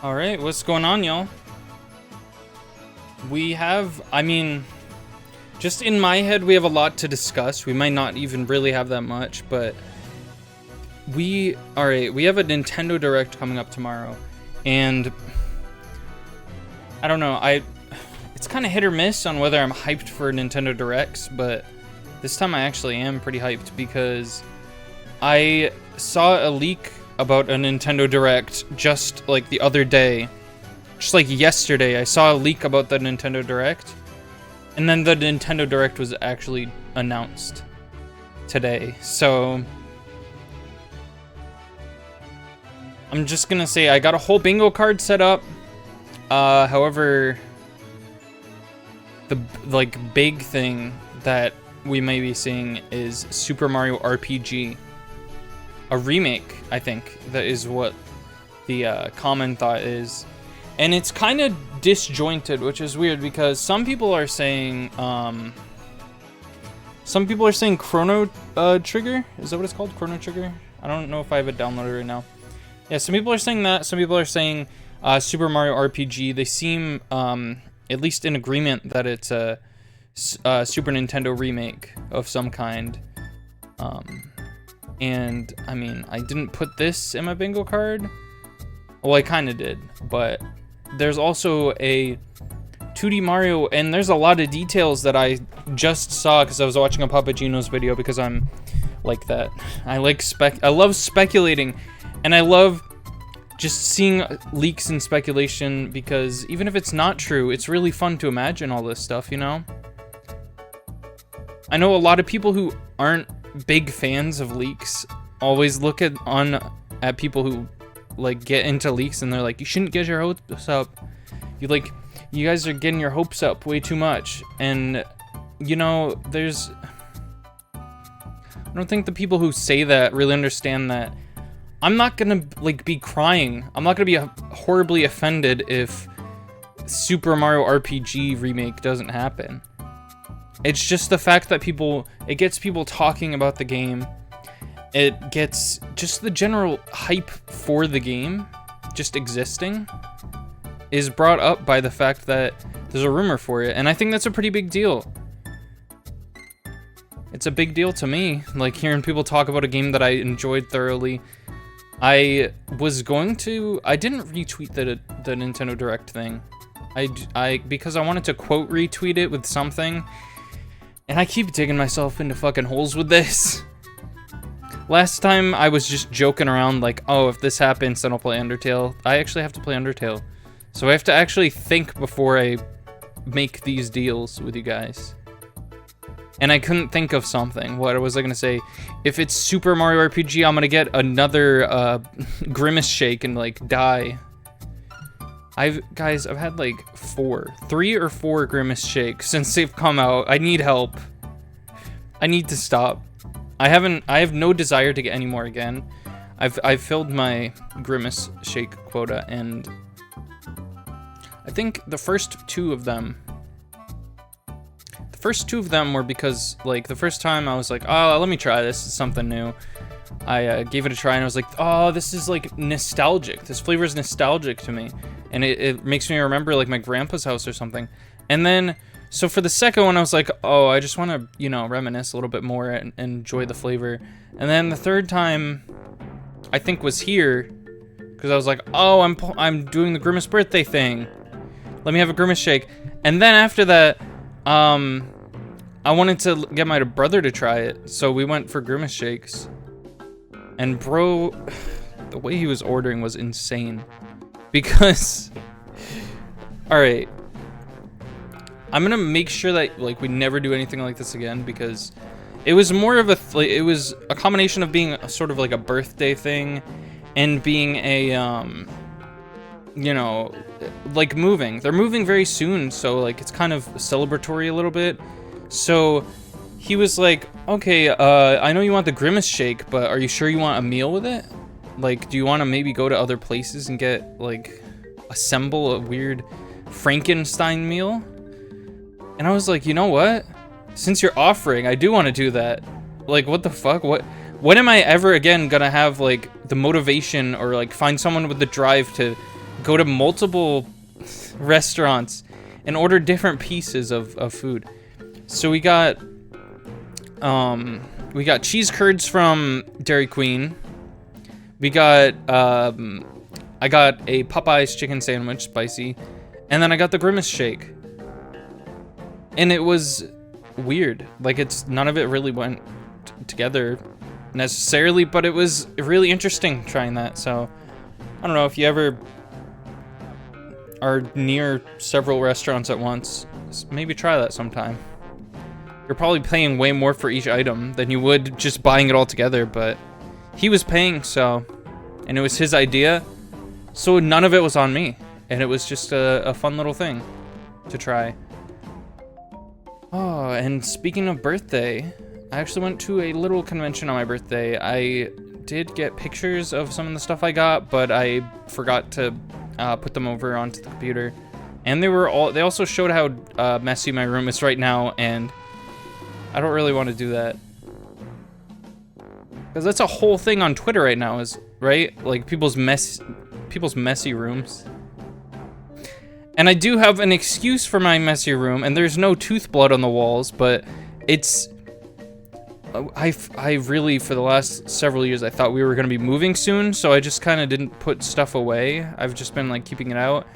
Alright, what's going on, y'all? We have, just in my head, we have a lot to discuss. We might not even really have that much, but we have a Nintendo Direct coming up tomorrow, and I don't know, it's kind of hit or miss on whether I'm hyped for Nintendo Directs, but this time I actually am pretty hyped because I saw a leak about a Nintendo Direct just like the other day. Just like yesterday, I saw a leak about the Nintendo Direct, and then the Nintendo Direct was actually announced today. So I'm just gonna say I got a whole bingo card set up. However, the big thing that we may be seeing is Super Mario RPG. A remake, I think, that is what the common thought is. And it's kind of disjointed, which is weird because some people are saying Chrono Trigger. Is that what it's called? Chrono Trigger? I don't know if I have it downloaded right now. Yeah, some people are saying that. Some people are saying Super Mario RPG. They seem at least in agreement that it's a Super Nintendo remake of some kind. And I mean, I didn't put this in my bingo card. Well, I kind of did, but there's also a 2D Mario, and there's a lot of details that I just saw because I was watching a Papagino's video because I'm like that. I love speculating, and I love just seeing leaks and speculation because even if it's not true, it's really fun to imagine all this stuff, you know? I know a lot of people who aren't big fans of leaks always look at people who like get into leaks and they're like, you shouldn't get your hopes up. You guys are getting your hopes up way too much. And you know, I don't think the people who say that really understand that I'm not gonna be crying. I'm not gonna be horribly offended if Super Mario RPG remake doesn't happen. It's just the fact that it gets people talking about the game. It gets just the general hype for the game just existing is brought up by the fact that there's a rumor for it. And I think that's a pretty big deal. It's a big deal to me, like hearing people talk about a game that I enjoyed thoroughly. I didn't retweet the Nintendo Direct thing. Because I wanted to quote retweet it with something. And I keep digging myself into fucking holes with this. Last time I was just joking around like, oh, if this happens, then I'll play Undertale. I actually have to play Undertale. So I have to actually think before I make these deals with you guys. And I couldn't think of something. What was I gonna say? If it's Super Mario RPG, I'm gonna get another Grimace Shake and like die. I've had like 3 or 4 Grimace Shakes since they've come out. I need help. I need to stop. I have no desire to get any more again. I've filled my Grimace Shake quota, and I think the first two of them were because like the first time I was like, oh, let me try this. It's something new. I gave it a try and I was like, oh, this is like nostalgic. This flavor is nostalgic to me. And it makes me remember like my grandpa's house or something. And then, so for the second one, I was like, oh, I just want to, you know, reminisce a little bit more and enjoy the flavor. And then the third time, I think was here, because I was like, oh, I'm doing the Grimace birthday thing. Let me have a Grimace Shake. And then after that, I wanted to get my brother to try it. So we went for Grimace Shakes. And bro, the way he was ordering was insane. Because, alright, I'm gonna make sure that like we never do anything like this again, because it was more of it was a combination of being sort of like a birthday thing and being a, you know, like moving. They're moving very soon, so like it's kind of celebratory a little bit. So he was like, okay, I know you want the Grimace Shake, but are you sure you want a meal with it? Like, do you want to maybe go to other places and get, like, assemble a weird Frankenstein meal? And I was like, you know what? Since you're offering, I do want to do that. Like, what the fuck? When am I ever again gonna have, like, the motivation or, like, find someone with the drive to go to multiple restaurants and order different pieces of food. So we got cheese curds from Dairy Queen. We got I got a Popeyes chicken sandwich, spicy, and then I got the Grimace shake. And it was weird. Like, none of it really went together necessarily, but it was really interesting trying that. So I don't know if you ever are near several restaurants at once, maybe try that sometime. You're probably paying way more for each item than you would just buying it all together, but he was paying, so, and it was his idea, so none of it was on me, and it was just a fun little thing to try. Oh, and speaking of birthday, I actually went to a little convention on my birthday. I did get pictures of some of the stuff I got, but I forgot to put them over onto the computer. And they also showed how messy my room is right now, and I don't really want to do that. Because that's a whole thing on Twitter right now, right? Like, people's messy rooms. And I do have an excuse for my messy room, and there's no tooth blood on the walls, but it's... I really, for the last several years, I thought we were going to be moving soon, so I just kind of didn't put stuff away. I've just been, like, keeping it out.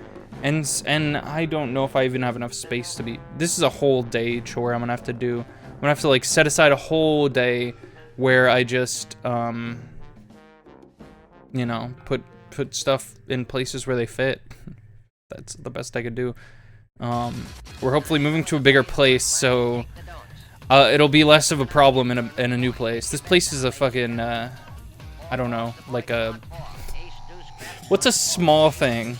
And I don't know if I even have enough space to be... This is a whole day chore I'm going to have to do. I'm going to have to, like, set aside a whole day where I just, you know, put stuff in places where they fit. That's the best I could do. We're hopefully moving to a bigger place, so it'll be less of a problem in a new place. This place is a fucking, I don't know, like a... What's a small thing?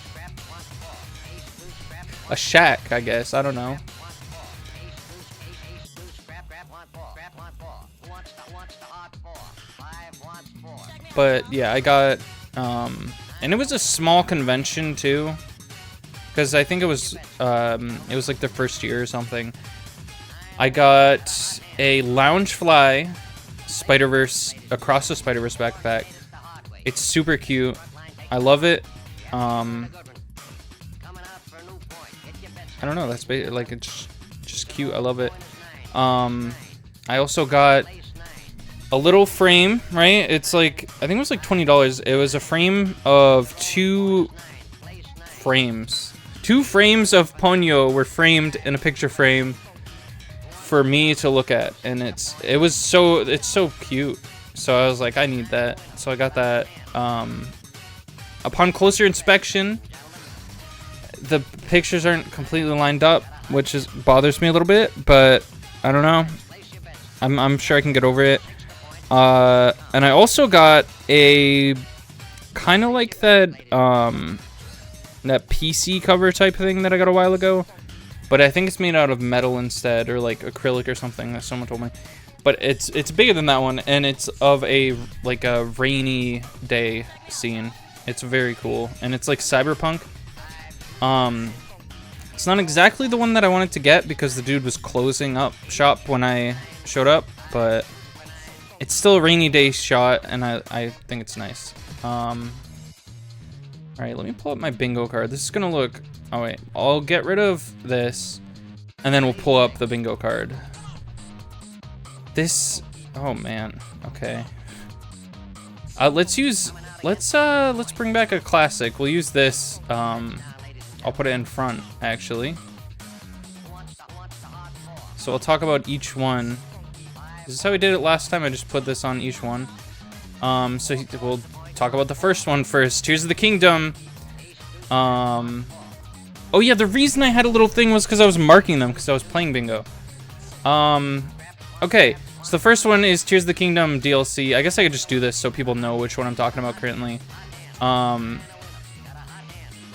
A shack, I guess. I don't know. But yeah, I got, and it was a small convention too, because I think it was like the first year or something. I got a Loungefly Spider-Verse Across the Spider-Verse backpack. It's super cute. I love it. I don't know. That's like, it's just cute. I love it. I also got a little frame, right? It's like, I think it was like $20. It was a frame of two frames. Two frames of Ponyo were framed in a picture frame for me to look at, and it's so cute. So I was like, I need that. So I got that. Upon closer inspection, the pictures aren't completely lined up, which bothers me a little bit, but I don't know. I'm sure I can get over it. And I also got a kind of like that that PC cover type thing that I got a while ago, but I think it's made out of metal instead, or like acrylic or something, that someone told me. But it's bigger than that one, and it's of a rainy day scene. It's very cool, and it's like cyberpunk. It's not exactly the one that I wanted to get because the dude was closing up shop when I showed up, but it's still a rainy day shot, and I think it's nice. Alright, let me pull up my bingo card. This is gonna look... Oh, wait. I'll get rid of this, and then we'll pull up the bingo card. This... Oh, man. Okay. Let's bring back a classic. We'll use this. I'll put it in front, actually. So I'll talk about each one. This is how we did it last time. I just put this on each one. So we'll talk about the first one first. Tears of the Kingdom. Oh yeah, the reason I had a little thing was because I was marking them because I was playing bingo. Okay, so the first one is Tears of the Kingdom DLC. I guess I could just do this so people know which one I'm talking about currently.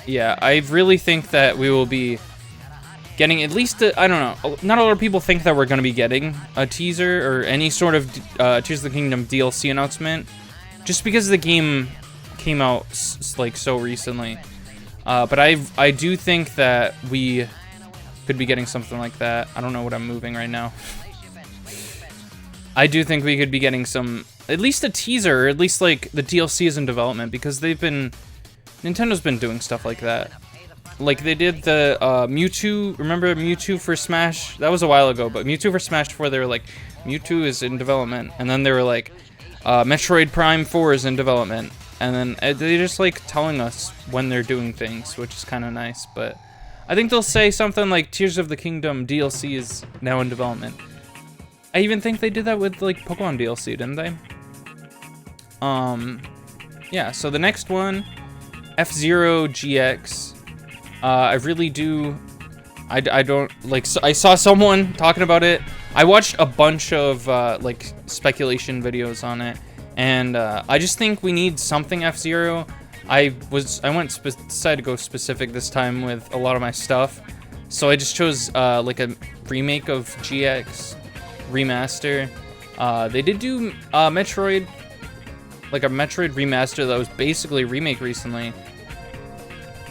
Yeah, I really think that we will be getting at least I don't know. Not a lot of people think that we're going to be getting a teaser or any sort of Tears of the Kingdom DLC announcement, just because the game came out like so recently. But I do think that we could be getting something like that. I don't know what I'm moving right now. I do think we could be getting at least a teaser, or at least like the DLC is in development, because they've been Nintendo's been doing stuff like that. Like they did the Mewtwo. Remember Mewtwo for Smash? That was a while ago, but Mewtwo for Smash 4, they were like, Mewtwo is in development, and then they were like, Metroid Prime 4 is in development, and then they just like telling us when they're doing things, which is kind of nice. But I think they'll say something like Tears of the Kingdom DLC is now in development. I even think they did that with like Pokemon DLC, didn't they? Yeah. So the next one, F-Zero GX. I really do. I don't like. So I saw someone talking about it. I watched a bunch of like speculation videos on it, and I just think we need something F-Zero. I decided to go specific this time with a lot of my stuff, so I just chose like a remake of GX remaster. They did do Metroid, like a Metroid remaster that was basically a remake recently.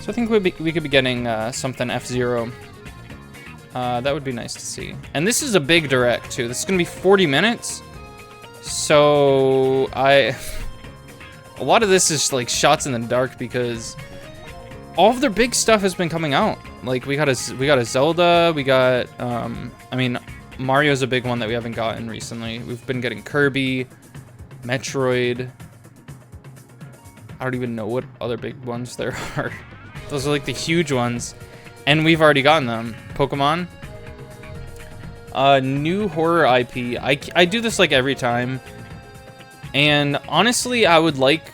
So I think we could be getting something F-Zero. That would be nice to see. And this is a big direct too. This is gonna be 40 minutes. So a lot of this is like shots in the dark because all of their big stuff has been coming out. Like we got a Zelda. We got I mean, Mario's a big one that we haven't gotten recently. We've been getting Kirby, Metroid. I don't even know what other big ones there are. Those are like the huge ones, and we've already gotten them. Pokemon. New horror IP. I do this like every time, and honestly, I would like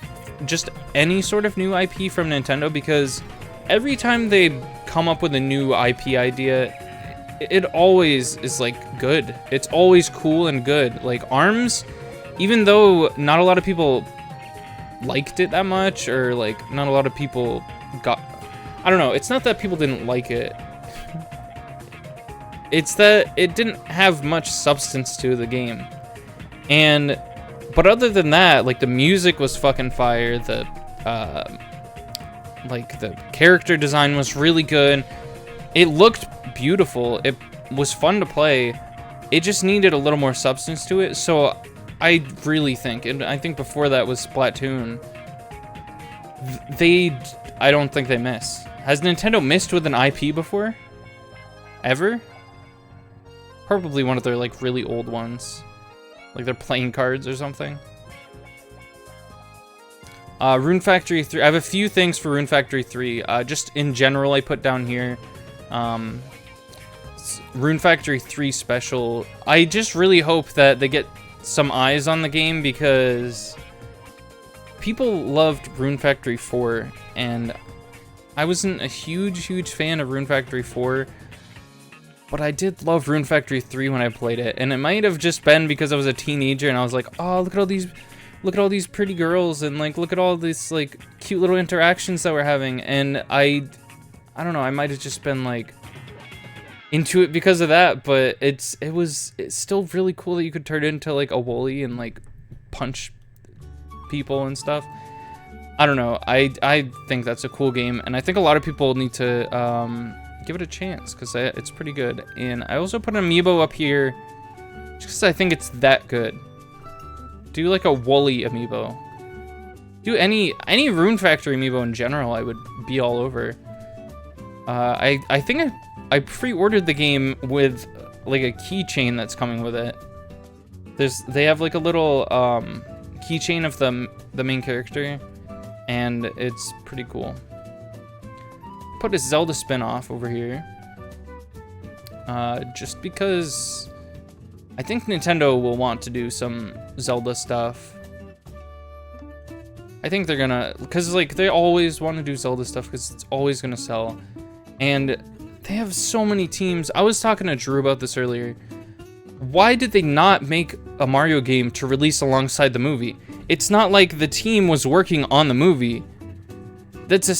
just any sort of new IP from Nintendo, because every time they come up with a new IP idea, it always is like good. It's always cool and good. Like ARMS, even though not a lot of people liked it that much, or like not a lot of people got, I don't know, it's not that people didn't like it, it's that it didn't have much substance to the game. And but other than that, like the music was fucking fire, the like the character design was really good, it looked beautiful, it was fun to play, it just needed a little more substance to it. So I really think, and I think before that was Splatoon, I don't think they miss. Has Nintendo missed with an IP before? Ever? Probably one of their like really old ones, like their playing cards or something. Rune Factory 3. I have a few things for Rune Factory 3. Just in general, I put down here. Rune Factory 3 special. I just really hope that they get some eyes on the game, because people loved Rune Factory 4, and I wasn't a huge fan of Rune Factory 4, but I did love Rune Factory 3 when I played it, and it might have just been because I was a teenager and I was like, oh, look at all these pretty girls, and like look at all these like cute little interactions that we're having, and I don't know, I might have just been like into it because of that. But it's still really cool that you could turn it into like a Wooly and like punch people and stuff. I don't know, I think that's a cool game, and I think a lot of people need to give it a chance, because it's pretty good. And I also put an amiibo up here just because I think it's that good. Do like a Wooly amiibo. Do any Rune Factory amiibo in general, I would be all over. I think I pre-ordered the game with like a keychain that's coming with it. They have like a little keychain of the main character, and it's pretty cool. Put a Zelda spin-off over here, just because I think Nintendo will want to do some Zelda stuff. I think they're gonna, because like they always want to do Zelda stuff because it's always gonna sell, and they have so many teams. I was talking to Drew about this earlier. Why did they not make a Mario game to release alongside the movie? It's not like the team was working on the movie. It's a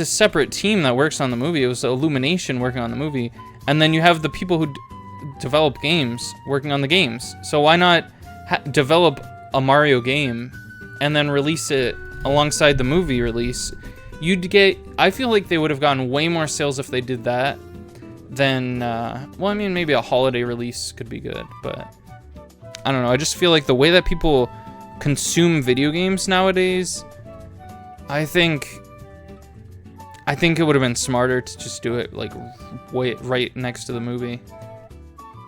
separate team that works on the movie. It was Illumination working on the movie, and then you have the people who develop games working on the games. So why not develop a Mario game and then release it alongside the movie release? I feel like they would have gotten way more sales if they did that than, well, I mean, maybe a holiday release could be good, but I don't know. I just feel like the way that people consume video games nowadays, I think I think it would have been smarter to just do it like right next to the movie.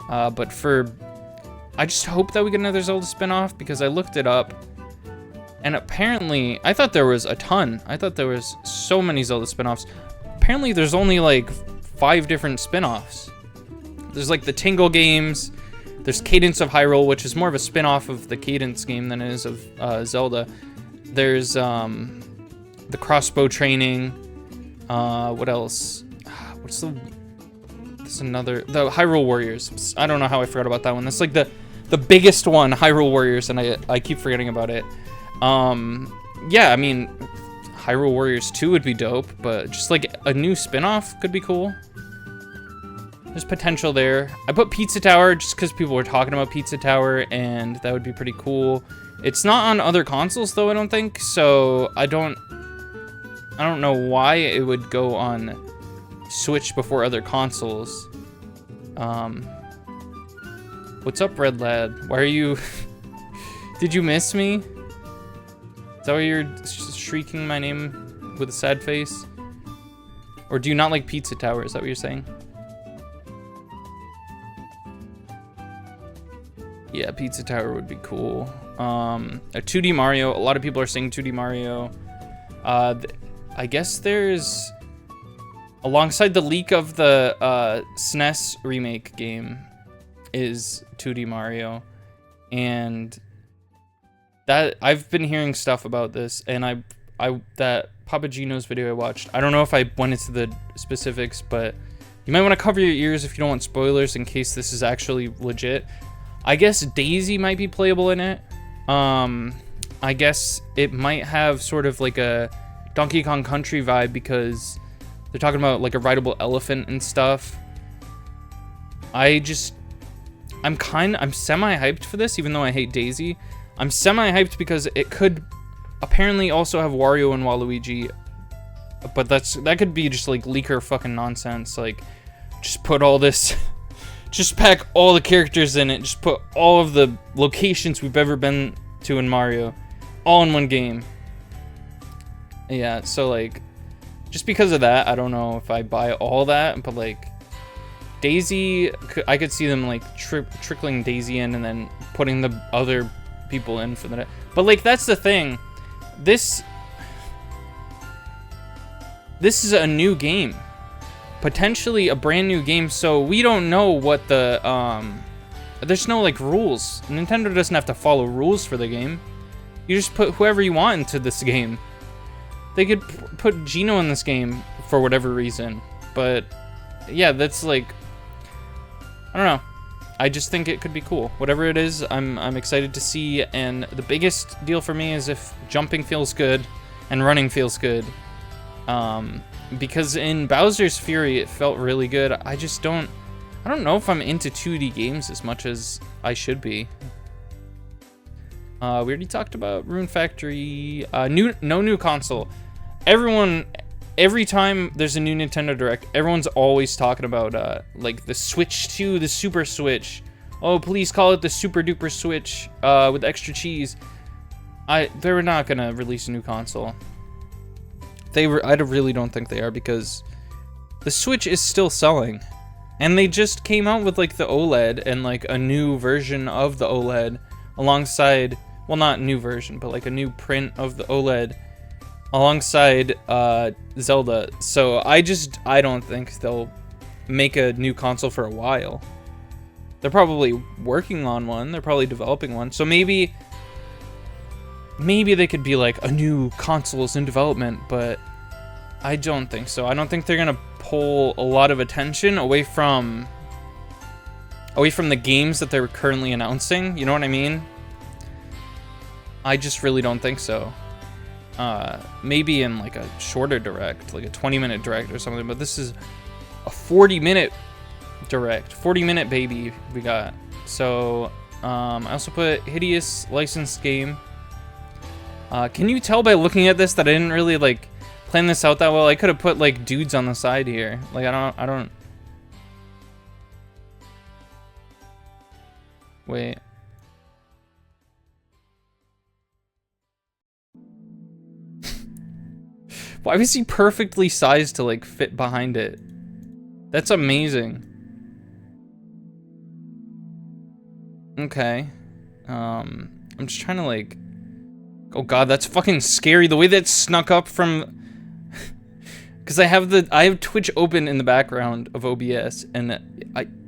But I just hope that we get another Zelda spin-off, because I looked it up, and apparently, I thought there was a ton. I thought there was so many Zelda spin-offs. Apparently, there's only like 5 different spin-offs. There's like the Tingle games, there's Cadence of Hyrule, which is more of a spin-off of the Cadence game than it is of Zelda. There's the crossbow training. What else? What's the... There's another... The Hyrule Warriors. I don't know how I forgot about that one. That's like the biggest one, Hyrule Warriors, and I keep forgetting about it. Yeah, I mean, Hyrule Warriors 2 would be dope, but just like a new spin-off could be cool. There's potential there. I put Pizza Tower just because people were talking about Pizza Tower, and that would be pretty cool. It's not on other consoles though, I don't think, so I don't know why it would go on Switch before other consoles. What's up, Red Lad? Why are you... Did you miss me? Is that why you're shrieking my name with a sad face? Or do you not like Pizza Tower? Is that what you're saying? Yeah, Pizza Tower would be cool. A 2D Mario. A lot of people are saying 2D Mario. I guess there's... Alongside the leak of the SNES remake game is 2D Mario. And that I've been hearing stuff about this, and that Papa Gino's video I watched, I don't know if I went into the specifics, but you might want to cover your ears if you don't want spoilers in case this is actually legit. I guess Daisy might be playable in it. I guess it might have sort of like a Donkey Kong Country vibe because they're talking about like a rideable elephant and stuff. I'm semi-hyped for this, even though I hate Daisy. I'm semi-hyped because it could apparently also have Wario and Waluigi, but that could be just like leaker fucking nonsense. Like, just put all this, just pack all the characters in it, just put all of the locations we've ever been to in Mario, all in one game. Yeah, so like, just because of that, I don't know if I buy all that, but like, Daisy, I could see them like trickling Daisy in and then putting the other people in for the... But like, that's the thing. This is a new game. Potentially a brand new game, so we don't know what the... There's no like rules. Nintendo doesn't have to follow rules for the game. You just put whoever you want into this game. They could put Gino in this game for whatever reason. But yeah, that's like... I don't know. I just think it could be cool. Whatever it is, I'm excited to see, and the biggest deal for me is if jumping feels good and running feels good. Because in Bowser's Fury, it felt really good. I don't know if I'm into 2D games as much as I should be. We already talked about Rune Factory. No new console. Every time there's a new Nintendo Direct, everyone's always talking about like the Switch 2, the Super Switch. Oh, please call it the Super Duper Switch with extra cheese. They're not gonna release a new console. I really don't think they are, because the Switch is still selling, and they just came out with like the OLED and like a new version of the OLED alongside, well, not new version, but like a new print of the OLED alongside Zelda. So I don't think they'll make a new console for a while. They're probably working on one. They're probably developing one. So maybe they could be like a new console is in development, but I don't think so. I don't think they're gonna pull a lot of attention away from the games that they're currently announcing. You know what I mean? I just really don't think so. Maybe in like a shorter direct, like a 20-minute direct or something, but this is a 40-minute direct, 40-minute baby we got. So I also put hideous licensed game. Can you tell by looking at this that I didn't really like plan this out that well? I could have put like dudes on the side here. Like I don't wait. Why was he perfectly sized to like fit behind it? That's amazing. Okay. I'm just trying to like... Oh god, that's fucking scary. The way that snuck up from... Because I have Twitch open in the background of OBS, and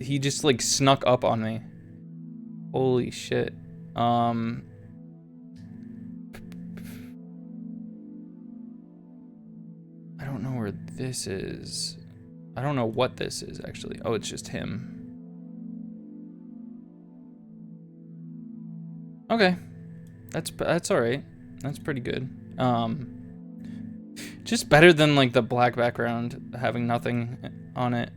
he just like snuck up on me. Holy shit. I don't know where this is. I don't know what this is actually. Oh, it's just him. Okay. That's alright. That's pretty good. Just better than like the black background having nothing on it.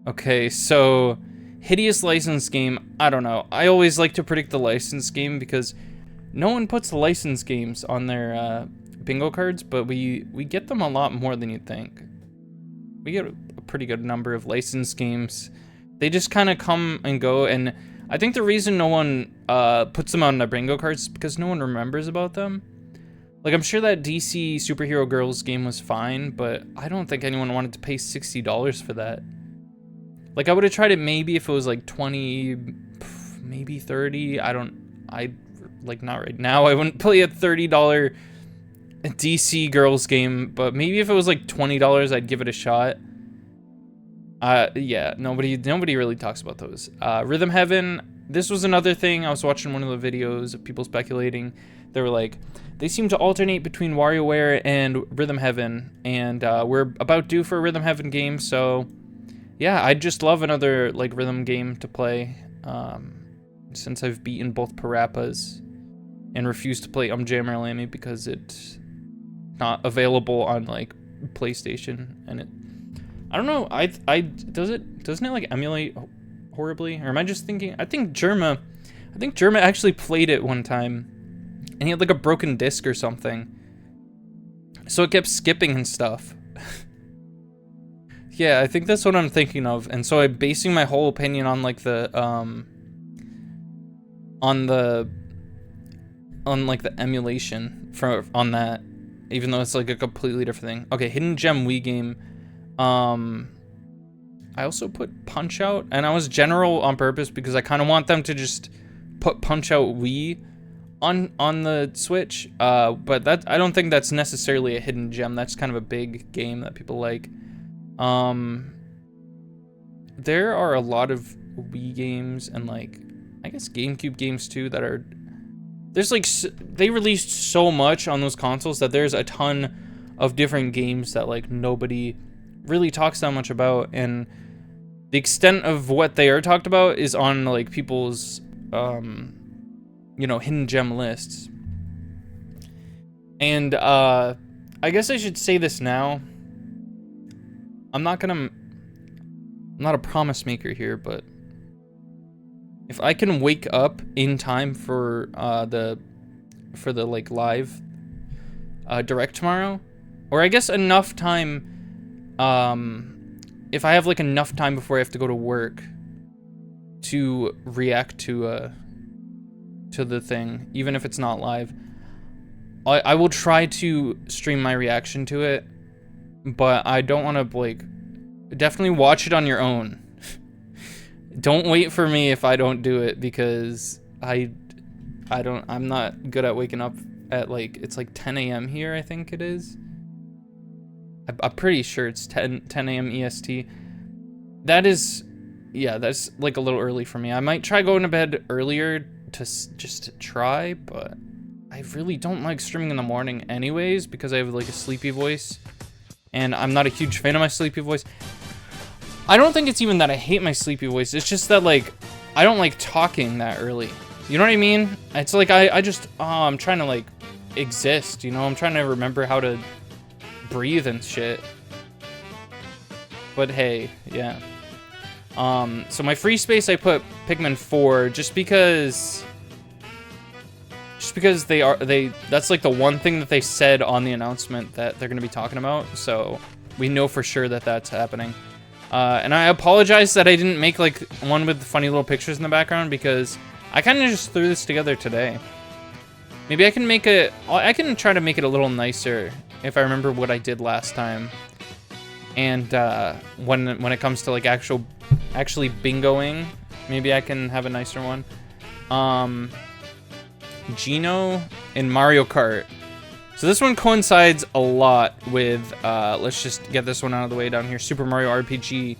Okay, so hideous license game. I don't know. I always like to predict the license game because no one puts license games on their bingo cards, but we get them a lot more than you'd think. We get a pretty good number of licensed games. They just kind of come and go, and I think the reason no one puts them on their bingo cards is because no one remembers about them. Like, I'm sure that DC Superhero Girls game was fine, but I don't think anyone wanted to pay $60 for that. Like, I would have tried it maybe if it was like 20, maybe 30. Like, not right now. I wouldn't play a $30 DC Girls game, but maybe if it was like $20, I'd give it a shot. Yeah, nobody really talks about those. Rhythm Heaven, this was another thing. I was watching one of the videos of people speculating. They were like, they seem to alternate between WarioWare and Rhythm Heaven, and we're about due for a Rhythm Heaven game, so yeah, I'd just love another like rhythm game to play, since I've beaten both Parappas and refused to play Jammer Lammy because it's not available on like PlayStation, and it, I don't know, doesn't it like emulate horribly, or am I just thinking? I think Germa actually played it one time, and he had like a broken disc or something, so it kept skipping and stuff. Yeah, I think that's what I'm thinking of, and so I'm basing my whole opinion on like the on like the emulation on that, even though it's like a completely different thing. Okay, Hidden Gem Wii game. I also put Punch Out, and I was general on purpose because I kind of want them to just put Punch Out Wii on the Switch. But that, I don't think that's necessarily a hidden gem. That's kind of a big game that people like. There are a lot of Wii games and like I guess GameCube games too that are, there's like, they released so much on those consoles that there's a ton of different games that like nobody really talks that much about, and the extent of what they are talked about is on like people's you know, hidden gem lists. And I guess I should say this now. I'm not a promise maker here, but if I can wake up in time for the like live direct tomorrow, or I guess enough time, if I have like enough time before I have to go to work to react to the thing, even if it's not live, I will try to stream my reaction to it, but I don't want to like, definitely watch it on your own. Don't wait for me if I don't do it, because I'm not good at waking up at like, it's like 10 a.m. here, I think it is. I'm pretty sure it's 10 a.m. EST. That is, yeah, that's like a little early for me. I might try going to bed earlier just to try, but I really don't like streaming in the morning anyways, because I have like a sleepy voice, and I'm not a huge fan of my sleepy voice. I don't think it's even that I hate my sleepy voice. It's just that like, I don't like talking that early. You know what I mean? It's like, I just, I'm trying to like exist, you know? I'm trying to remember how to breathe and shit. But hey, yeah. So my free space, I put Pikmin 4 just because that's like the one thing that they said on the announcement that they're gonna be talking about, so we know for sure that that's happening. And I apologize that I didn't make like one with funny little pictures in the background, because I kind of just threw this together today. Maybe I can try to make it a little nicer if I remember what I did last time. And when it comes to like actually bingoing, maybe I can have a nicer one. Gino in Mario Kart. So this one coincides a lot with, let's just get this one out of the way down here. Super Mario RPG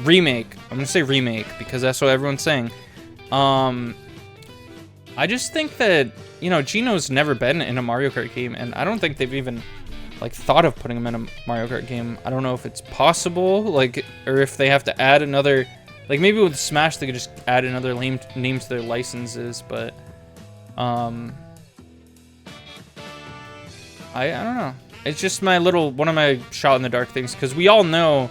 remake. I'm gonna say remake because that's what everyone's saying. I just think that, you know, Gino's never been in a Mario Kart game, and I don't think they've even like thought of putting him in a Mario Kart game. I don't know if it's possible, like, or if they have to add another, like maybe with Smash they could just add another name to their licenses, but I don't know. It's just my little, one of my shot in the dark things, because we all know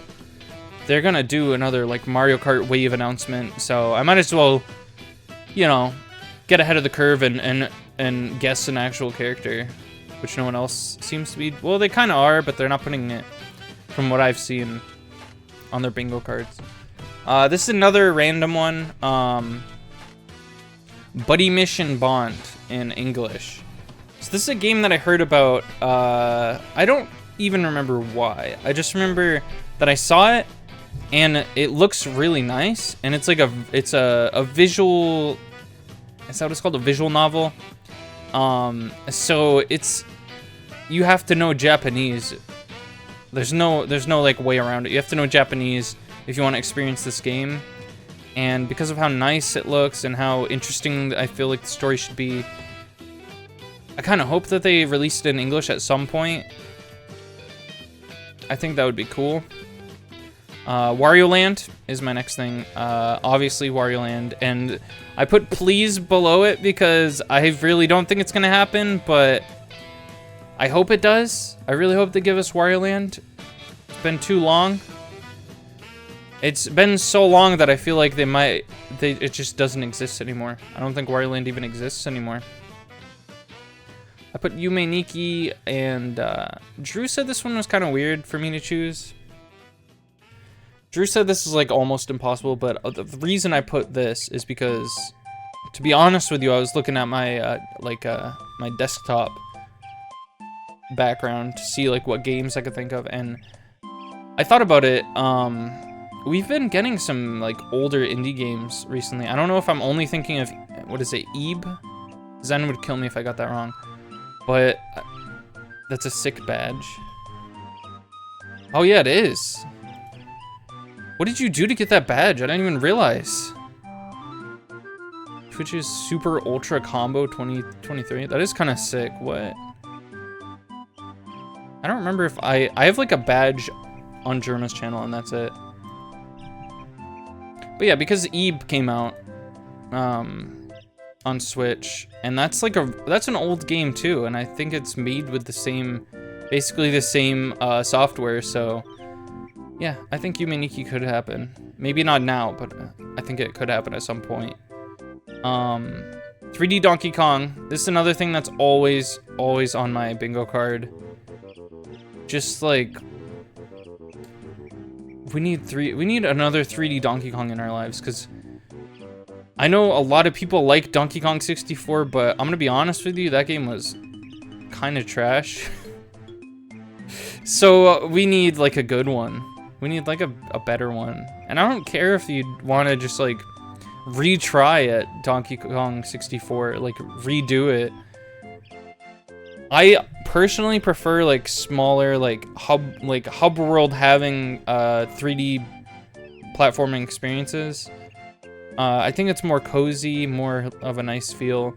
they're gonna do another like Mario Kart Wave announcement, so I might as well, you know, get ahead of the curve and guess an actual character, which no one else seems to be. Well, they kind of are, but they're not putting it, from what I've seen, on their bingo cards. This is another random one. Buddy Mission Bond in English. So this is a game that I heard about. I don't even remember why. I just remember that I saw it, and it looks really nice. And it's like a visual. Is that what it's called? A visual novel. So it's, you have to know Japanese. There's no like way around it. You have to know Japanese if you want to experience this game. And because of how nice it looks and how interesting I feel like the story should be, I kind of hope that they release it in English at some point. I think that would be cool. Wario Land is my next thing. Obviously Wario Land, and I put please below it because I really don't think it's gonna happen, but I hope it does. I really hope they give us Wario Land. It's been too long. It's been so long that I feel like it just doesn't exist anymore. I don't think Wario Land even exists anymore. I put Yume Nikki, and Drew said this one was kind of weird for me to choose. Drew said this is like almost impossible, but the reason I put this is because, to be honest with you, I was looking at my my desktop background to see like what games I could think of, and I thought about it. We've been getting some like older indie games recently. I don't know if I'm only thinking of, what is it, Ebe? Zen would kill me if I got that wrong, but that's a sick badge. Oh yeah, it is. What did you do to get that badge? I didn't even realize. Twitch's Super Ultra Combo 2023. That is kind of sick. What? I don't remember if I have like a badge on Germa's channel, and that's it. But yeah, because Ebe came out on Switch, and that's like that's an old game too, and I think it's made with the same, basically the same software, so yeah, I think Yume Nikki could happen. Maybe not now, but I think it could happen at some point. 3D Donkey Kong. This is another thing that's always on my bingo card. Just like, we need another 3D Donkey Kong in our lives, because I know a lot of people like Donkey Kong 64, but I'm gonna be honest with you, that game was kind of trash. So we need like a good one. We need like a better one. And I don't care if you want to just like retry it, Donkey Kong 64, like redo it. I personally prefer like smaller, like hub world having 3D platforming experiences. I think it's more cozy, more of a nice feel.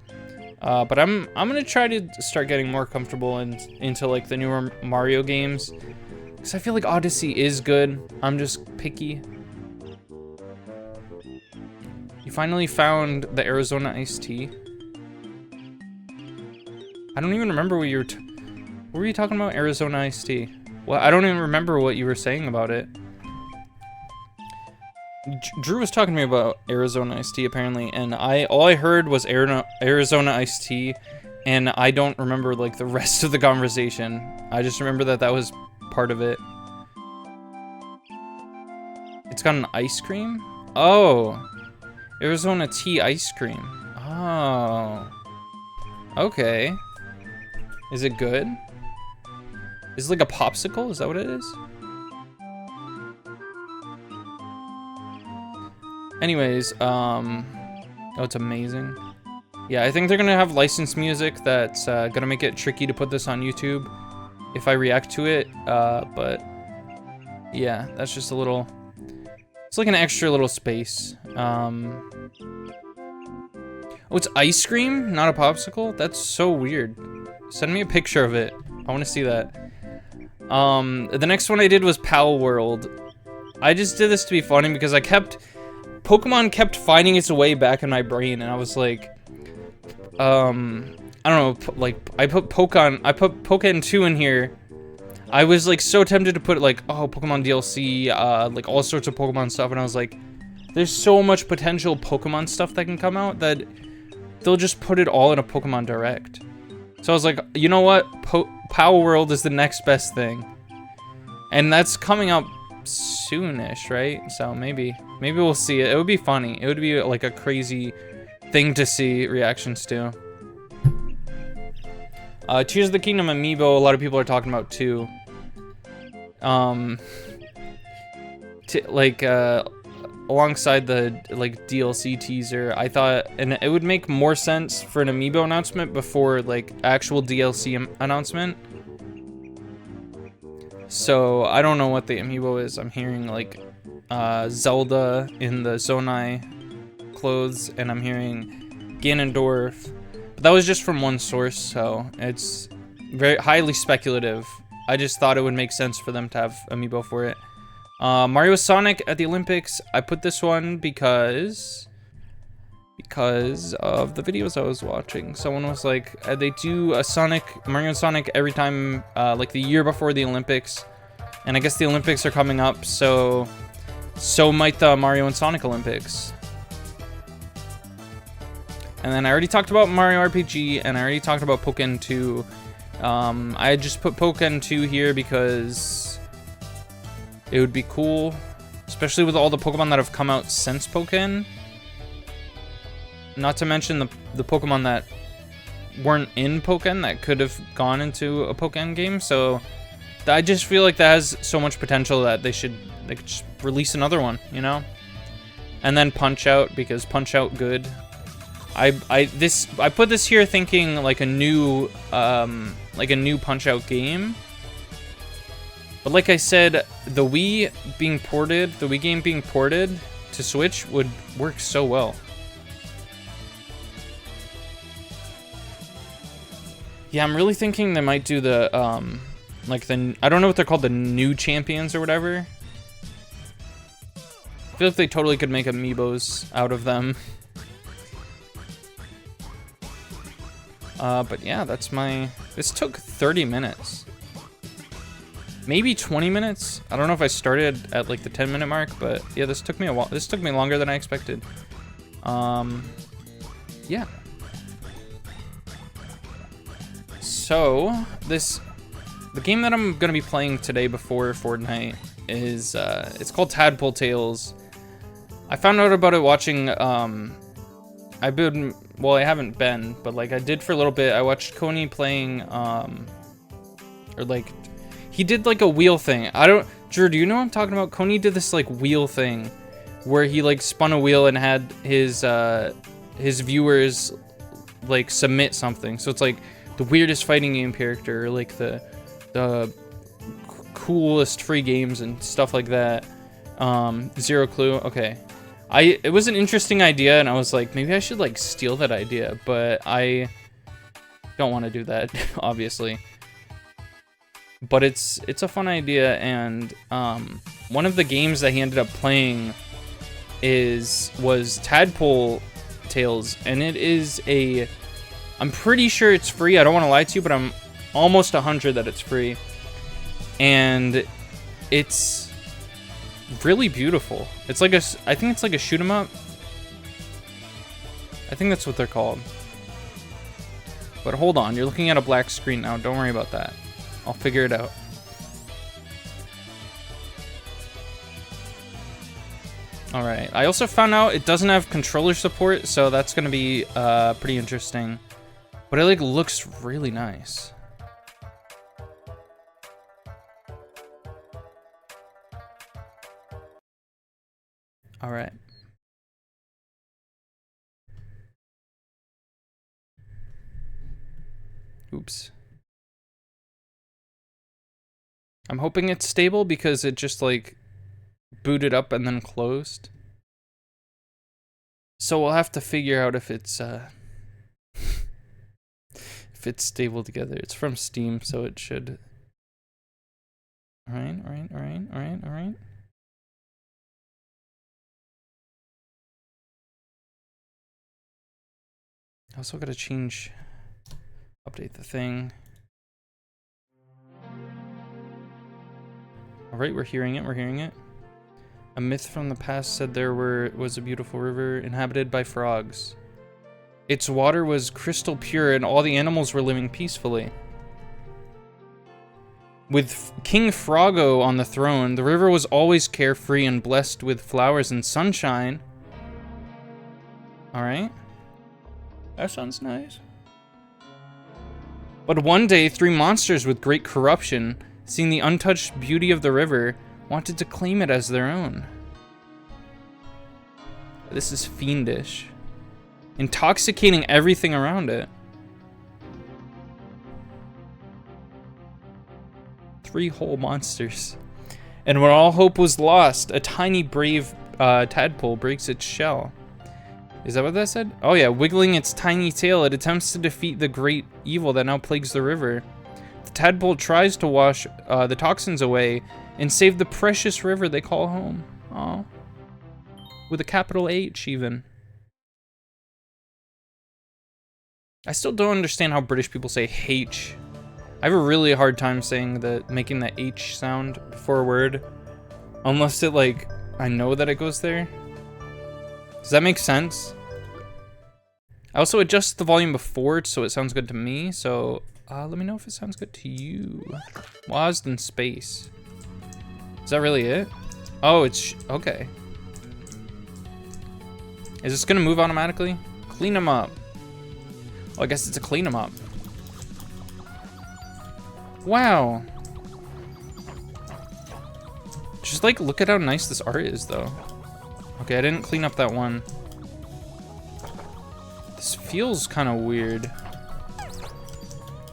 But I'm gonna try to start getting more comfortable into like the newer Mario games, because I feel like Odyssey is good. I'm just picky. You finally found the Arizona iced tea. I don't even remember what you were. What were you talking about? Arizona iced tea. Well, I don't even remember what you were saying about it. Drew was talking to me about Arizona iced tea apparently, and all I heard was Arizona iced tea, and I don't remember like the rest of the conversation. I just remember that was part of it. It's got an ice cream? Oh, Arizona tea ice cream. Oh, okay. Is it good? Is it like a popsicle? Is that what it is? Anyways, oh, it's amazing. Yeah, I think they're gonna have licensed music that's gonna make it tricky to put this on YouTube if I react to it. But yeah, that's just a little. It's like an extra little space. Oh, it's ice cream, not a popsicle? That's so weird. Send me a picture of it. I want to see that. The next one I did was Pal World. I just did this to be funny because Pokemon kept finding its way back in my brain, and I was like, I don't know, like, I put Pokken 2 in here. I was like so tempted to put like, oh, Pokemon DLC, like all sorts of Pokemon stuff, and I was like, there's so much potential Pokemon stuff that can come out that they'll just put it all in a Pokemon Direct. So I was like, you know what, Power World is the next best thing, and that's coming up soonish, right? So maybe we'll see it. It would be funny. It would be like a crazy thing to see reactions to. Tears of the Kingdom amiibo, a lot of people are talking about too. Alongside the like DLC teaser, I thought, and it would make more sense for an amiibo announcement before like actual DLC announcement. So I don't know what the amiibo is. I'm hearing like Zelda in the Zonai clothes, and I'm hearing Ganondorf. But that was just from one source, so it's very highly speculative. I just thought it would make sense for them to have amiibo for it. Mario Sonic at the Olympics. I put this one because of the videos I was watching. Someone was like, they do a Mario Sonic every time, like the year before the Olympics. And I guess the Olympics are coming up, so might the Mario and Sonic Olympics. And then I already talked about Mario RPG, and I already talked about Pokken 2. I just put Pokken 2 here because it would be cool, especially with all the Pokemon that have come out since Pokken. Not to mention the Pokemon that weren't in Pokken that could have gone into a Pokken game. So I just feel like that has so much potential that they could just release another one, you know? And then Punch Out, because Punch Out good. I put this here thinking like a new Punch Out game. But like I said, the Wii game being ported to Switch would work so well. Yeah, I'm really thinking they might do the I don't know what they're called, the new champions or whatever. I feel like they totally could make amiibos out of them. But yeah, this took 30 minutes. Maybe 20 minutes? I don't know if I started at like the 10-minute mark, but yeah, this took me a while. This took me longer than I expected. Yeah. So, the game that I'm gonna be playing today before Fortnite is, it's called Tadpole Tales. I found out about it watching, well, I haven't been, but like I did for a little bit. I watched Coney playing, he did like a wheel thing. Drew, do you know what I'm talking about? Coney did this like wheel thing where he like spun a wheel and had his viewers like submit something. So it's like the weirdest fighting game character, or like the coolest free games and stuff like that. Zero clue. Okay. It was an interesting idea, and I was like, maybe I should like steal that idea, but I don't want to do that, obviously. But it's a fun idea, and one of the games that he ended up playing was Tadpole Tales, and it is I'm pretty sure it's free. I don't want to lie to you, but I'm almost 100 that it's free, and it's really beautiful. It's like I think it's like a shoot 'em up. I think that's what they're called. But hold on, you're looking at a black screen now. Don't worry about that. I'll figure it out. Alright, I also found out it doesn't have controller support, so that's gonna be pretty interesting. But it like looks really nice. All right. Oops. I'm hoping it's stable because it just like booted up and then closed. So we'll have to figure out if it's if it's stable together. It's from Steam, so it should. All right. I also gotta update the thing. All right, we're hearing it. A myth from the past said there was a beautiful river inhabited by frogs. Its water was crystal pure and all the animals were living peacefully. With King Froggo on the throne, the river was always carefree and blessed with flowers and sunshine. All right. That sounds nice. But one day, 3 monsters with great corruption, seeing the untouched beauty of the river, wanted to claim it as their own. This is fiendish. Intoxicating everything around it. 3 whole monsters. And when all hope was lost, a tiny brave tadpole breaks its shell. Is that what that said? Oh yeah, wiggling its tiny tail, it attempts to defeat the great evil that now plagues the river. The tadpole tries to wash the toxins away and save the precious river they call home. Aw. With a capital H, even. I still don't understand how British people say H. I have a really hard time saying making the H sound before a word. Unless it, like, I know that it goes there. Does that make sense? I also adjusted the volume before so it sounds good to me, so let me know if it sounds good to you. Lost in space. Is that really it? Oh, it's okay. Is this gonna move automatically? Clean them up. Well, I guess it's a clean them up. Wow. Just like, look at how nice this art is though. Okay, I didn't clean up that one. This feels kind of weird.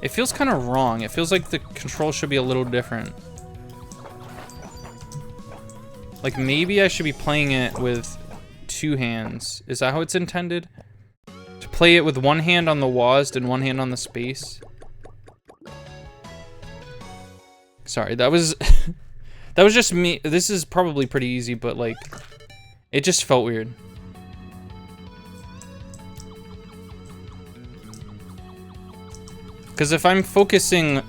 It feels kind of wrong. It feels like the control should be a little different. Like maybe I should be playing it with 2 hands. Is that how it's intended? To play it with 1 hand on the WASD and 1 hand on the space? Sorry, that was that was just me. This is probably pretty easy, but like it just felt weird. Because if I'm focusing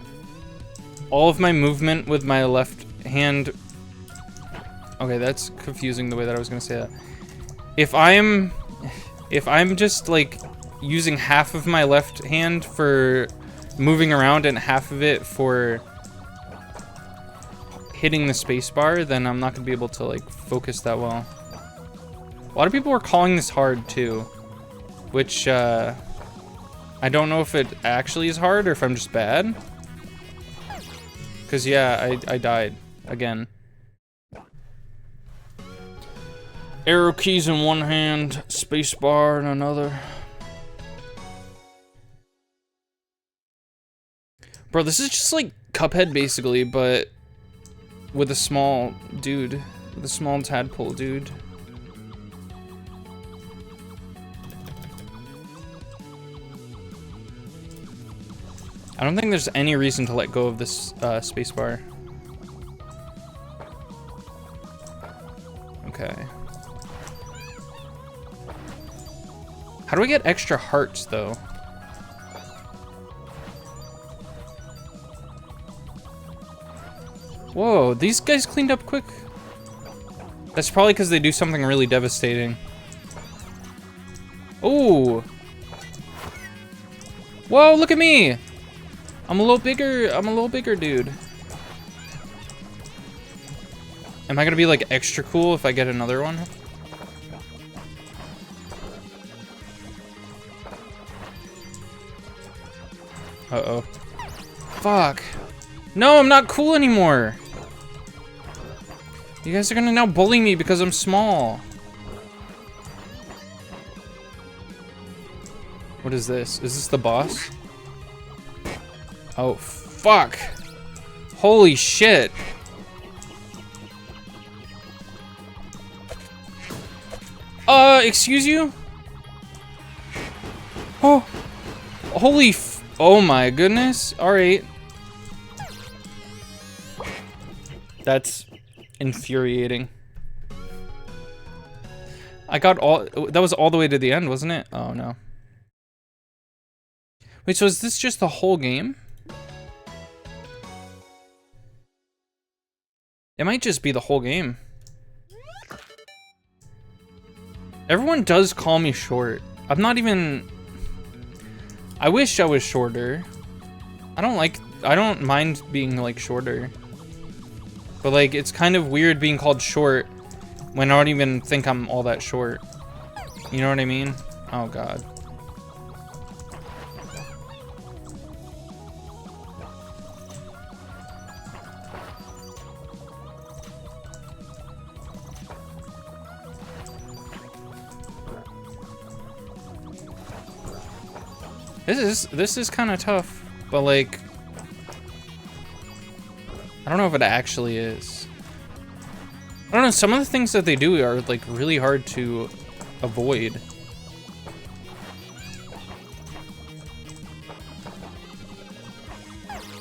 all of my movement with my left hand... Okay, that's confusing the way that I was going to say that. If I'm just, like, using half of my left hand for moving around and half of it for hitting the spacebar, then I'm not going to be able to, like, focus that well. A lot of people are calling this hard, too. Which, I don't know if it actually is hard or if I'm just bad. Because, yeah, I died. Again. Arrow keys in 1 hand, spacebar in another. Bro, this is just like Cuphead, basically, but with a small dude. With a small tadpole dude. I don't think there's any reason to let go of this spacebar. Okay. How do I get extra hearts, though? Whoa, these guys cleaned up quick. That's probably because they do something really devastating. Ooh. Whoa, look at me! I'm a little bigger, dude. Am I gonna be like extra cool if I get another one? Uh-oh. Fuck. No, I'm not cool anymore. You guys are gonna now bully me because I'm small. What is this? Is this the boss? Oh, fuck. Holy shit. Excuse you? Oh. Holy oh my goodness. Alright. That's infuriating. I got all... That was all the way to the end, wasn't it? Oh, no. Wait, so is this just the whole game? It might just be the whole game. Everyone does call me short. I'm not even... I wish I was shorter. I don't mind being, like, shorter. But, like, it's kind of weird being called short when I don't even think I'm all that short. You know what I mean? Oh, God. This is kind of tough, but like, I don't know if it actually is. I don't know, some of the things that they do are like really hard to avoid.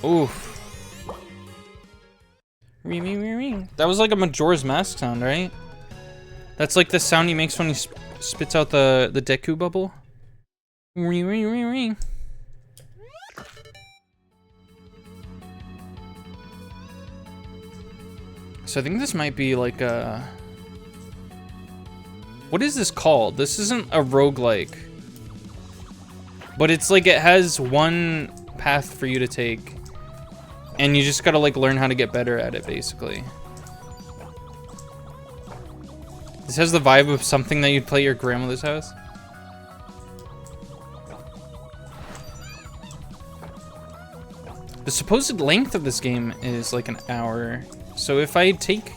Oof. That was like a Majora's Mask sound, right? That's like the sound he makes when he spits out the Deku bubble. So I think this might be like a... What is this called? This isn't a roguelike. But it's like it has one path for you to take. And you just gotta like learn how to get better at it, basically. This has the vibe of something that you'd play at your grandmother's house. The supposed length of this game is like an hour. So if I take...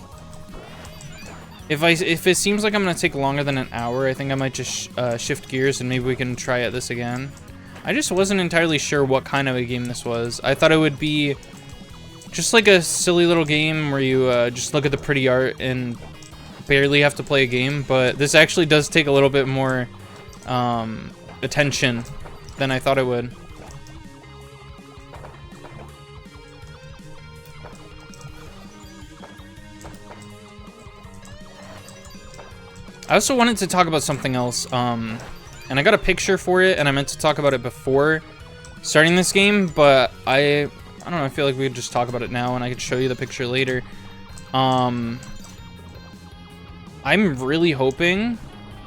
If it seems like I'm gonna take longer than an hour, I think I might just shift gears and maybe we can try at this again. I just wasn't entirely sure what kind of a game this was. I thought it would be just like a silly little game where you just look at the pretty art and barely have to play a game, but this actually does take a little bit more attention than I thought it would. I also wanted to talk about something else, and I got a picture for it, and I meant to talk about it before starting this game, but I don't know, I feel like we could just talk about it now, and I could show you the picture later. I'm really hoping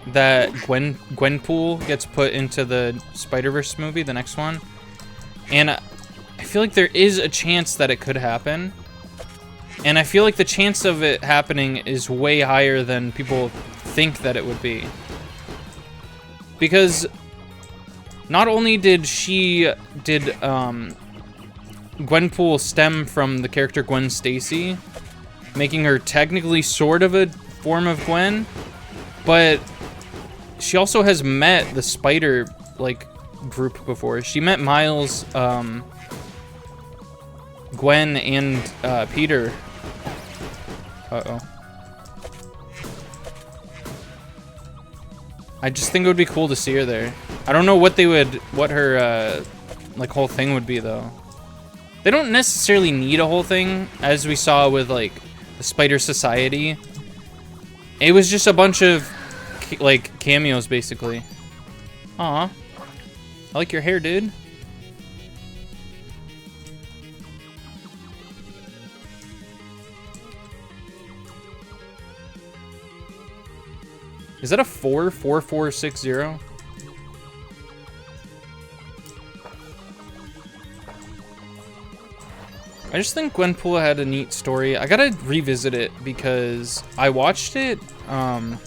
that Gwenpool gets put into the Spider-Verse movie, the next one, and I feel like there is a chance that it could happen, and I feel like the chance of it happening is way higher than people think that it would be, because not only did Gwenpool stem from the character Gwen Stacy, making her technically sort of a form of Gwen, but she also has met the Spider like group before. She met Miles, Gwen, and Peter. Uh-oh. I just think it would be cool to see her there. I don't know what her like whole thing would be though. They don't necessarily need a whole thing, as we saw with like the Spider Society. It was just a bunch of like cameos basically. Aw, I like your hair, dude. Is that a 44460? I just think Gwenpool had a neat story. I gotta revisit it because I watched it, I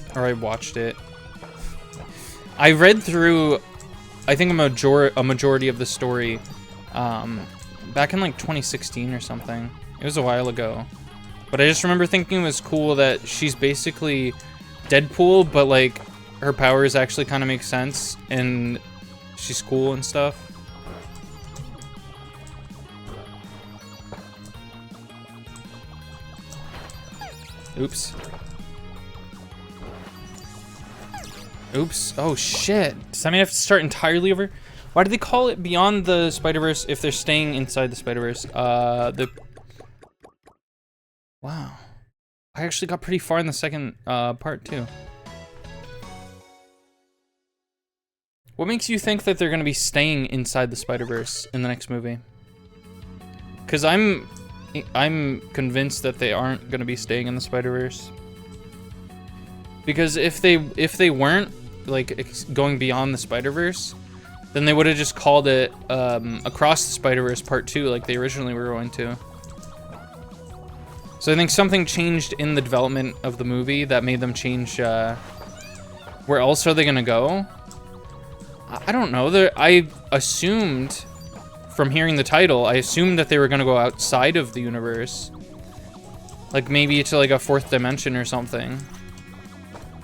read through, I think a majority of the story, back in like 2016 or something. It was a while ago. But I just remember thinking it was cool that she's basically Deadpool, but like her powers actually kind of make sense, and She's cool and stuff. Oops. Oops. Oh, shit. Does that mean I have to start entirely over? Why do they call it Beyond the Spider-Verse if they're staying inside the Spider-Verse? Wow. I actually got pretty far in the second part, too. What makes you think that they're going to be staying inside the Spider-Verse in the next movie? Because I'm convinced that they aren't going to be staying in the Spider-Verse. Because if they weren't, like, going beyond the Spider-Verse, then they would have just called it Across the Spider-Verse Part 2, like they originally were going to. So I think something changed in the development of the movie that made them change, where else are they going to go? I don't know. I assumed, from hearing the title, I assumed that they were going to go outside of the universe. Like, maybe to, like, a fourth dimension or something.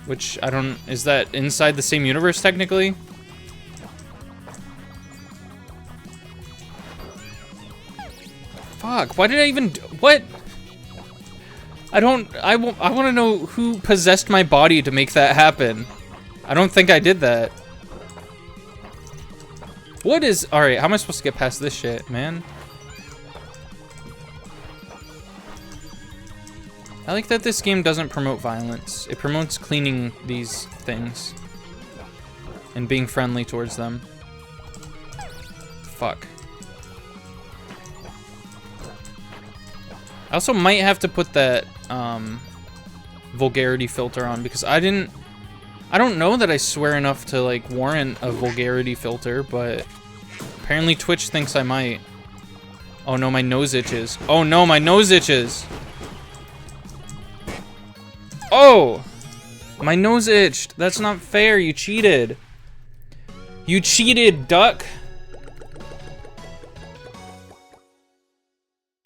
Which, I don't... Is that inside the same universe, technically? Fuck, why did I even... What? I want to know who possessed my body to make that happen. I don't think I did that. What is... Alright, how am I supposed to get past this shit, man? I like that this game doesn't promote violence. It promotes cleaning these things. And being friendly towards them. Fuck. I also might have to put that, vulgarity filter on, because I don't know that I swear enough to, like, warrant a vulgarity filter, but apparently Twitch thinks I might. Oh no, my nose itches. Oh no, my nose itches! Oh! My nose itched! That's not fair, you cheated! You cheated, duck!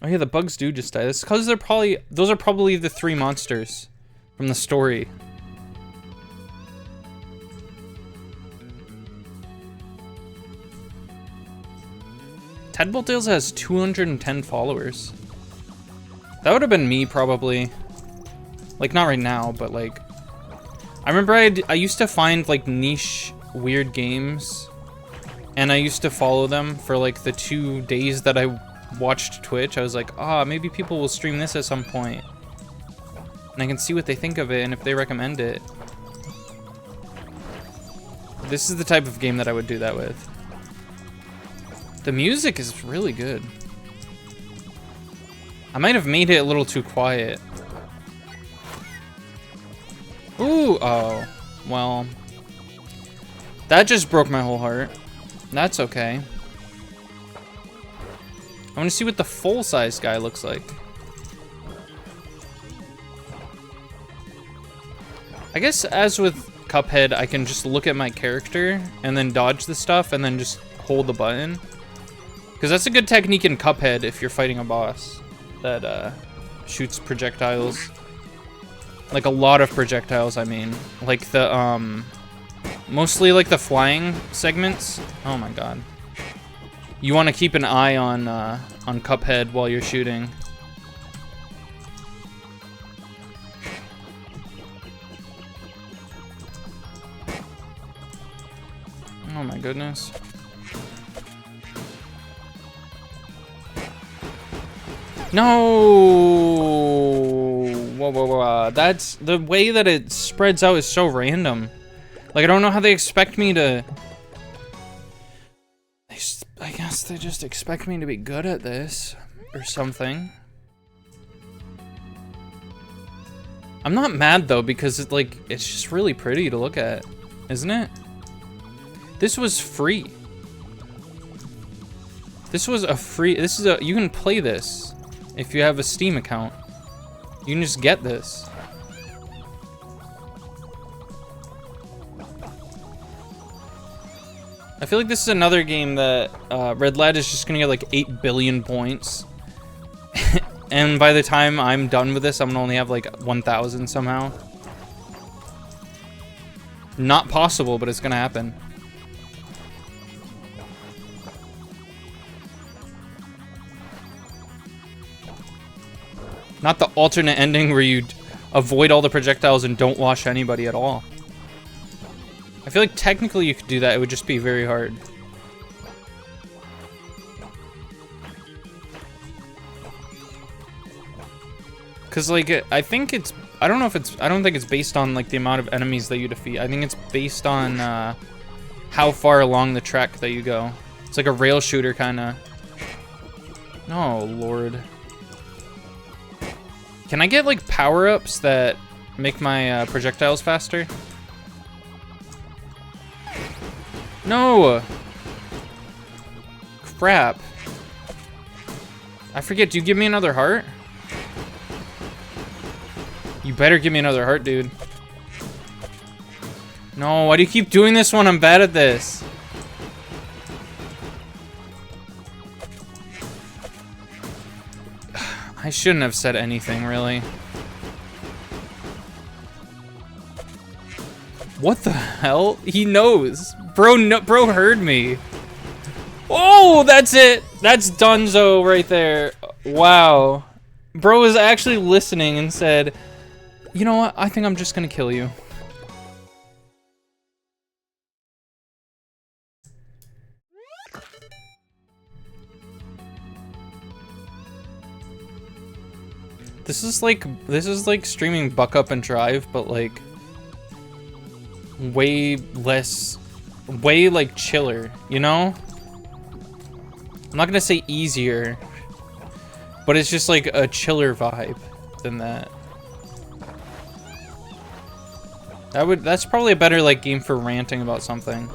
Oh yeah, the bugs do just die. That's because those are probably the 3 monsters from the story. Tadpole Tales has 210 followers. That would have been me, probably. Like, not right now, but like... I remember I used to find, like, niche, weird games. And I used to follow them for, like, the 2 days that I watched Twitch. I was like, ah, maybe people will stream this at some point. And I can see what they think of it and if they recommend it. This is the type of game that I would do that with. The music is really good. I might have made it a little too quiet. Ooh, oh. Well. That just broke my whole heart. That's okay. I want to see what the full-size guy looks like. I guess as with Cuphead, I can just look at my character and then dodge the stuff and then just hold the button. Because that's a good technique in Cuphead if you're fighting a boss that shoots projectiles. Like a lot of projectiles, I mean. Like the, mostly like the flying segments. Oh my god. You want to keep an eye on Cuphead while you're shooting. Oh my goodness. No! Whoa, whoa, whoa. That's... The way that it spreads out is so random. Like, I don't know how they expect me to... I guess they just expect me to be good at this. Or something. I'm not mad, though, because it's, like, it's just really pretty to look at. Isn't it? This was free. This was a free... This is a... You can play this. If you have a Steam account, you can just get this. I feel like this is another game that Red Lad is just gonna get like 8 billion points. And by the time I'm done with this, I'm gonna only have like 1,000 somehow. Not possible, but it's gonna happen. Not the alternate ending where you avoid all the projectiles and don't wash anybody at all. I feel like technically you could do that, it would just be very hard. Cause like, I think it's, I don't think it's based on like the amount of enemies that you defeat. I think it's based on how far along the track that you go. It's like a rail shooter kinda. Oh, Lord. Can I get like power-ups that make my projectiles faster? No! Crap. I forget, do you give me another heart? You better give me another heart, dude. No, why do you keep doing this when I'm bad at this? I shouldn't have said anything, really. What the hell? He knows. Bro, no, bro heard me. Oh, that's it. That's Dunzo right there. Wow. Bro was actually listening and said, you know what? I think I'm just gonna kill you. This is like streaming Buck Up and Drive, but like way less, way like chiller, you know? I'm not gonna say easier, but it's just like a chiller vibe than that. That's probably a better like game for ranting about something.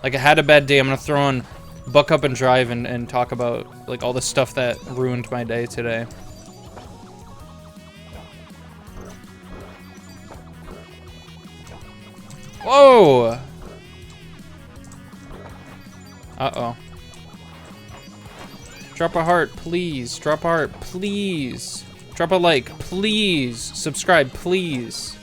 Like I had a bad day, I'm gonna throw on Buck Up and Drive and talk about like all the stuff that ruined my day today. Whoa! Uh-oh. Drop a heart, please. Drop a heart, please. Drop a like, please. Subscribe, please.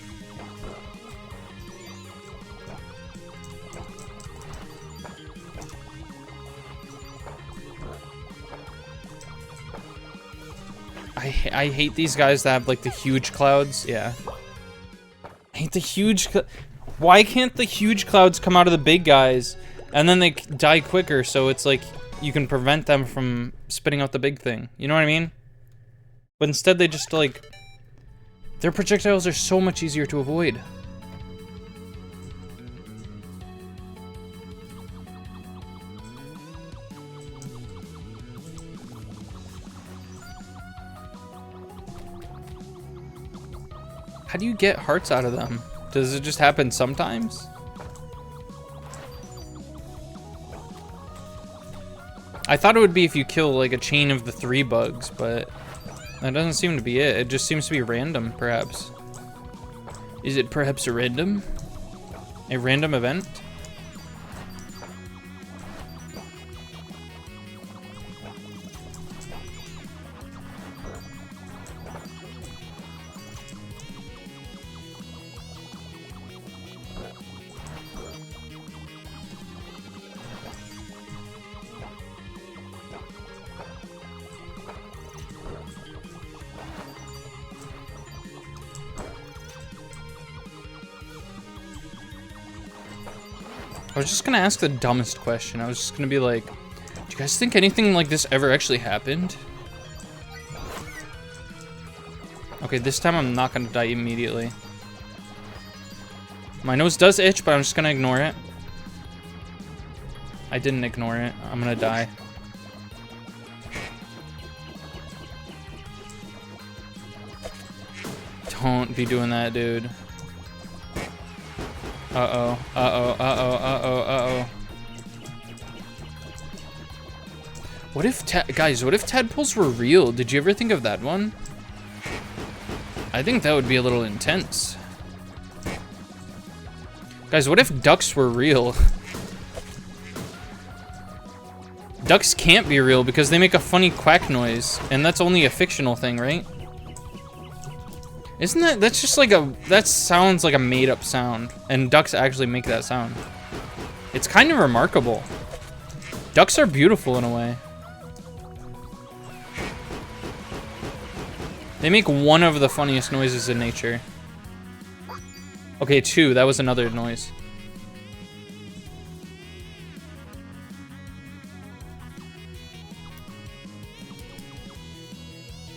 I hate these guys that have like the huge clouds. Yeah. I hate the huge. Why can't the huge clouds come out of the big guys and then they die quicker? So it's like you can prevent them from spitting out the big thing. You know what I mean? But instead they just like, their projectiles are so much easier to avoid. How do you get hearts out of them? Does it just happen sometimes? I thought it would be if you kill like a chain of the 3 bugs, but that doesn't seem to be it. It just seems to be random, perhaps. Is it perhaps a random? A random event? I was just gonna ask the dumbest question. I was just gonna be like, do you guys think anything like this ever actually happened? Okay, this time I'm not gonna die immediately. My nose does itch, but I'm just gonna ignore it. I didn't ignore it. I'm gonna die. Don't be doing that, dude. Uh-oh, uh-oh, uh-oh, uh-oh, uh-oh. What if, guys, what if tadpoles were real? Did you ever think of that one? I think that would be a little intense. Guys, what if ducks were real? Ducks can't be real because they make a funny quack noise, and that's only a fictional thing, right? Isn't that, that's just like a, that sounds like a made-up sound, and ducks actually make that sound. It's kind of remarkable. Ducks are beautiful in a way. They make one of the funniest noises in nature. Okay, 2. That was another noise.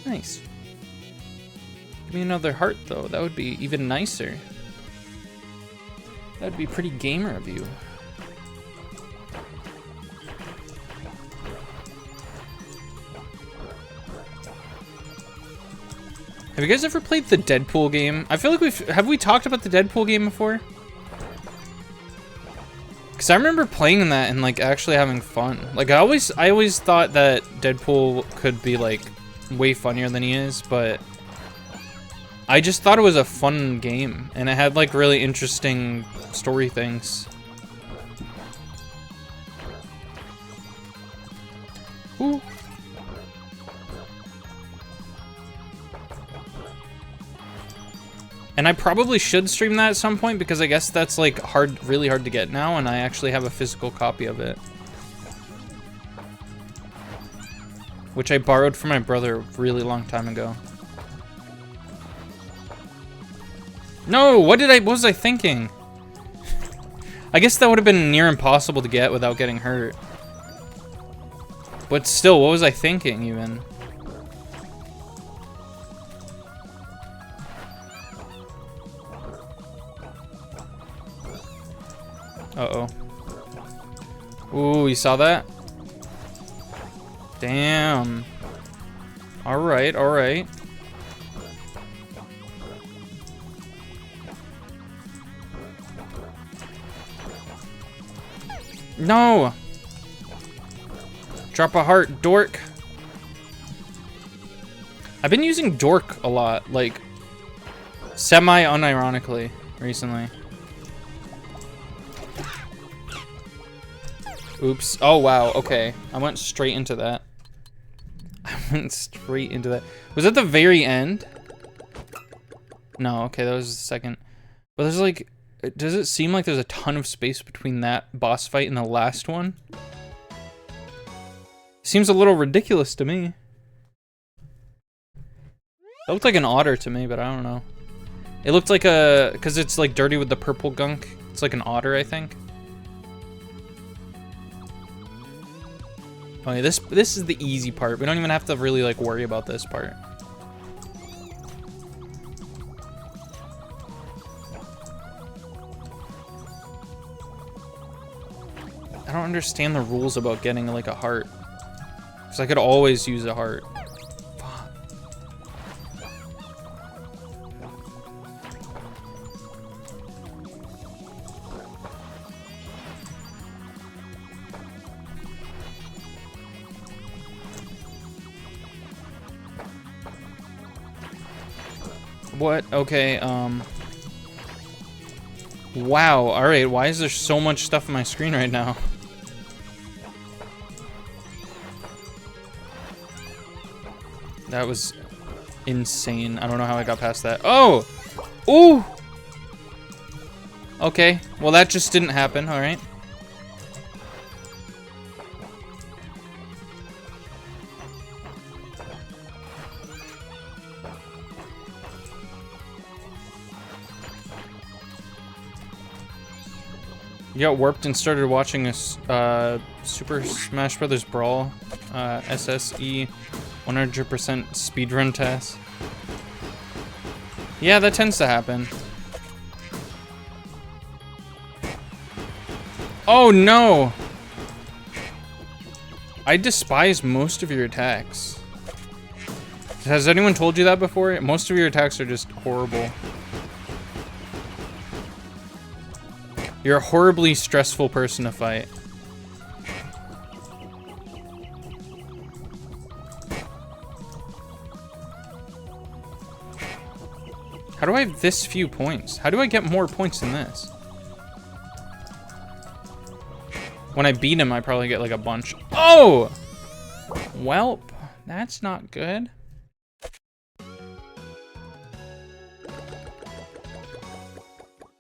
Nice. Give me another heart, though. That would be even nicer. That'd be pretty gamer of you. Have you guys ever played the Deadpool game? I feel like have we talked about the Deadpool game before? Because I remember playing that and like actually having fun. Like I always thought that Deadpool could be like way funnier than he is, but I just thought it was a fun game and it had like really interesting story things. Ooh. And I probably should stream that at some point because I guess that's like really hard to get now, and I actually have a physical copy of it. Which I borrowed from my brother a really long time ago. No, what was I thinking? I guess that would have been near impossible to get without getting hurt. But still, what was I thinking even? Uh-oh. Ooh, you saw that? Damn. Alright, alright. No! Drop a heart, dork. I've been using dork a lot, like, semi-unironically recently. Oops. Oh, wow. Okay. I went straight into that. Was that the very end? No. Okay, that was the second. But there's like... Does it seem like there's a ton of space between that boss fight and the last one? Seems a little ridiculous to me. It looked like an otter to me, but I don't know. It looked like a... Because it's like dirty with the purple gunk. It's like an otter, I think. Okay, this is the easy part. We don't even have to really like worry about this part. I don't understand the rules about getting like a heart. Because I could always use a heart. Fuck. What? Okay, wow, alright, why is there so much stuff on my screen right now? That was insane. I don't know how I got past that. Oh! Ooh! Okay, well that just didn't happen, alright. You got warped and started watching a Super Smash Brothers Brawl SSE 100% speedrun test. Yeah, that tends to happen. Oh no! I despise most of your attacks. Has anyone told you that before? Most of your attacks are just horrible. You're a horribly stressful person to fight. How do I have this few points? How do I get more points than this? When I beat him, I probably get like a bunch. Oh! Welp, that's not good.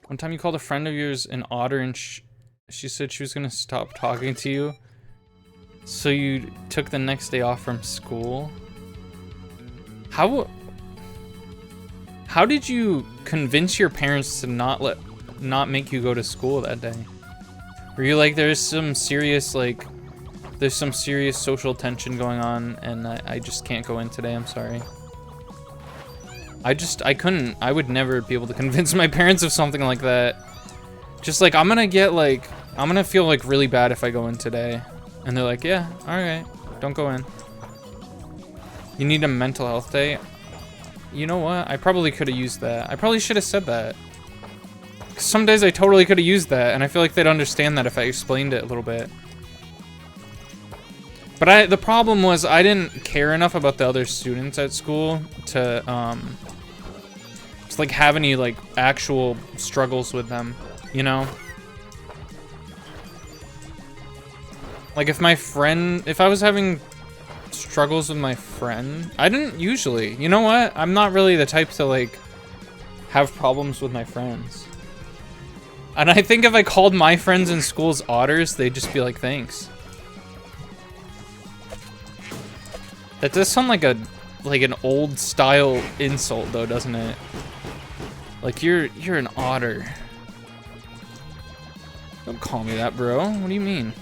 One time you called a friend of yours an otter and she said she was gonna stop talking to you. So you took the next day off from school? How? How did you convince your parents to not make you go to school that day? Were you like, there's some serious social tension going on, and I just can't go in today, I'm sorry. I couldn't. I would never be able to convince my parents of something like that. Just like, I'm gonna feel like really bad if I go in today. And they're like, yeah, alright, don't go in. You need a mental health day? You know what? I probably could have used that. I probably should have said that. 'Cause some days I totally could have used that, and I feel like they'd understand that if I explained it a little bit. But the problem was I didn't care enough about the other students at school to like have any like actual struggles with them, you know? Like if I was having struggles with my friend, I didn't usually. You know what? I'm not really the type to like have problems with my friends. And I think if I called my friends in schools otters, they'd just be like, thanks. That does sound like an old style insult though, doesn't it? Like you're an otter. Don't call me that, bro. What do you mean?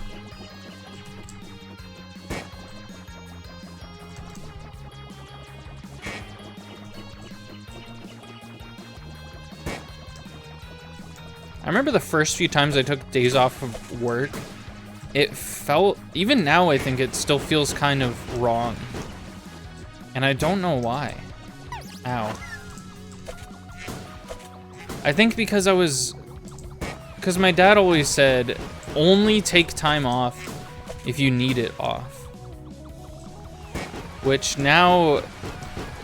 I remember the first few times I took days off of work, it felt, even now I think it still feels kind of wrong. And I don't know why. Ow. I think because my dad always said, only take time off if you need it off. Which now,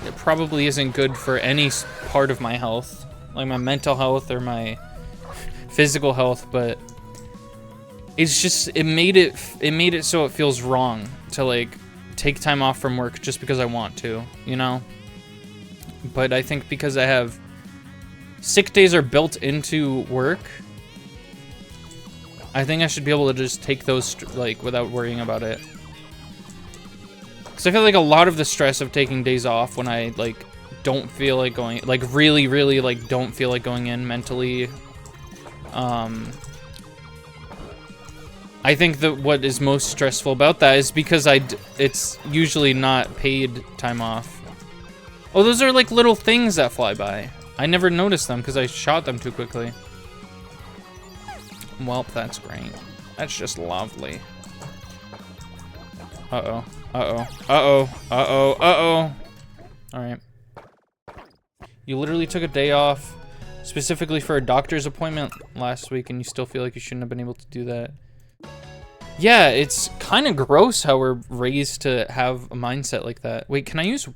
it probably isn't good for any part of my health, like my mental health or my physical health, but it's just, it made it so it feels wrong to like take time off from work just because I want to, you know? But I think because I have sick days are built into work, I think I should be able to just take those like without worrying about it. Because I feel like a lot of the stress of taking days off when I like don't feel like going, like really like don't feel like going in mentally, I think that what is most stressful about that is because it's usually not paid time off. Oh, those are like little things that fly by. I never noticed them because I shot them too quickly. Well, that's great. That's just lovely. Uh-oh. Uh-oh. Uh-oh. Uh-oh. Uh-oh. Alright. You literally took a day off specifically for a doctor's appointment last week and you still feel like you shouldn't have been able to do that. Yeah, it's kind of gross how we're raised to have a mindset like that. Wait, can I use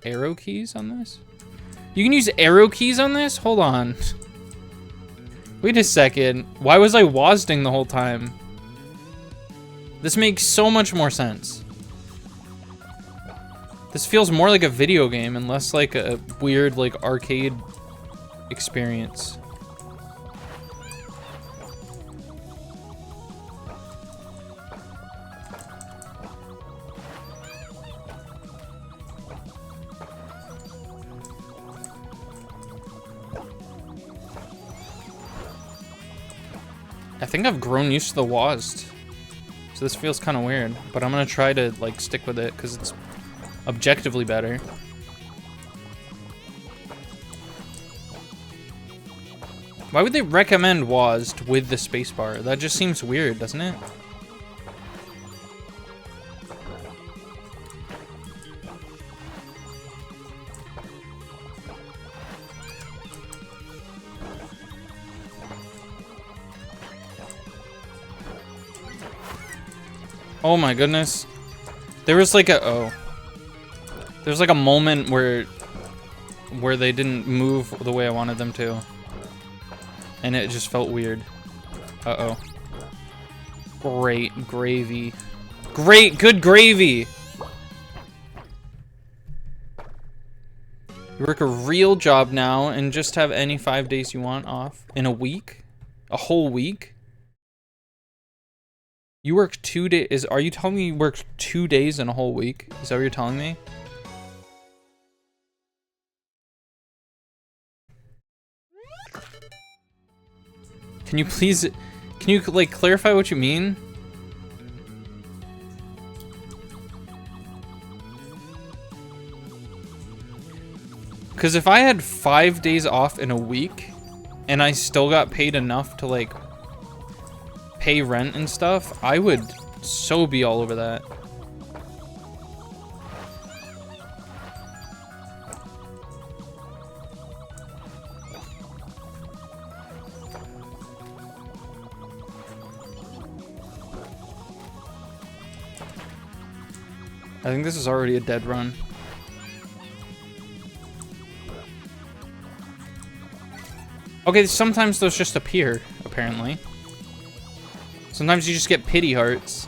arrow keys on this? You can use arrow keys on this? Hold on. Wait a second. Why was I WASDing the whole time? This makes so much more sense. This feels more like a video game and less like a weird like arcade experience. I think I've grown used to the WASD, so this feels kind of weird, but I'm gonna try to like stick with it because it's objectively better. Why would they recommend WASD with the spacebar? That just seems weird, doesn't it? Oh my goodness. There was like a there's like a moment where they didn't move the way I wanted them to. And it just felt weird. Uh-oh. Great gravy. Great, good gravy! You work a real job now and just have any 5 days you want off in a week? A whole week? You work 2 days. Are you telling me you work 2 days in a whole week? Is that what you're telling me? Can you please... Can you, like, clarify what you mean? Because if I had 5 days off in a week, and I still got paid enough to, like, pay rent and stuff, I would so be all over that. I think this is already a dead run. Okay, sometimes those just appear, apparently. Sometimes you just get pity hearts.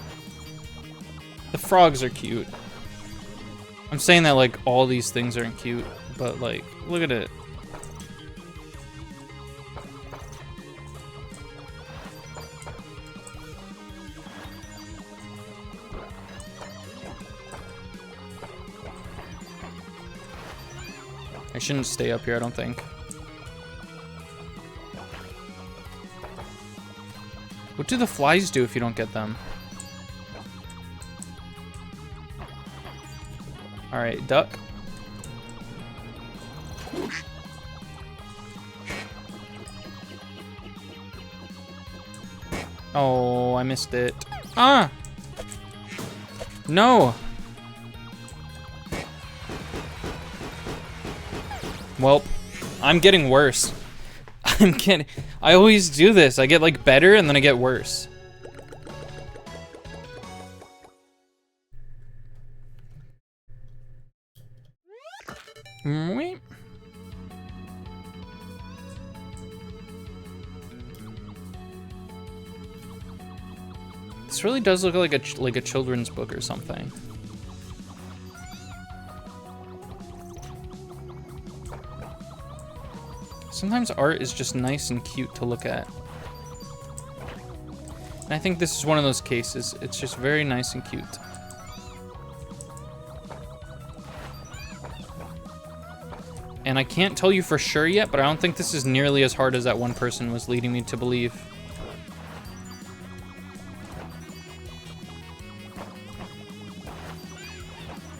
The frogs are cute. I'm saying that like all these things aren't cute, but like, look at it. I shouldn't stay up here, I don't think. What do the flies do if you don't get them? Alright, duck. Oh, I missed it. Ah! No! Welp, I'm getting worse. I always do this. I get like better and then I get worse. This really does look like a children's book or something. Sometimes art is just nice and cute to look at. And I think this is one of those cases. It's just very nice and cute. And I can't tell you for sure yet, but I don't think this is nearly as hard as that one person was leading me to believe.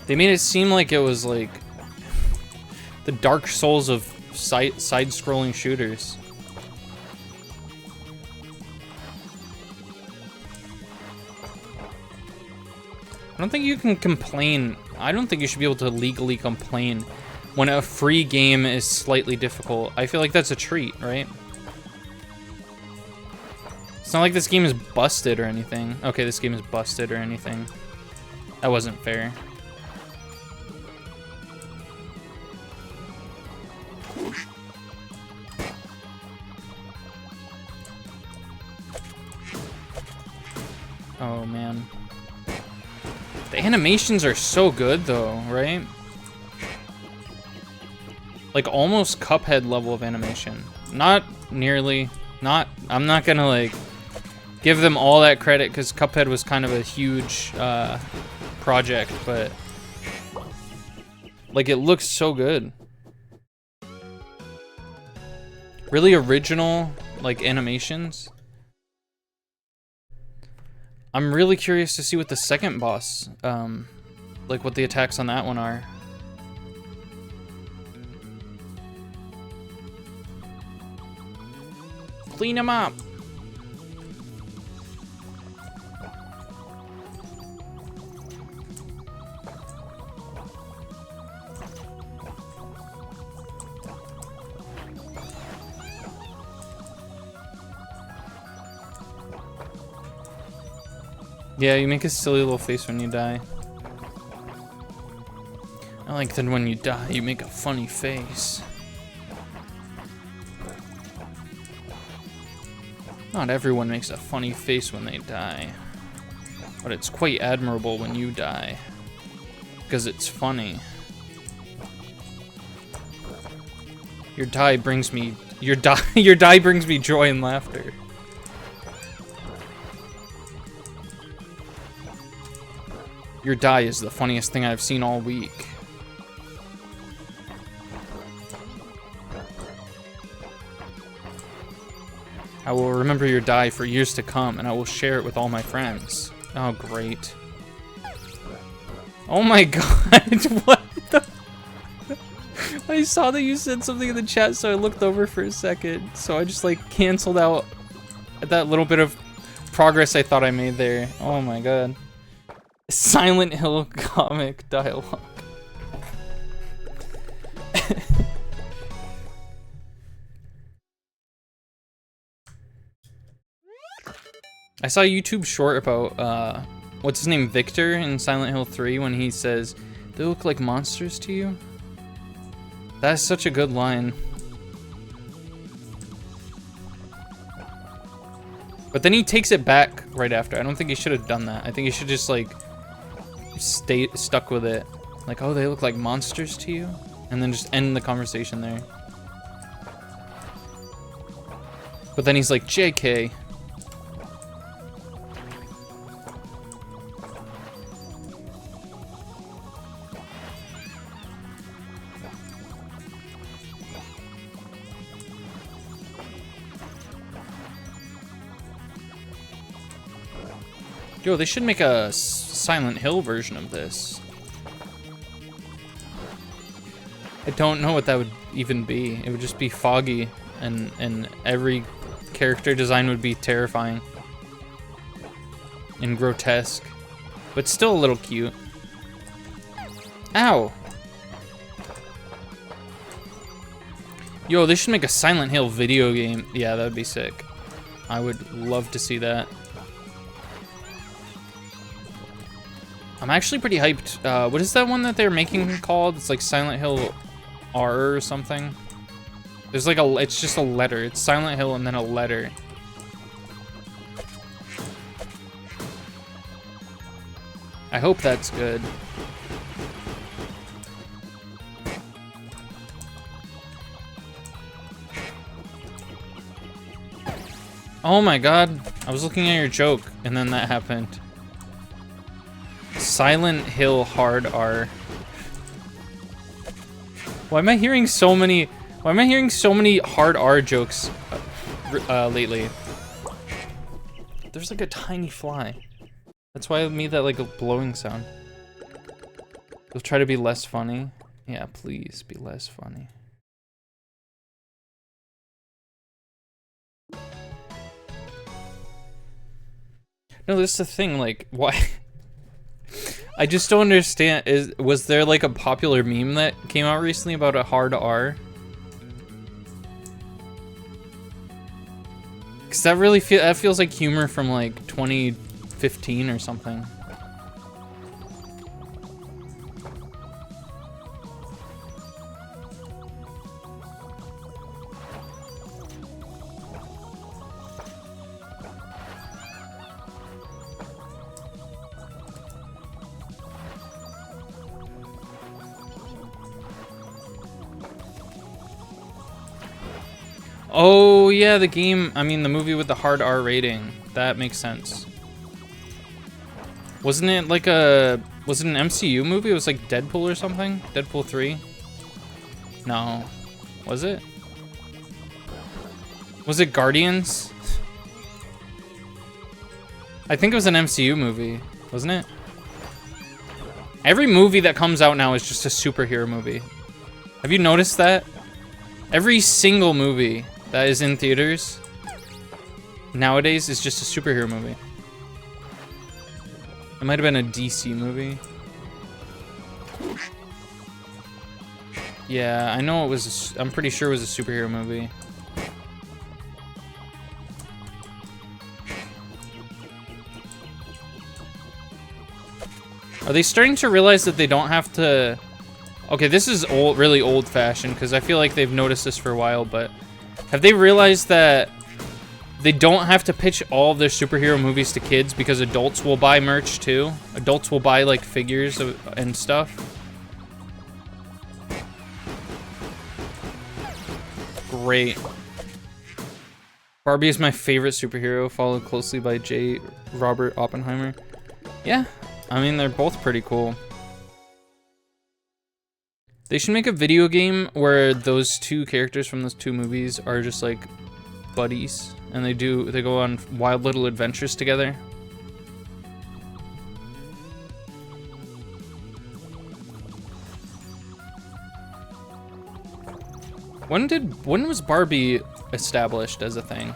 They made it seem like it was like the Dark Souls of side-scrolling shooters. I don't think you can complain. I don't think you should be able to legally complain when a free game is slightly difficult. I feel like that's a treat, right? It's not like this game is busted or anything. Okay, this game is busted or anything. That wasn't fair. Oh man. The animations are so good though, right? Like almost Cuphead level of animation. Not nearly, I'm not gonna like give them all that credit because Cuphead was kind of a huge project, but like it looks so good. Really original like animations. I'm really curious to see what the second boss, like what the attacks on that one are. Clean him up. Yeah, you make a silly little face when you die. I like that when you die, you make a funny face. Not everyone makes a funny face when they die. But it's quite admirable when you die. Because it's funny. Your die brings me joy and laughter. Your die is the funniest thing I've seen all week. I will remember your die for years to come, and I will share it with all my friends. Oh, great. Oh my god, what the... I saw that you said something in the chat, so I looked over for a second. So I just, like, canceled out that little bit of progress I thought I made there. Oh my god. Silent Hill comic dialogue. I saw a YouTube short about, what's his name, Victor in Silent Hill 3 when he says, "They look like monsters to you?" That's such a good line. But then he takes it back right after. I don't think he should have done that. I think he should just, like, stay stuck with it. Like, "Oh, they look like monsters to you?" And then just end the conversation there. But then he's like, "JK." Yo, they should make a Silent Hill version of this. I don't know what that would even be. It would just be foggy, and every character design would be terrifying and grotesque, but still a little cute. Ow! Yo, they should make a Silent Hill video game. Yeah, that would be sick. I would love to see that. I'm actually pretty hyped. What is that one that they're making called? It's like Silent Hill R or something. There's like a, it's just a letter. It's Silent Hill and then a letter. I hope that's good. Oh my god. I was looking at your joke and then that happened. Silent Hill hard R. Why am I hearing so many hard R jokes lately? There's like a tiny fly. That's why I made that like a blowing sound. You'll try to be less funny. Yeah, please be less funny. No, that's the thing, like, why? I just don't understand. Was there like a popular meme that came out recently about a hard R? Cause that feels like humor from like 2015 or something. Oh yeah, the game, I mean the movie with the hard R rating. That makes sense. Wasn't it like was it an MCU movie? It was like Deadpool or something? Deadpool 3? No. Was it? Was it Guardians? I think it was an MCU movie, wasn't it? Every movie that comes out now is just a superhero movie. Have you noticed that? Every single movie that is in theaters nowadays is just a superhero movie. It might have been a DC movie. Yeah, I know it was, I'm pretty sure it was a superhero movie. Are they starting to realize that they don't have to... Okay, this is old, really old-fashioned, because I feel like they've noticed this for a while, but... Have they realized that they don't have to pitch all of their superhero movies to kids because adults will buy merch too? Adults will buy like figures and stuff. Great. Barbie is my favorite superhero, followed closely by J. Robert Oppenheimer. Yeah, I mean, they're both pretty cool. They should make a video game where those two characters from those two movies are just like buddies and they go on wild little adventures together. When was Barbie established as a thing?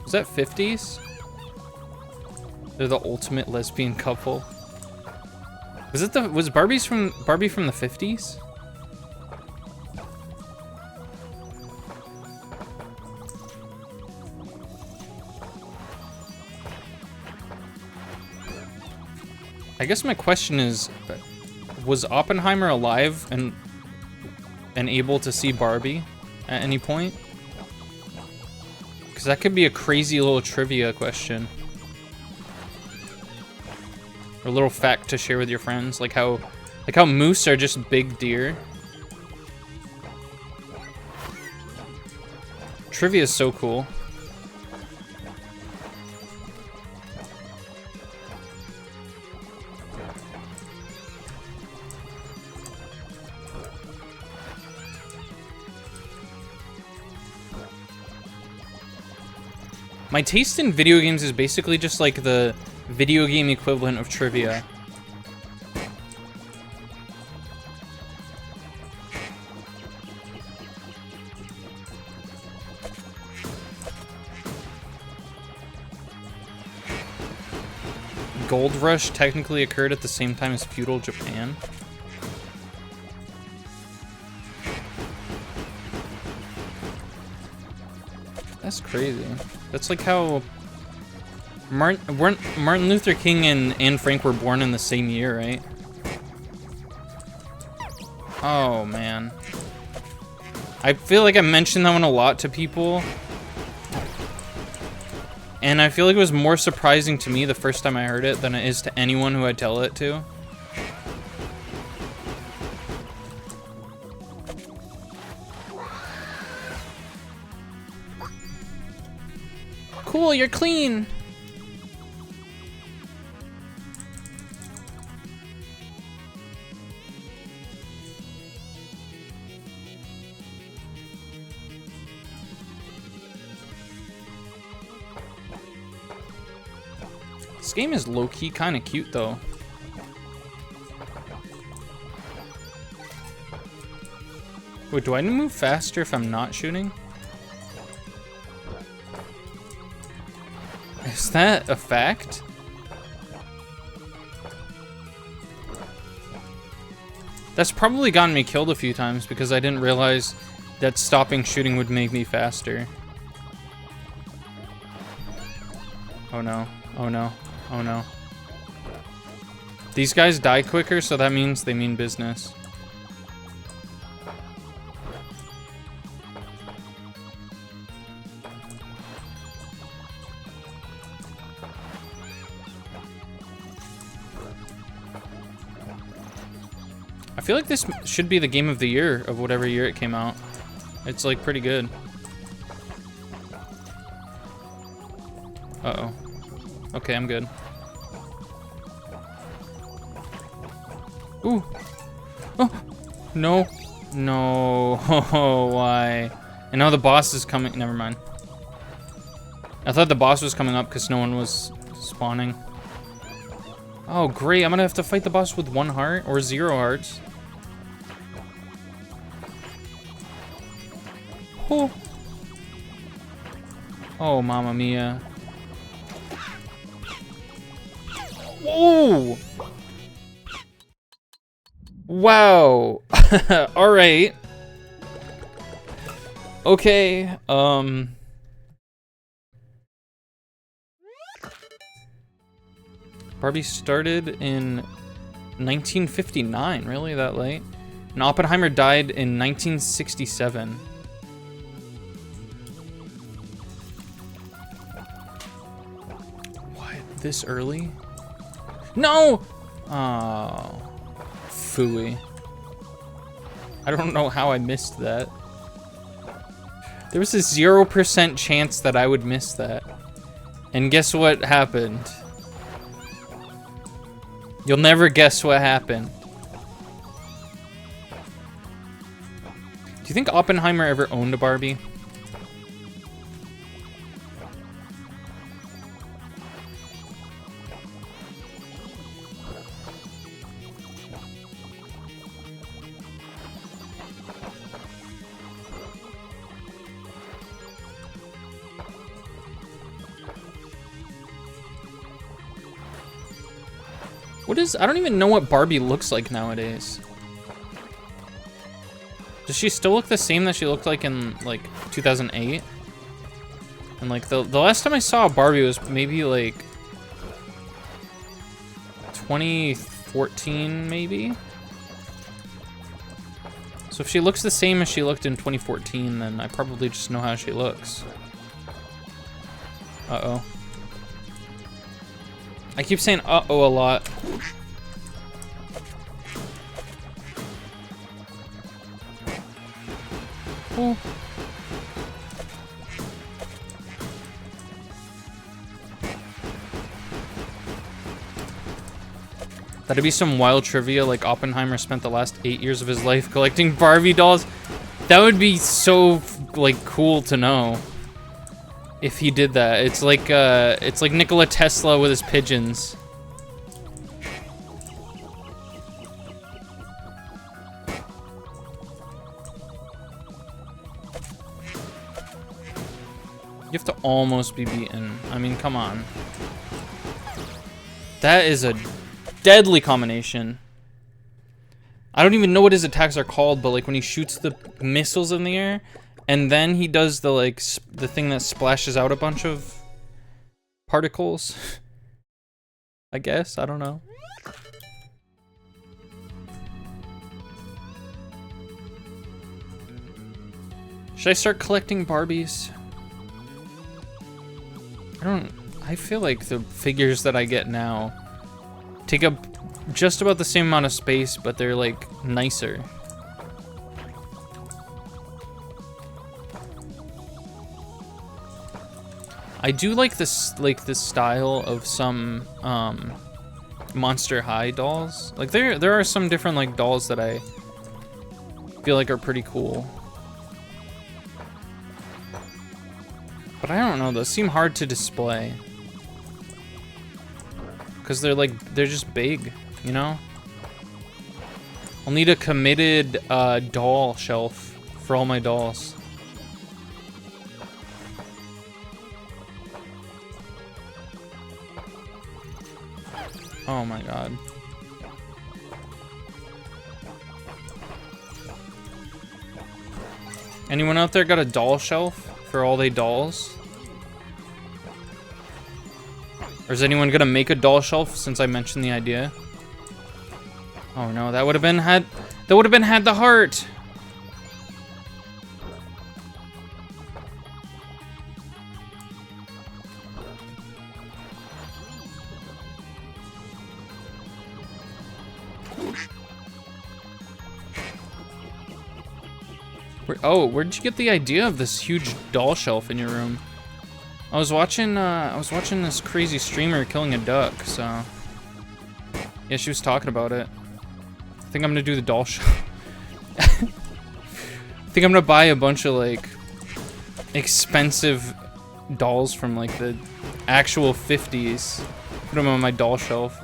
Was that 50s? They're the ultimate lesbian couple. Was Barbie from the 50s? I guess my question is, was Oppenheimer alive and able to see Barbie at any point? Because that could be a crazy little trivia question. Or a little fact to share with your friends, like how moose are just big deer. Trivia is so cool. My taste in video games is basically just like the video game equivalent of trivia. Gold Rush technically occurred at the same time as feudal Japan. That's crazy. That's like how Martin Luther King and Anne Frank were born in the same year, right? Oh, man. I feel like I mentioned that one a lot to people. And I feel like it was more surprising to me the first time I heard it than it is to anyone who I tell it to. Cool, you're clean. This game is low-key kind of cute, though. Wait, do I move faster if I'm not shooting? Is that a fact? That's probably gotten me killed a few times because I didn't realize that stopping shooting would make me faster. Oh no, oh no, oh no. These guys die quicker, so that means they mean business. I feel like this should be the game of the year of whatever year it came out. It's like pretty good. Uh-oh. Okay, I'm good. Ooh. Oh, no. No. Oh, why? And now the boss is coming. Never mind. I thought the boss was coming up because no one was spawning. Oh, great. I'm gonna have to fight the boss with 1 heart or 0 hearts. Oh. Oh, mamma mia. Whoa! Wow. All right. Okay. Barbie started in 1959. Really, that late? And Oppenheimer died in 1967. What? This early? No! Oh. Phooey. I don't know how I missed that. There was a 0% chance that I would miss that. And guess what happened? You'll never guess what happened. Do you think Oppenheimer ever owned a Barbie? What is... I don't even know what Barbie looks like nowadays. Does she still look the same that she looked like in, like, 2008? And, like, the last time I saw Barbie was maybe, like, 2014, maybe? So if she looks the same as she looked in 2014, then I probably just know how she looks. Uh-oh. I keep saying uh-oh a lot. Oh. That'd be some wild trivia, like Oppenheimer spent the last 8 years of his life collecting Barbie dolls. That would be so, like, cool to know. If he did that. It's like Nikola Tesla with his pigeons. You have to almost be beaten. I mean, come on. That is a deadly combination. I don't even know what his attacks are called, but like when he shoots the missiles in the air, and then he does the like the thing that splashes out a bunch of particles. I guess, I don't know. Should I start collecting Barbies? I feel like the figures that I get now take up just about the same amount of space, but they're like nicer. I do like this, like the style of some Monster High dolls. Like there are some different like dolls that I feel like are pretty cool. But I don't know, those seem hard to display. Because they're just big, you know? I'll need a committed doll shelf for all my dolls. Oh my god. Anyone out there got a doll shelf for all they dolls? Or is anyone gonna make a doll shelf since I mentioned the idea? Oh no, that would have been had the heart. Where'd you get the idea of this huge doll shelf in your room? I was watching this crazy streamer killing a duck, so yeah, she was talking about it. I think I'm gonna do the doll shelf. I think I'm gonna buy a bunch of like expensive dolls from like the actual 50s. Put them on my doll shelf.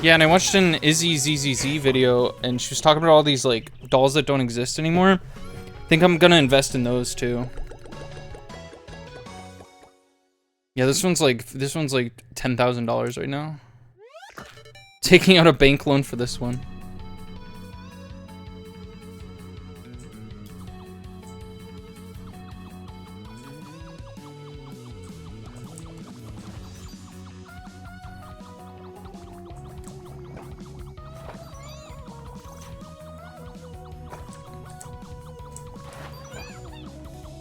Yeah, and I watched an Izzy ZZZ video, and she was talking about all these like dolls that don't exist anymore. I think I'm gonna invest in those too. Yeah, this one's like $10,000 right now. Taking out a bank loan for this one.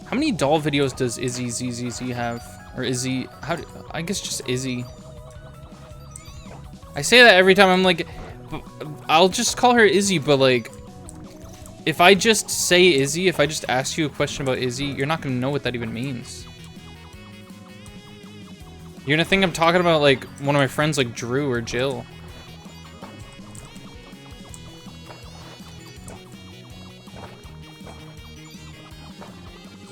How many doll videos does Izzy ZZZ have? Or Izzy, I guess just Izzy. I say that every time. I'm like, I'll just call her Izzy, but like, if I just say Izzy, if I just ask you a question about Izzy, you're not gonna know what that even means. You're gonna think I'm talking about like one of my friends like Drew or Jill.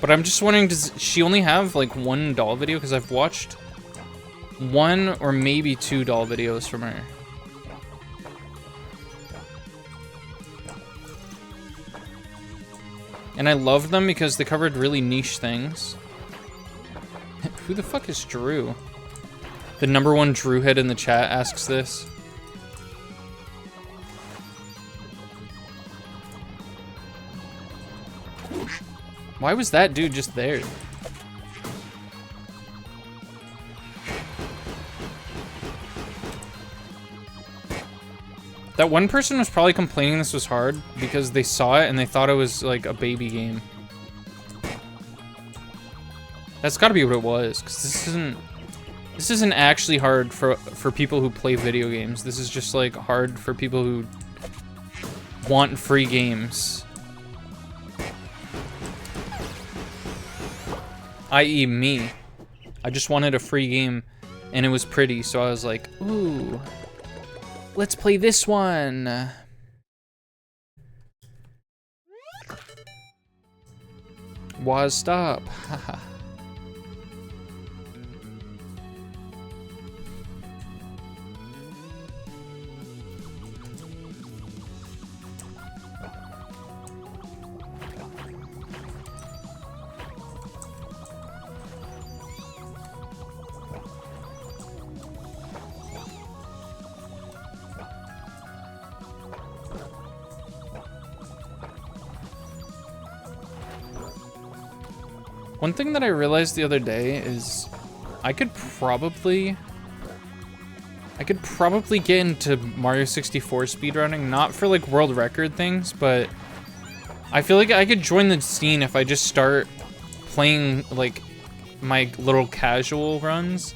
But I'm just wondering, does she only have like one doll video? Because I've watched one or maybe two doll videos from her. And I loved them because they covered really niche things. Who the fuck is Drew? The #1 Drew head in the chat asks this. Why was that dude just there? That one person was probably complaining this was hard because they saw it and they thought it was like a baby game. That's gotta be what it was, because this isn't actually hard for people who play video games. This is just like hard for people who want free games. I.e. me. I just wanted a free game and it was pretty, so I was like, ooh. Let's play this one. Was stop. Haha. One thing that I realized the other day is I could probably get into Mario 64 speedrunning, not for like world record things, but I feel like I could join the scene if I just start playing like my little casual runs.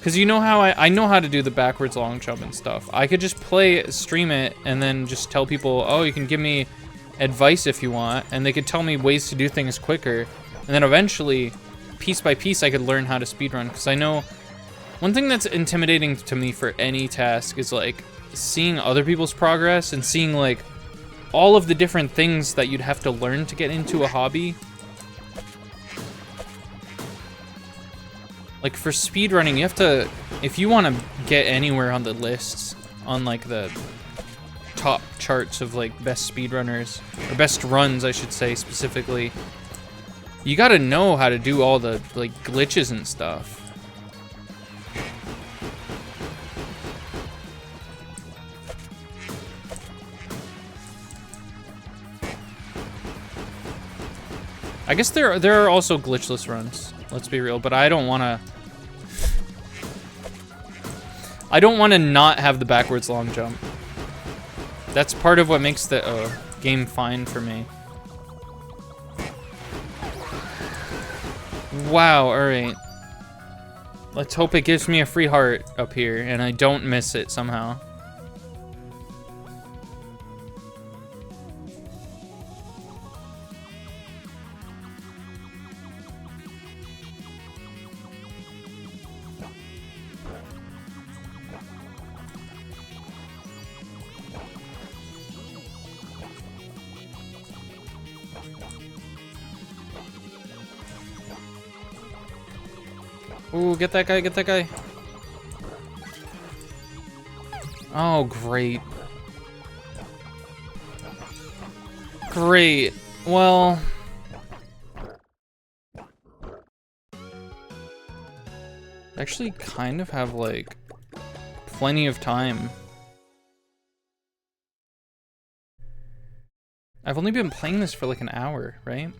Cause you know how I know how to do the backwards long jump and stuff. I could just stream it, and then just tell people, oh, you can give me advice if you want, and they could tell me ways to do things quicker, and then eventually, piece by piece, I could learn how to speedrun. Because I know one thing that's intimidating to me for any task is like seeing other people's progress and seeing like all of the different things that you'd have to learn to get into a hobby. Like for speedrunning, you have to, if you want to get anywhere on the lists, on like the top charts of like best speedrunners, or best runs I should say specifically, you gotta know how to do all the like glitches and stuff. I guess there are also glitchless runs, let's be real, but I don't want to not have the backwards long jump. That's part of what makes the game fine for me. Wow, alright. Let's hope it gives me a free heart up here and I don't miss it somehow. Ooh, get that guy, get that guy. Oh, great. Great. Well... actually kind of have, like, plenty of time. I've only been playing this for, like, an hour, right?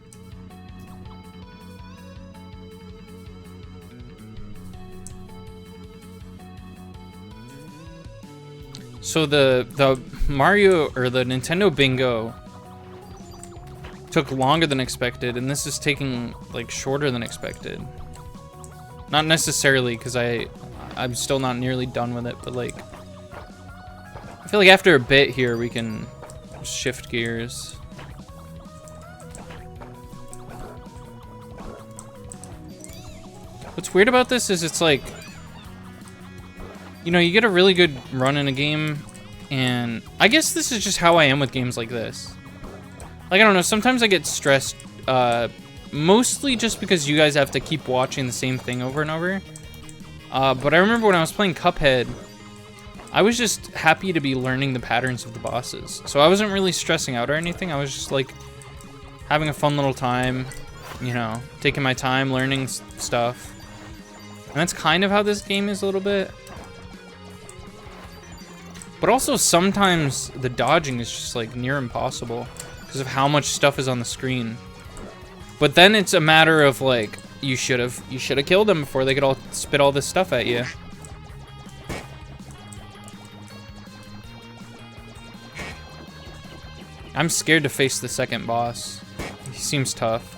So the Mario, or the Nintendo Bingo, took longer than expected, and this is taking like shorter than expected. Not necessarily, because I'm still not nearly done with it, but like I feel like after a bit here we can shift gears. What's weird about this is it's like, you know, you get a really good run in a game, and I guess this is just how I am with games like this. Like, I don't know, sometimes I get stressed, mostly just because you guys have to keep watching the same thing over and over. But I remember when I was playing Cuphead, I was just happy to be learning the patterns of the bosses. So I wasn't really stressing out or anything, I was just like having a fun little time, you know, taking my time, learning stuff. And that's kind of how this game is a little bit. But also sometimes the dodging is just like near impossible because of how much stuff is on the screen. But then it's a matter of like, you should have killed them before they could all spit all this stuff at you. I'm scared to face the second boss. He seems tough.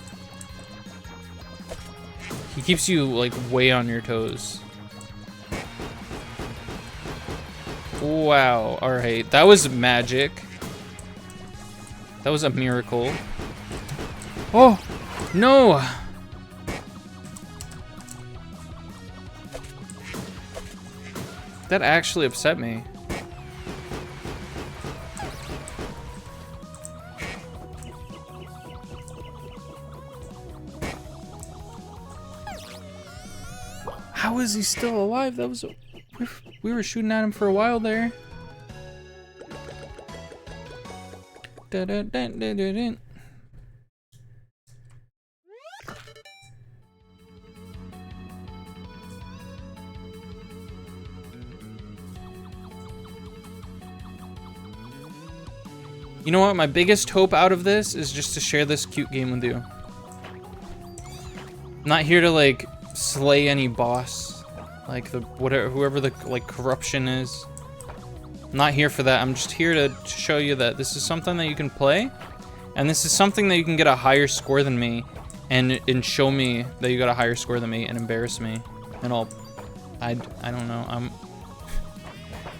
He keeps you like way on your toes. Wow, alright. That was magic. That was a miracle. Oh, no! That actually upset me. How is he still alive? That was we were shooting at him for a while there. You know what? My biggest hope out of this is just to share this cute game with you. I'm not here to like slay any boss, like the whoever the like corruption is. I'm not here for that. I'm just here to show you that this is something that you can play, and this is something that you can get a higher score than me, and show me that you got a higher score than me and embarrass me, and I don't know.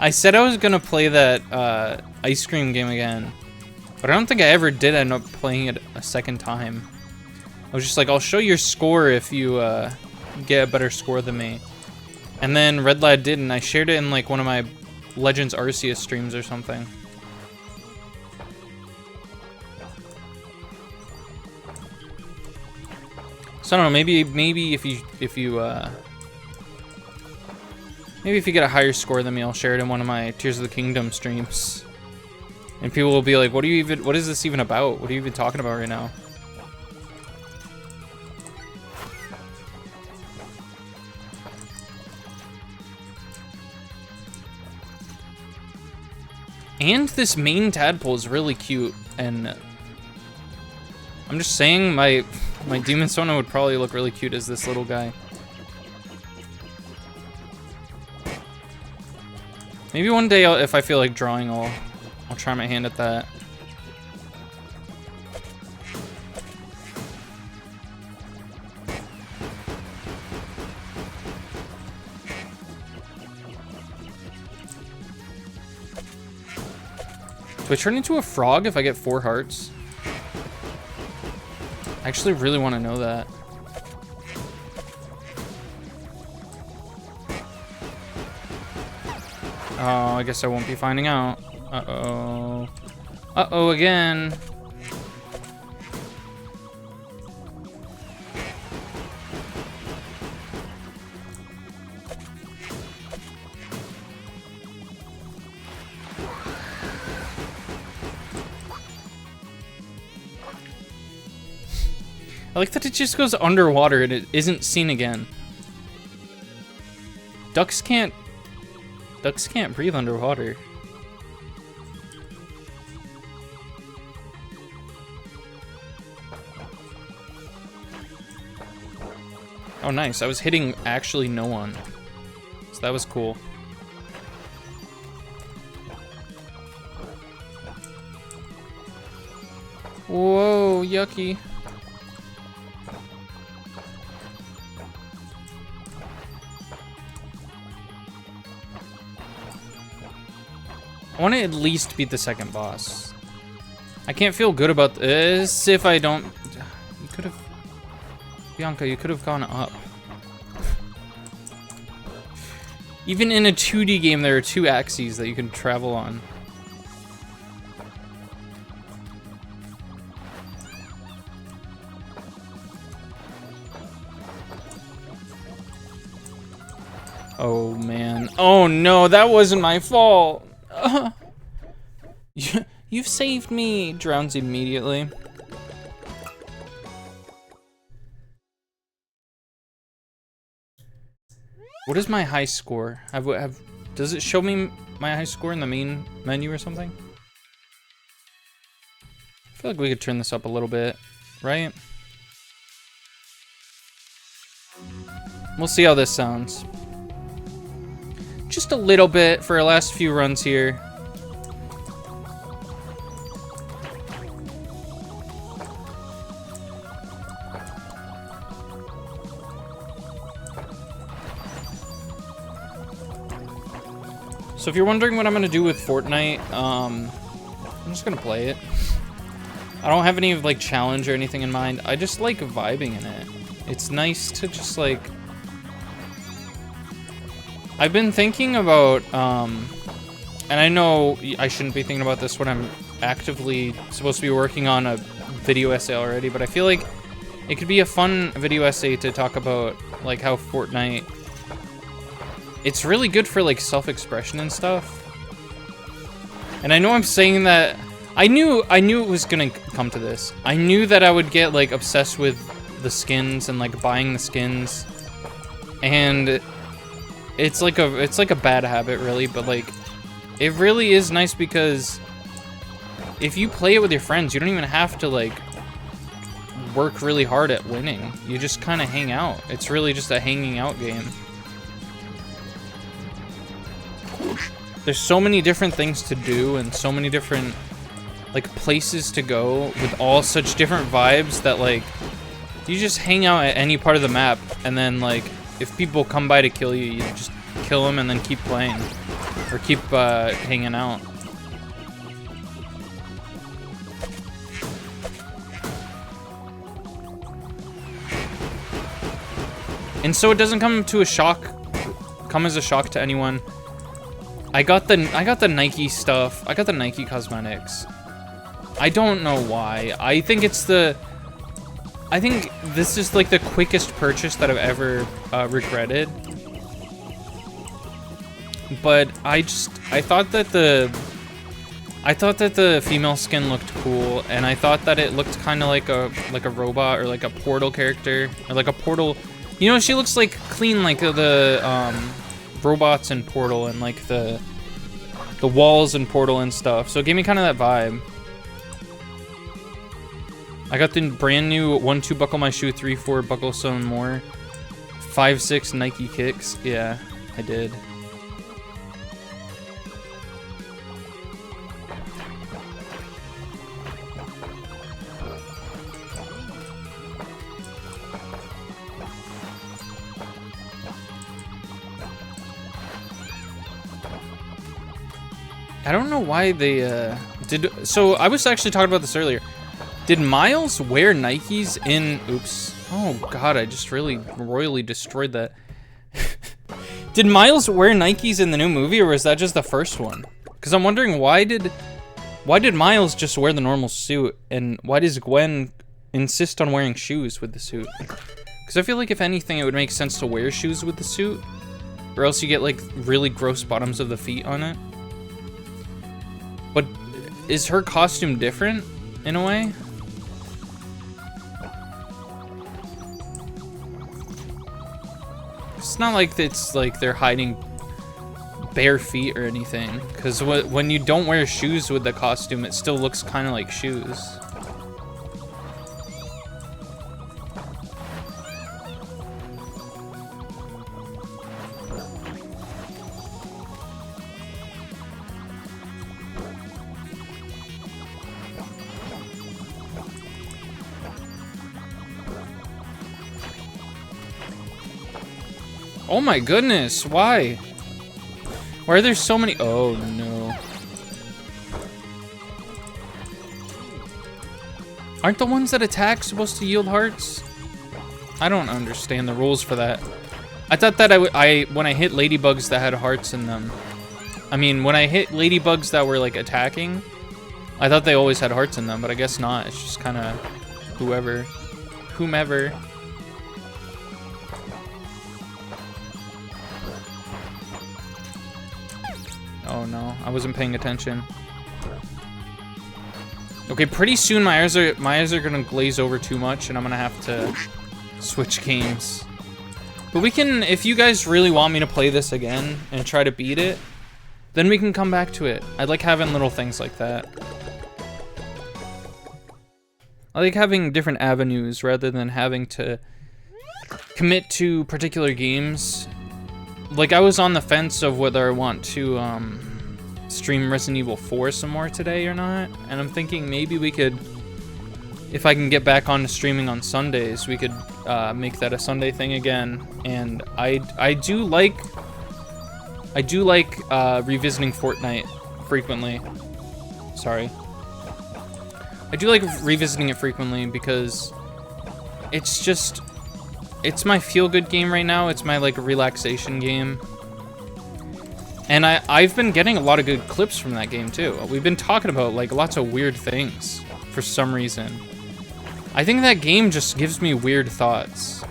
I said I was gonna play that ice cream game again, but I don't think I ever did end up playing it a second time. I was just like, I'll show your score if you get a better score than me. And then Red Lad did, and I shared it in like one of my Legends Arceus streams or something. So I don't know, maybe if you get a higher score than me, I'll share it in one of my Tears of the Kingdom streams. And people will be like, what is this even about? What are you even talking about right now? And this main tadpole is really cute, and I'm just saying my Demon Sona would probably look really cute as this little guy. Maybe one day if I feel like drawing, I'll try my hand at that. Do I turn into a frog if I get 4 hearts? I actually really want to know that. Oh, I guess I won't be finding out. Uh-oh. Uh-oh again. I like that it just goes underwater and it isn't seen again. Ducks can't breathe underwater. Oh, nice. I was hitting actually no one. So that was cool. Whoa, yucky. I want to at least beat the second boss. I can't feel good about this if I don't... You could have... Bianca, you could have gone up. Even in a 2D game, there are 2 axes that you can travel on. Oh, man. Oh, no, that wasn't my fault. You've saved me. Drowns immediately. What is my high score? Does it show me my high score in the main menu or something? I feel like we could turn this up a little bit, right? We'll see how this sounds. Just a little bit for our last few runs here. So if you're wondering what I'm gonna do with Fortnite, I'm just gonna play it. I don't have any like challenge or anything in mind. I just like vibing in it. It's nice to just like... I've been thinking about, and I know I shouldn't be thinking about this when I'm actively supposed to be working on a video essay already, but I feel like it could be a fun video essay to talk about like how Fortnite... It's really good for like self-expression and stuff. And I know I'm saying that I knew it was gonna come to this. I knew that I would get like obsessed with the skins and like buying the skins. And it's like a bad habit really, but like it really is nice because if you play it with your friends, you don't even have to like work really hard at winning. You just kind of hang out. It's really just a hanging out game. There's so many different things to do and so many different like places to go with all such different vibes that like you just hang out at any part of the map, and then like if people come by to kill you, you just kill them and then keep playing or keep hanging out. And so it doesn't come as a shock to anyone. I got the Nike stuff. I got the Nike cosmetics. I don't know why. I think this is like the quickest purchase that I've ever regretted. But I thought that the female skin looked cool, and I thought that it looked kind of like a robot or like a Portal character or like a Portal. You know, she looks like clean like the robots in Portal and like the walls in Portal and stuff. So it gave me kind of that vibe. I got the brand new 1-2 buckle my shoe, 3-4 buckle some more, 5-6 Nike kicks. Yeah, I did. I don't know why they did. So I was actually talking about this earlier. Did Miles wear Nikes in... Oops. Oh god, I just really royally destroyed that. Did Miles wear Nikes in the new movie, or was that just the first one? Because I'm wondering why did Miles just wear the normal suit, and why does Gwen insist on wearing shoes with the suit? Because I feel like if anything, it would make sense to wear shoes with the suit, or else you get like really gross bottoms of the feet on it. But is her costume different in a way? It's not like it's like they're hiding bare feet or anything, because when you don't wear shoes with the costume, it still looks kind of like shoes. Oh my goodness, why? Why are there so many? Oh no. Aren't the ones that attack supposed to yield hearts? I don't understand the rules for that. I thought that when I hit ladybugs that had hearts in them. I mean, when I hit ladybugs that were like attacking, I thought they always had hearts in them, but I guess not. It's just kind of whomever. Oh no, I wasn't paying attention. Okay, pretty soon my eyes are gonna glaze over too much, and I'm gonna have to switch games. But we can, if you guys really want me to play this again and try to beat it, then we can come back to it. I like having little things like that. I like having different avenues rather than having to commit to particular games. Like, I was on the fence of whether I want to stream Resident Evil 4 some more today or not, and I'm thinking maybe we could, if I can get back onto streaming on Sundays, we could make that a Sunday thing again. And I do like revisiting Fortnite frequently. Sorry. I do like revisiting it frequently because it's my feel-good game right now. It's my, like, relaxation game. And I've been getting a lot of good clips from that game, too. We've been talking about, like, lots of weird things for some reason. I think that game just gives me weird thoughts.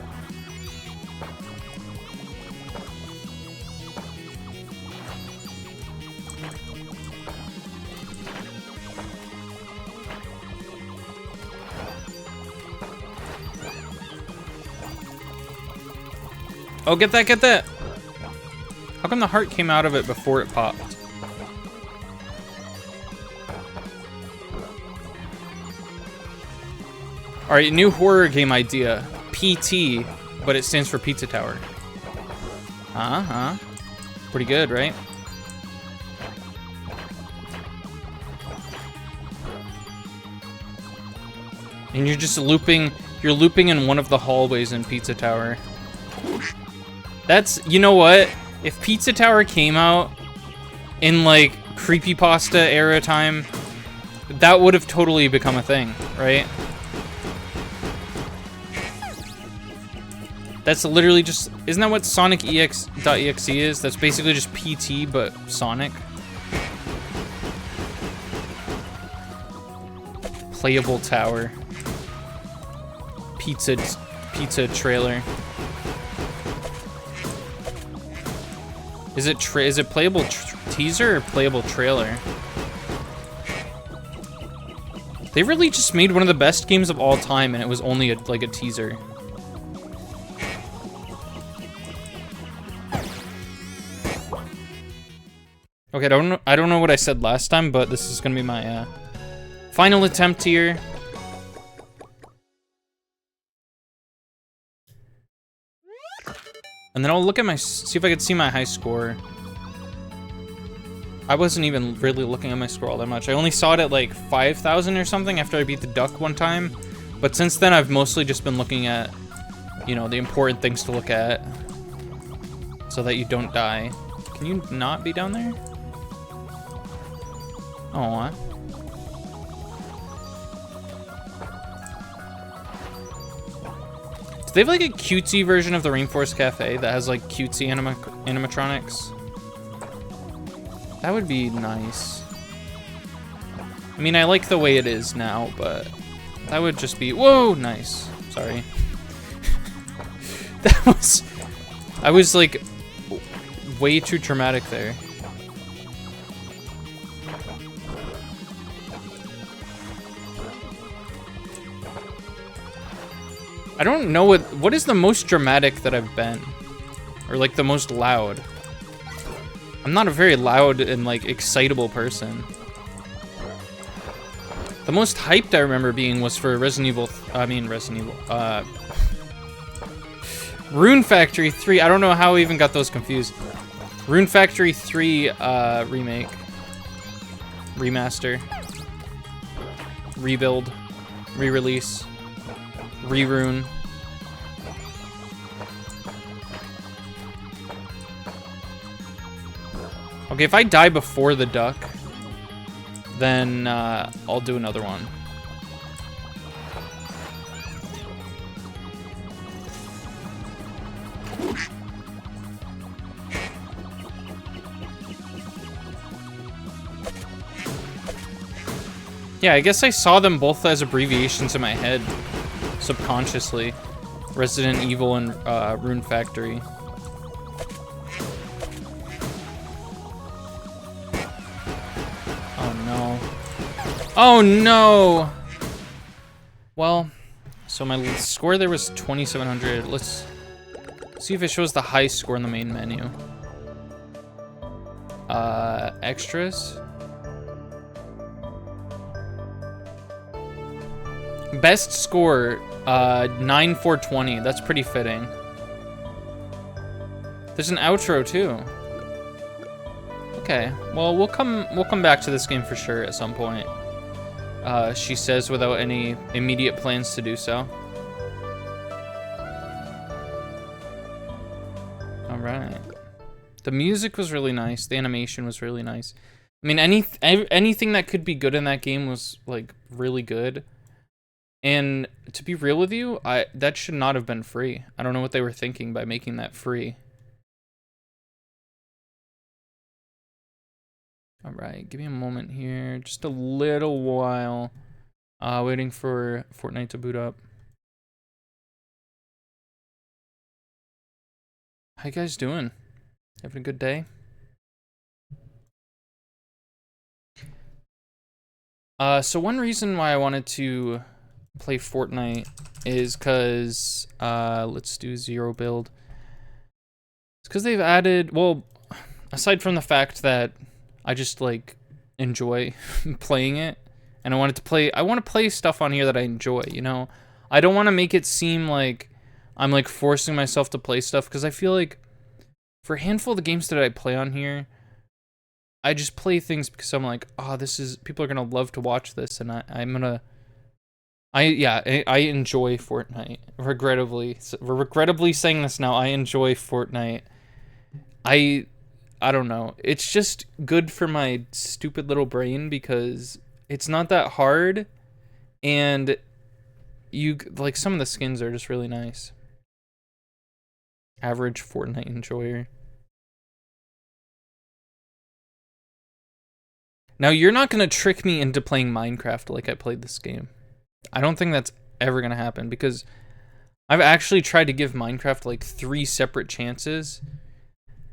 Oh, get that, get that! How come the heart came out of it before it popped? Alright, new horror game idea. PT, but it stands for Pizza Tower. Uh-huh. Pretty good, right? And you're just looping in one of the hallways in Pizza Tower. That's, you know what? If Pizza Tower came out in, like, creepypasta era time, that would have totally become a thing, right? That's literally just, isn't that what Sonic.exe is? That's basically just PT, but Sonic. Playable tower. Pizza trailer. Is it playable teaser or playable trailer? They really just made one of the best games of all time, and it was only like a teaser. Okay, I don't know what I said last time, but this is gonna be my final attempt here. And then I'll look at see if I could see my high score. I wasn't even really looking at my score all that much. I only saw it at like 5,000 or something after I beat the duck one time. But since then, I've mostly just been looking at, you know, the important things to look at so that you don't die. Can you not be down there? Oh, do they have like a cutesy version of the Rainforest Cafe that has like cutesy animatronics? That would be nice. I mean, I like the way it is now, but that would just be, whoa, nice. Sorry. I was like way too dramatic there. I don't know what is the most dramatic that I've been, or like the most loud. I'm not a very loud and like excitable person. The most hyped I remember being was for Rune Factory 3. I don't know how I even got those confused. Rune Factory 3 remake, remaster, rebuild, re-release. Rerune. Okay, if I die before the duck, then I'll do another one. Yeah, I guess I saw them both as abbreviations in my head. Subconsciously. Resident Evil and Rune Factory. Oh no. Oh no! Well, so my score there was 2,700. Let's See if it shows the highest score in the main menu. Extras. Best score, 9420. That's pretty fitting. There's an outro too. Okay, well we'll come back to this game for sure at some point. She says without any immediate plans to do so. All right. The music was really nice. The animation was really nice. I mean, anything that could be good in that game was like really good. And to be real with you, that should not have been free. I don't know what they were thinking by making that free. All right, give me a moment here. Just a little while. Waiting for Fortnite to boot up. How you guys doing? Having a good day? So one reason why I wanted to play Fortnite is because, let's do zero build. It's because they've added, well, aside from the fact that I just like enjoy playing it, and I want to play stuff on here that I enjoy, you know? I don't want to make it seem like I'm like forcing myself to play stuff, because I feel like for a handful of the games that I play on here, I just play things because I'm like, oh, people are gonna love to watch this, and I enjoy Fortnite. Regrettably saying this now, I enjoy Fortnite. I don't know. It's just good for my stupid little brain because it's not that hard, and like some of the skins are just really nice. Average Fortnite enjoyer. Now, you're not gonna trick me into playing Minecraft like I played this game. I don't think that's ever gonna happen, because I've actually tried to give Minecraft like 3 separate chances,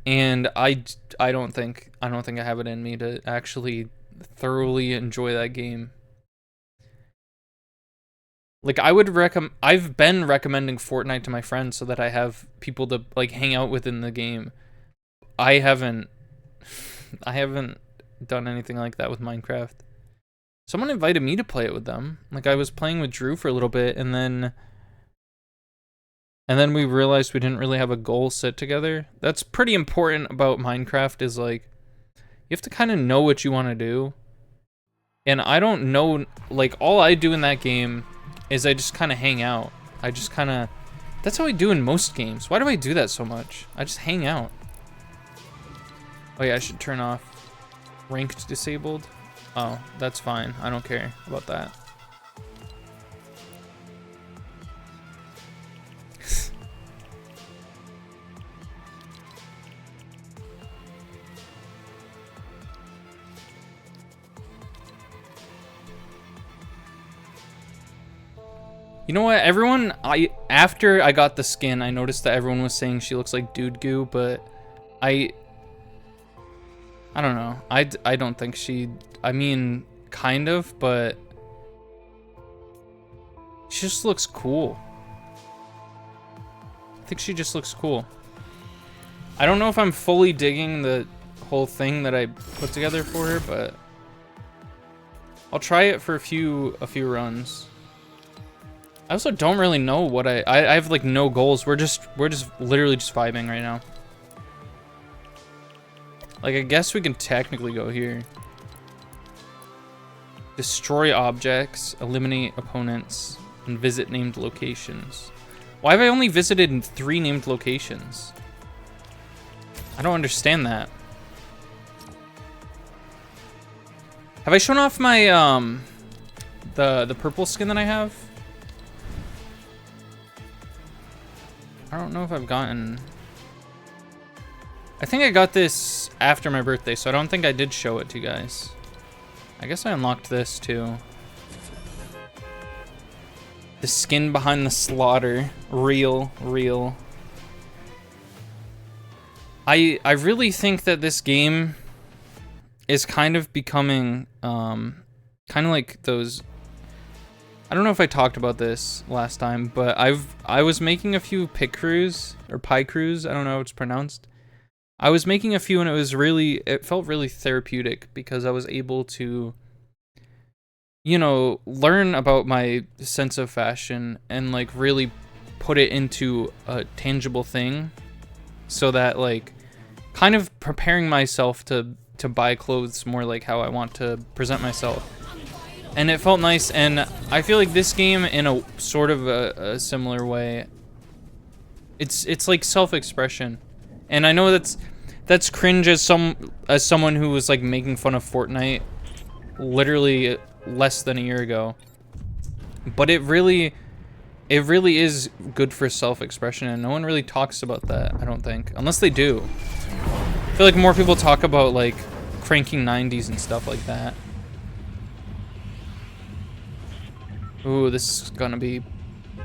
and I don't think I have it in me to actually thoroughly enjoy that game. Like, I've been recommending Fortnite to my friends so that I have people to like hang out with in the game. I haven't done anything like that with Minecraft. Someone invited me to play it with them. Like, I was playing with Drew for a little bit, and then we realized we didn't really have a goal set together. That's pretty important about Minecraft, is like, you have to kind of know what you want to do. And I don't know, like, all I do in that game is I just kind of hang out. That's how I do in most games. Why do I do that so much? I just hang out. Oh yeah, I should turn off ranked disabled. Oh, that's fine. I don't care about that. You know what? After I got the skin, I noticed that everyone was saying she looks like Dude Goo, but I don't know. I don't think I mean, kind of, but she just looks cool. I think she just looks cool. I don't know if I'm fully digging the whole thing that I put together for her, but I'll try it for a few runs. I also don't really know what I have like no goals. We're just literally just vibing right now. Like, I guess we can technically go here. Destroy objects, eliminate opponents, and visit named locations. Why have I only visited 3 named locations? I don't understand that. Have I shown off my the purple skin that I have? I don't know if I've gotten... I think I got this after my birthday, so I don't think I did show it to you guys. I guess I unlocked this too. The skin behind the slaughter. Real. I really think that this game is kind of becoming kind of like those I don't know if I talked about this last time, but I was making a few pit crews or pie crews. I don't know how it's pronounced. I was making a few and it felt really therapeutic because I was able to, you know, learn about my sense of fashion and like really put it into a tangible thing so that like kind of preparing myself to buy clothes more like how I want to present myself. And it felt nice, and I feel like this game in a sort of a similar way, it's like self-expression. And I know that's cringe as someone who was like making fun of Fortnite literally less than a year ago. But it really is good for self-expression, and no one really talks about that, I don't think. Unless they do. I feel like more people talk about like cranking 90s and stuff like that. Ooh, this is gonna be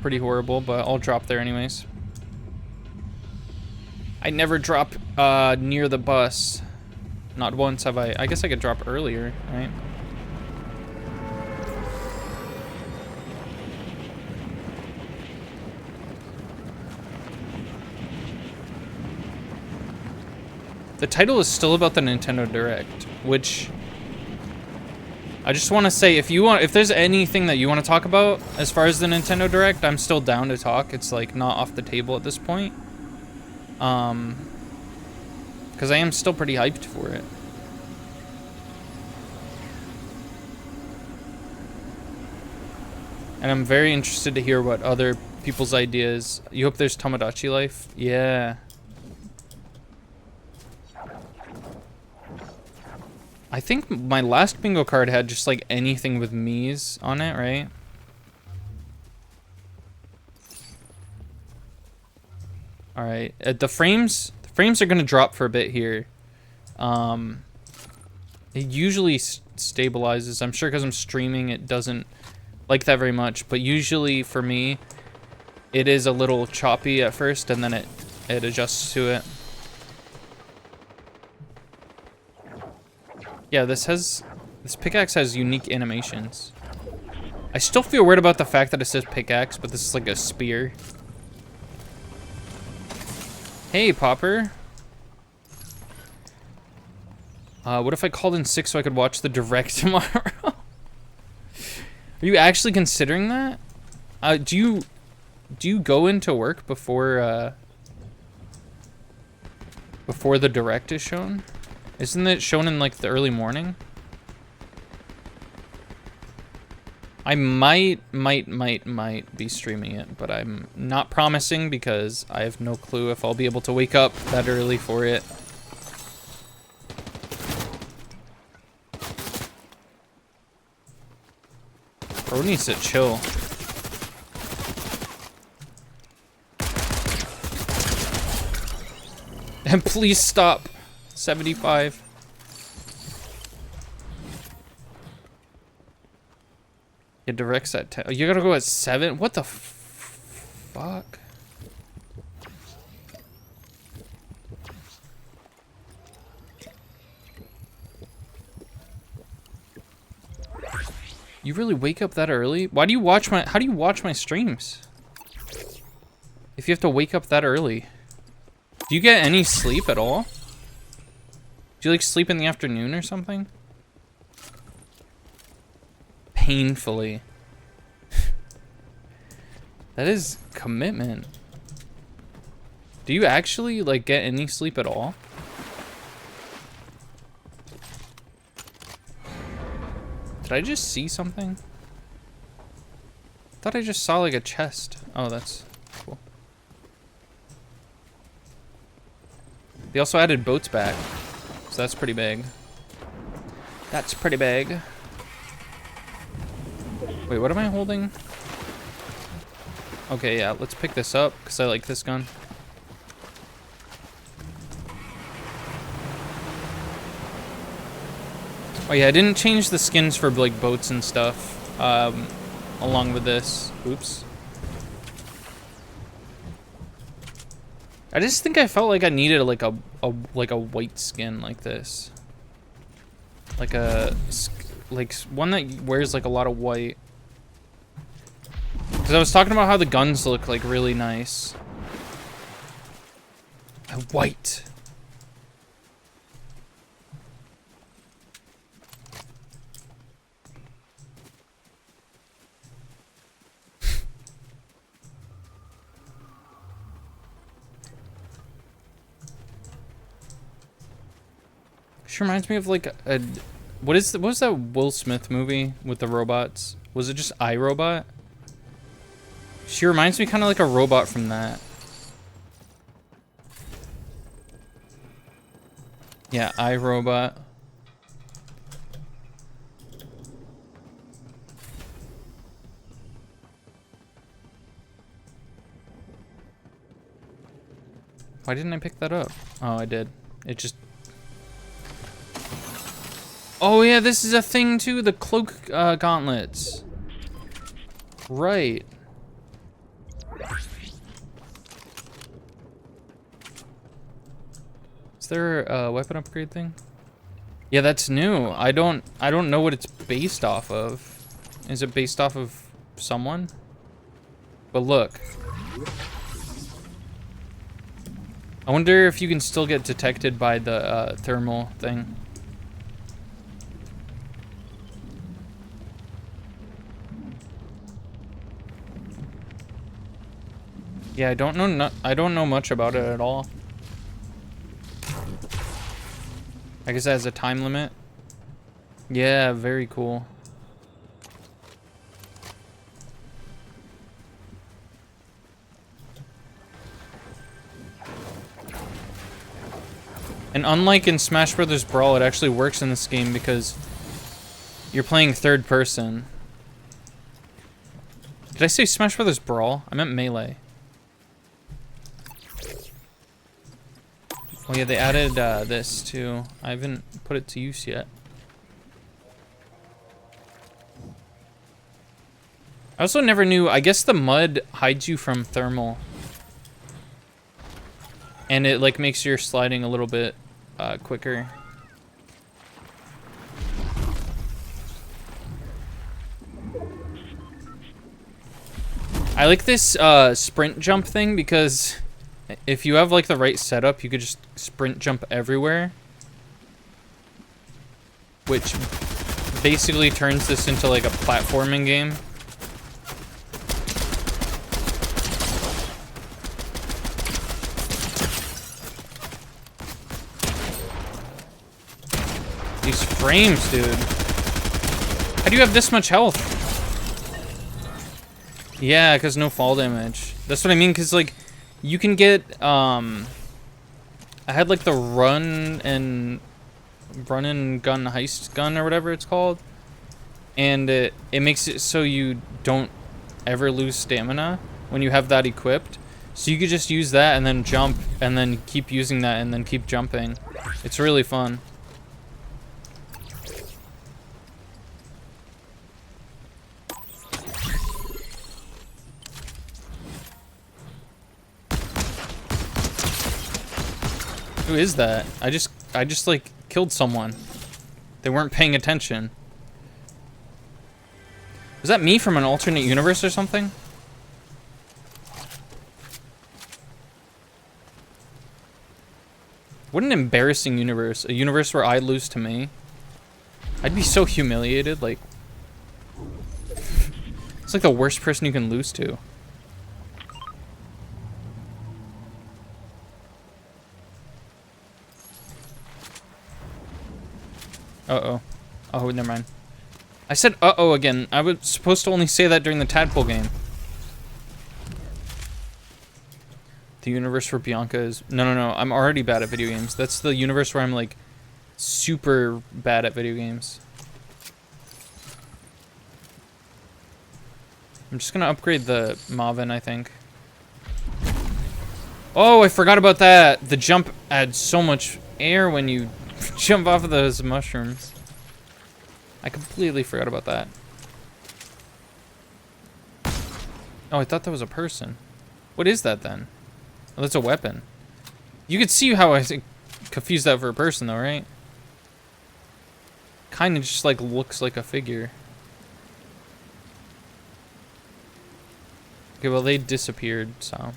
pretty horrible, but I'll drop there anyways. I never drop near the bus. Not once have I. I guess I could drop earlier, right? The title is still about the Nintendo Direct, which I just want to say, if there's anything that you want to talk about as far as the Nintendo Direct, I'm still down to talk. It's like not off the table at this point. Because I am still pretty hyped for it. And I'm very interested to hear what other people's ideas. You hope there's Tomodachi Life? Yeah. I think my last bingo card had just like anything with Mii's on it, right? All right, the frames are gonna drop for a bit here. It usually stabilizes. I'm sure because I'm streaming, it doesn't like that very much. But usually for me, it is a little choppy at first, and then it adjusts to it. Yeah, this pickaxe has unique animations. I still feel weird about the fact that it says pickaxe, but this is like a spear. Hey, Popper. What if I called in sick so I could watch the direct tomorrow? Are you actually considering that? Do you go into work before the direct is shown? Isn't it shown in like the early morning? I might be streaming it, but I'm not promising because I have no clue if I'll be able to wake up that early for it. Bro needs to chill. And please stop. 75. Yeah, directs at 10. Oh, you gotta go at 7? What the fuck? You really wake up that early? Why do you watch my... How do you watch my streams? If you have to wake up that early. Do you get any sleep at all? Do you like sleep in the afternoon or something? Painfully. That is commitment. Do you actually like get any sleep at all? Did I just see something? I thought I just saw like a chest. Oh, that's cool. They also added boats back. So that's pretty big. That's pretty big. Wait, what am I holding? Okay, yeah, let's pick this up because I like this gun. Oh yeah, I didn't change the skins for like boats and stuff along with this. Oops. I just think I felt like I needed like a white skin like this. Like one that wears like a lot of white. Because I was talking about how the guns look like really nice. White. She reminds me of like a what was that Will Smith movie with the robots? Was it just iRobot? She reminds me kind of like a robot from that. Yeah, iRobot. Why didn't I pick that up? Oh, I did. It just... Oh yeah, this is a thing too, the cloak gauntlets. Right. Is there a weapon upgrade thing? Yeah, that's new. I don't know what it's based off of. Is it based off of someone? But look. I wonder if you can still get detected by the thermal thing. Yeah, I don't know much about it at all. I guess it has a time limit. Yeah, very cool. And unlike in Smash Brothers Brawl, it actually works in this game because you're playing third person. Did I say Smash Brothers Brawl? I meant Melee. Oh yeah, they added this too. I haven't put it to use yet. I also never knew, I guess the mud hides you from thermal. And it like makes your sliding a little bit quicker. I like this sprint jump thing because if you have like the right setup, you could just sprint jump everywhere. Which basically turns this into like a platforming game. These frames, dude. How do you have this much health? Yeah, because no fall damage. That's what I mean, because like you can get I had like the run and gun heist gun or whatever it's called, and it makes it so you don't ever lose stamina when you have that equipped, so you could just use that and then jump and then keep using that and then keep jumping. It's really fun. Who is that? I just like killed someone. They weren't paying attention. Was that me from an alternate universe or something? What an embarrassing universe. A universe where I lose to me. I'd be so humiliated, like... It's like the worst person you can lose to. Uh-oh. Oh, never mind. I said uh-oh again. I was supposed to only say that during the Tadpole game. The universe where Bianca is... No. I'm already bad at video games. That's the universe where I'm, like, super bad at video games. I'm just gonna upgrade the Maven, I think. Oh, I forgot about that. The jump adds so much air when you... jump off of those mushrooms. I completely forgot about that. Oh, I thought that was a person. What is that then? Oh, that's a weapon. You could see how I confused that for a person though, right? Kind of just like looks like a figure. Okay, well, they disappeared, so.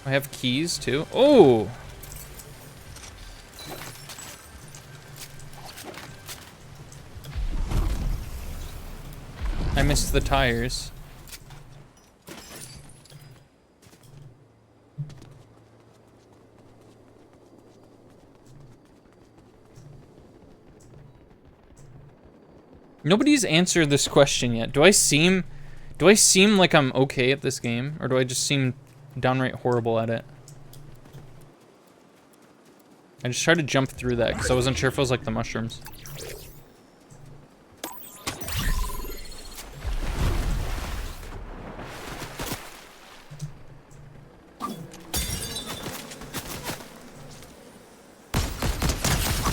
I have keys, too. Oh! I missed the tires. Nobody's answered this question yet. Do I seem like I'm okay at this game, or do I just seem downright horrible at it? I just tried to jump through that because I wasn't sure if it was like the mushrooms.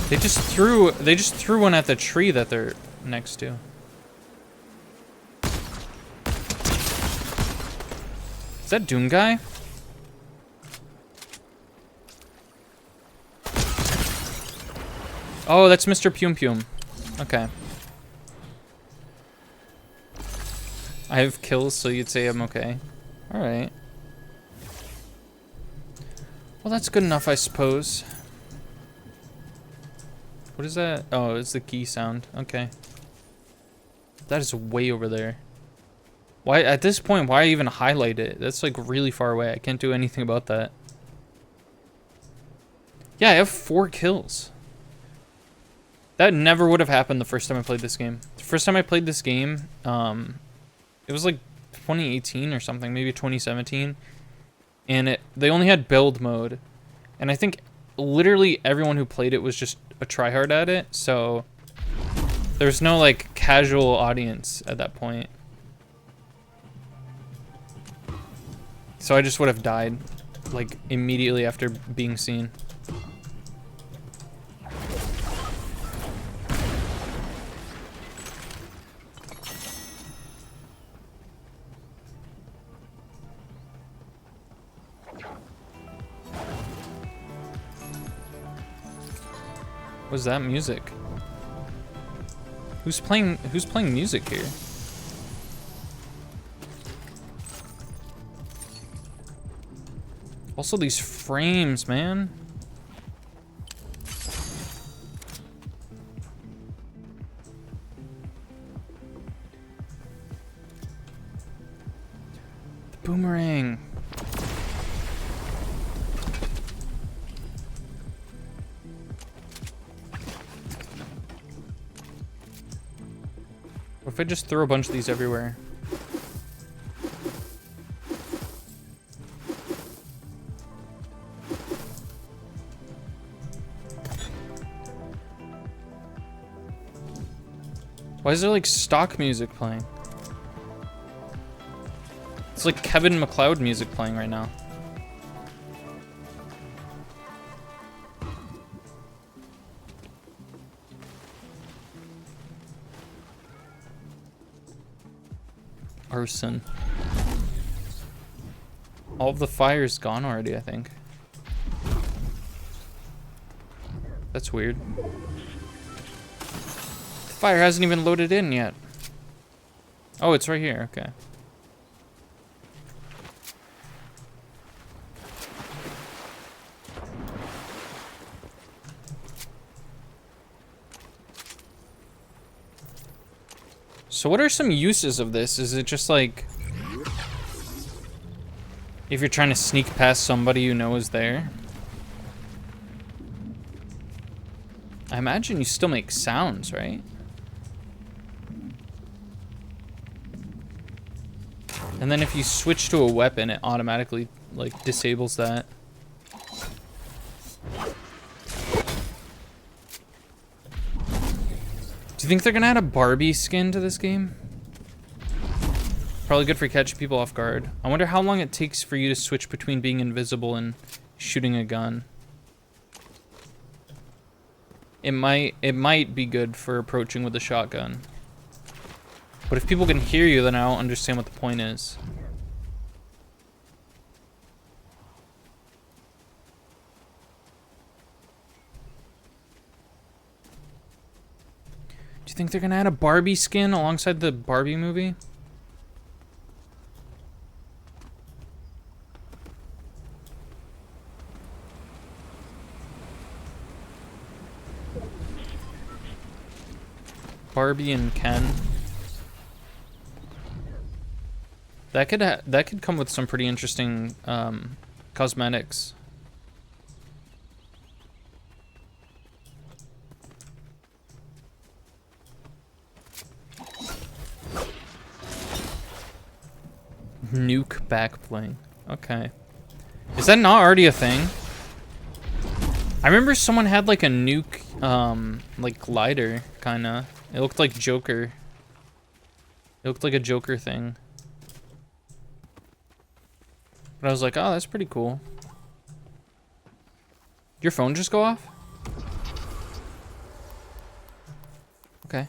They just threw one at the tree that they're next to. Is that Doom guy? Oh, that's Mr. Pum Pum. Okay. I have kills, so you'd say I'm okay. Alright. Well, that's good enough, I suppose. What is that? Oh, it's the key sound. Okay. That is way over there. Why, at this point, why even highlight it? That's like really far away. I can't do anything about that. Yeah, I have 4 kills. That never would have happened the first time I played this game. The first time I played this game, it was like 2018 or something, maybe 2017. And they only had build mode. And I think literally everyone who played it was just a tryhard at it, so there's no like casual audience at that point. So I just would have died like immediately after being seen. What's that music? Who's playing music here? Also these frames, man. The boomerang. What if I just throw a bunch of these everywhere? Why is there like stock music playing? It's like Kevin MacLeod music playing right now. Arson. All of the fire's gone already, I think. That's weird. The fire hasn't even loaded in yet. Oh, it's right here, okay. So what are some uses of this? Is it just like if you're trying to sneak past somebody you know is there? I imagine you still make sounds, right? And then if you switch to a weapon, it automatically like disables that. Do you think they're gonna add a Barbie skin to this game? Probably good for catching people off guard. I wonder how long it takes for you to switch between being invisible and shooting a gun. It might be good for approaching with a shotgun. But if people can hear you, then I don't understand what the point is. Do you you think they're gonna add a Barbie skin alongside the Barbie movie? Barbie and Ken. That could come with some pretty interesting cosmetics. Nuke back bling. Okay. Is that not already a thing? I remember someone had like a nuke like glider kinda. It looked like Joker. It looked like a Joker thing. But I was like, oh, that's pretty cool. Your phone just go off? Okay.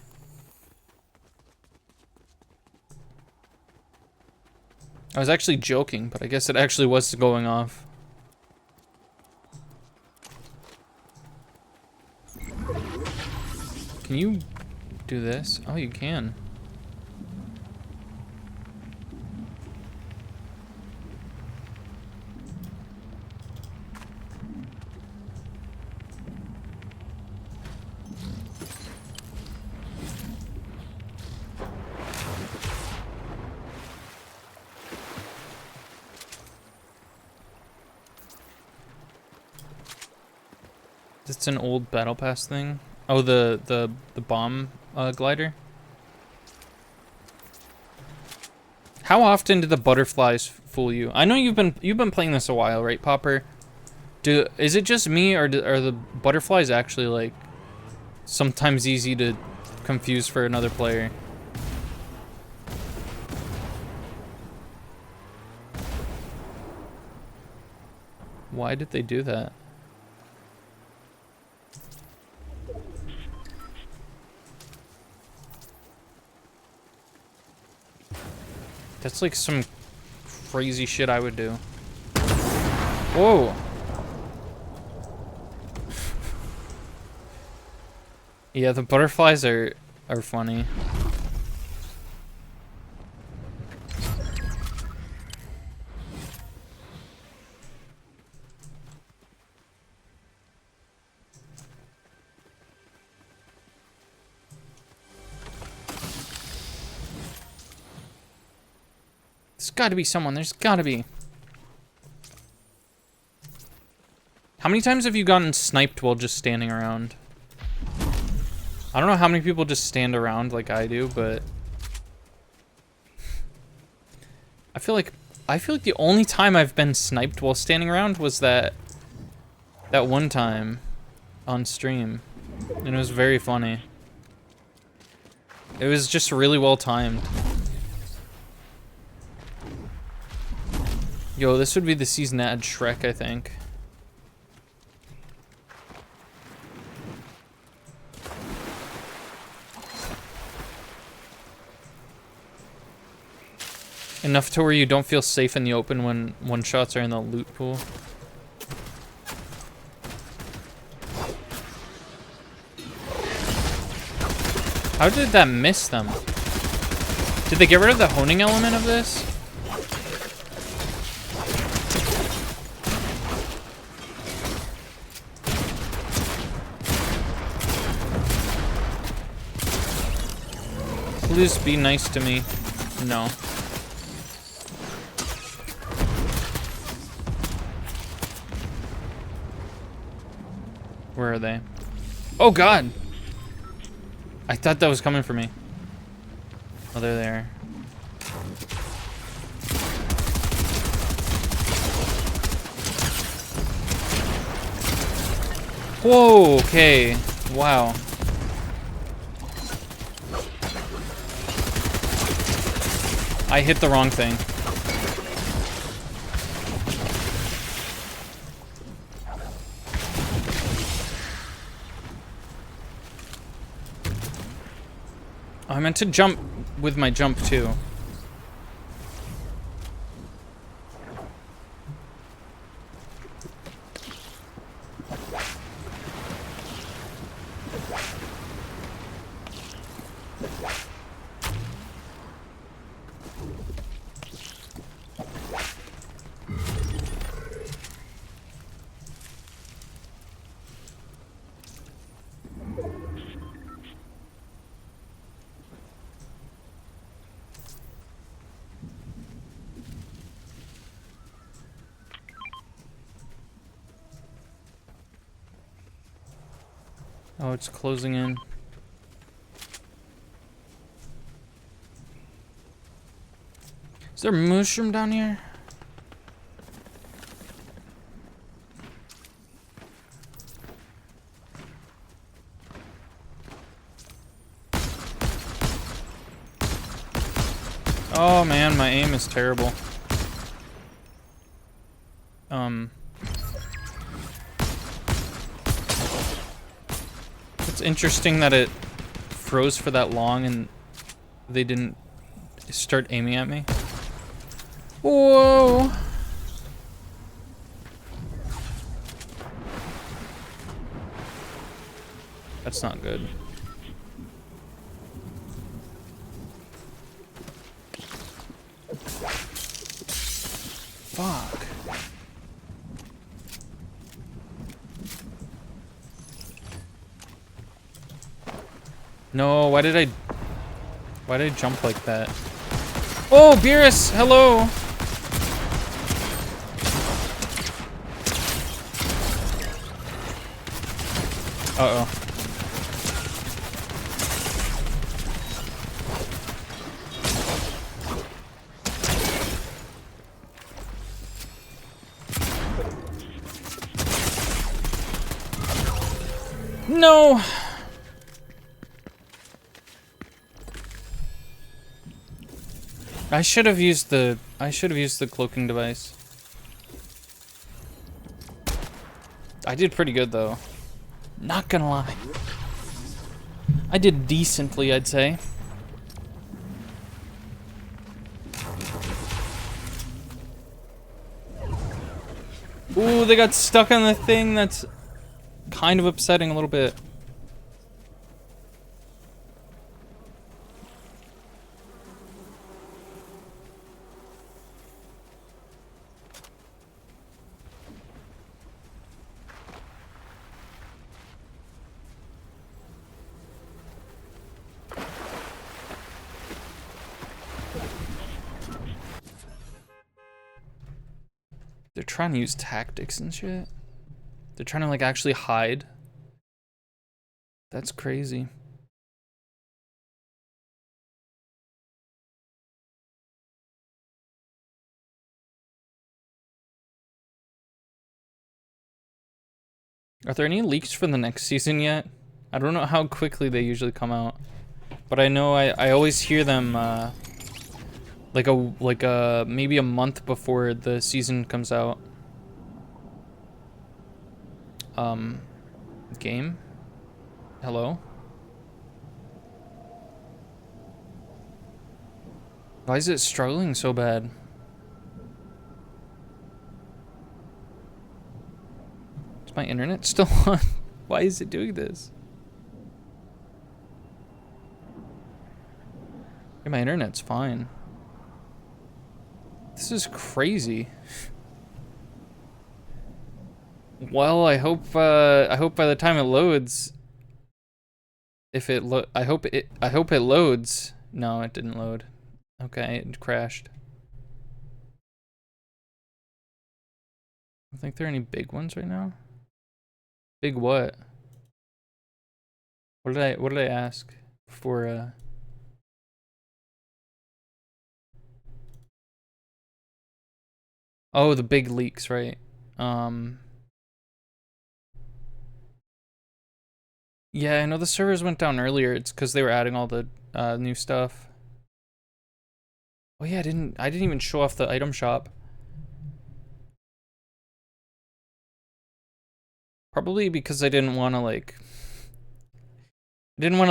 I was actually joking, but I guess it actually was going off. Can you do this? Oh, you can. It's an old battle pass thing. Oh, the bomb glider. How often do the butterflies fool you? I know you've been playing this a while, right, Popper? Is it just me, or are the butterflies actually like sometimes easy to confuse for another player? Why did they do that? That's like some crazy shit I would do. Whoa. Yeah, the butterflies are funny. There's gotta be someone. There's gotta be. How many times have you gotten sniped while just standing around? I don't know how many people just stand around like I do, but I feel like the only time I've been sniped while standing around was that one time on stream, and it was very funny. It was just really well timed. Yo, this would be the season that had Shrek, I think. Enough to where you don't feel safe in the open when one-shots are in the loot pool. How did that miss them? Did they get rid of the honing element of this? Please be nice to me. No. Where are they? Oh god! I thought that was coming for me. Oh, they're there. Whoa, okay. Wow. I hit the wrong thing. I meant to jump with my jump too. Oh, it's closing in. Is there a mushroom down here? Oh man, my aim is terrible. It's interesting that it froze for that long and they didn't start aiming at me. Whoa! That's not good. Fuck. No, why did I jump like that? Oh, Beerus, hello! Uh-oh. No! I should have used the cloaking device. I did pretty good though. Not gonna lie. I did decently, I'd say. Ooh, they got stuck on the thing. That's kind of upsetting a little bit. They're trying to use tactics and shit. They're trying to like actually hide. That's crazy. Are there any leaks for the next season yet? I don't know how quickly they usually come out, but I know I always hear them like a maybe a month before the season comes out. Game? Hello? Why is it struggling so bad? Is my internet still on? Why is it doing this? Yeah, my internet's fine. This is crazy. Well, I hope by the time it loads, I hope it loads. No, it didn't load. Okay, it crashed. I don't think there are any big ones right now. Big what? What did I ask for Oh, the big leaks, right? Yeah, I know the servers went down earlier. It's because they were adding all the new stuff. Oh yeah, I didn't even show off the item shop. Probably because I didn't want to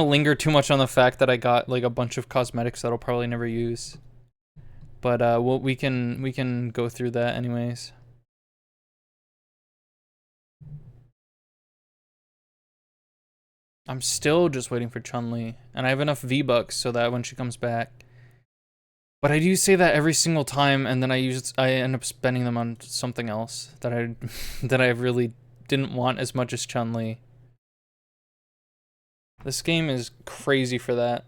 linger too much on the fact that I got like a bunch of cosmetics that I'll probably never use. But we can go through that anyways. I'm still just waiting for Chun-Li, and I have enough V-Bucks so that when she comes back. But I do say that every single time, and then I end up spending them on something else that I that I really didn't want as much as Chun-Li. This game is crazy for that.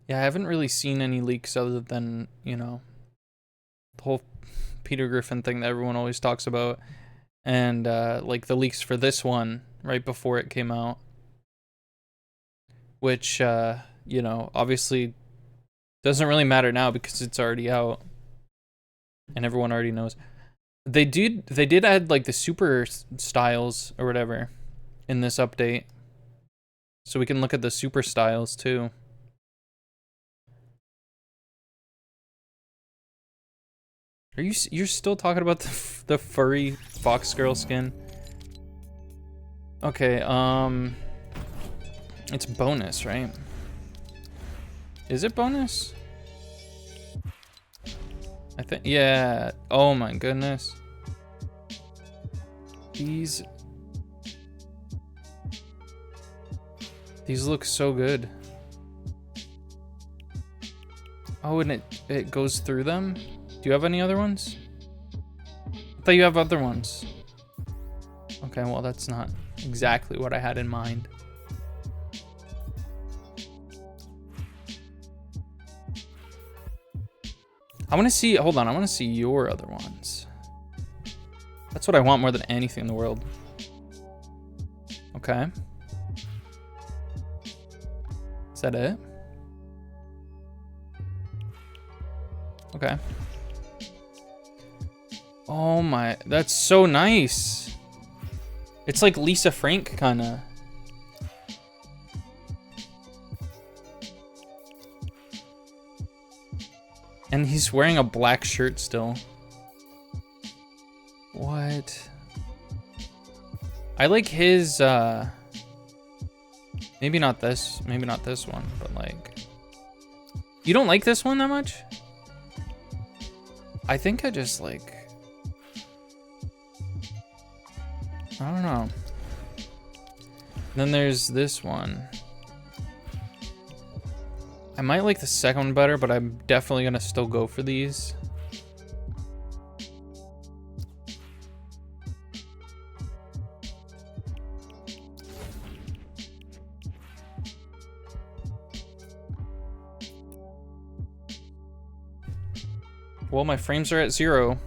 Yeah, I haven't really seen any leaks other than, you know, the whole Peter Griffin thing that everyone always talks about. And, like, the leaks for this one right before it came out. Which, you know, obviously doesn't really matter now because it's already out. And everyone already knows. They did add, like, the super styles or whatever in this update. So we can look at the super styles, too. You're still talking about the furry fox girl skin? Okay, it's bonus, right? Is it bonus? I think, yeah. Oh my goodness. These look so good. Oh, and it goes through them? Do you have any other ones? I thought you have other ones. Okay, well, that's not exactly what I had in mind. I want to see, hold on, I want to see your other ones. That's what I want more than anything in the world. Okay. Is that it? Okay. Oh my, that's so nice. It's like Lisa Frank, kinda. And he's wearing a black shirt still. What? I like his, maybe not this one, but like... You don't like this one that much? I think I just like... I don't know. Then there's this one. I might like the second one better, but I'm definitely gonna still go for these. Well, my frames are at 0.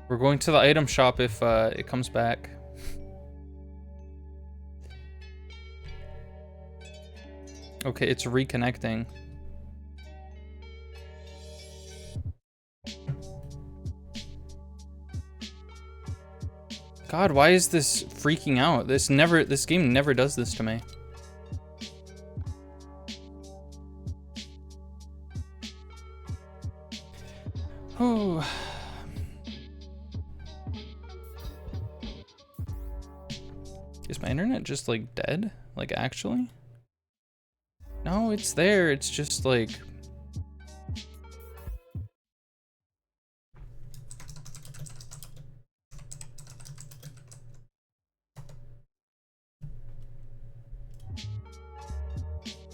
We're going to the item shop if it comes back. Okay, it's reconnecting. God, why is this freaking out? This game never does this to me. Oh. Is my internet just like dead? Like actually? No, it's there. It's just like...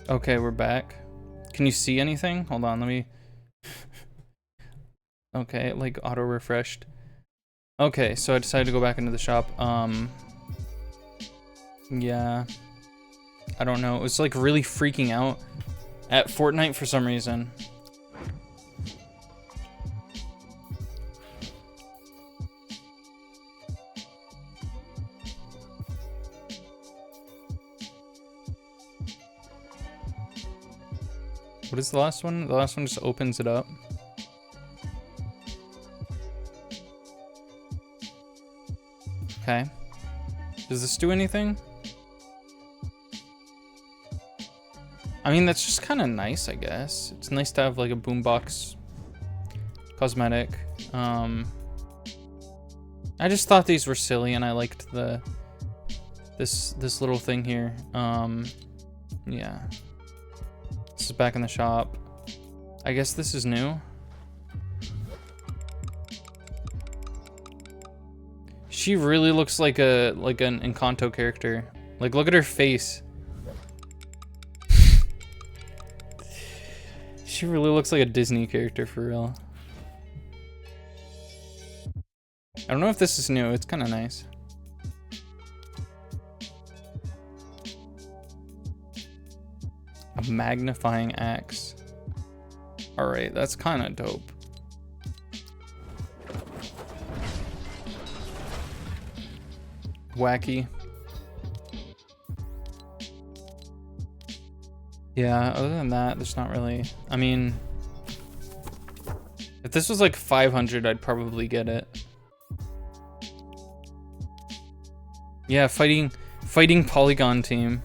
Okay, we're back. Can you see anything? Hold on, let me... Okay, it like auto-refreshed. Okay, so I decided to go back into the shop. Yeah. I don't know. It was like really freaking out at Fortnite for some reason. What is the last one? The last one just opens it up. Okay. Does this do anything? I mean, that's just kind of nice, I guess. It's nice to have like a boombox cosmetic. I just thought these were silly, and I liked this little thing here. Yeah. This is back in the shop. I guess this is new. She really looks like an Encanto character. Like, look at her face. She really looks like a Disney character for real. I don't know if this is new. It's kind of nice. A magnifying axe. All right, that's kind of dope. Wacky. Yeah, other than that, there's not really... I mean... If this was like 500, I'd probably get it. Yeah, fighting Polygon team.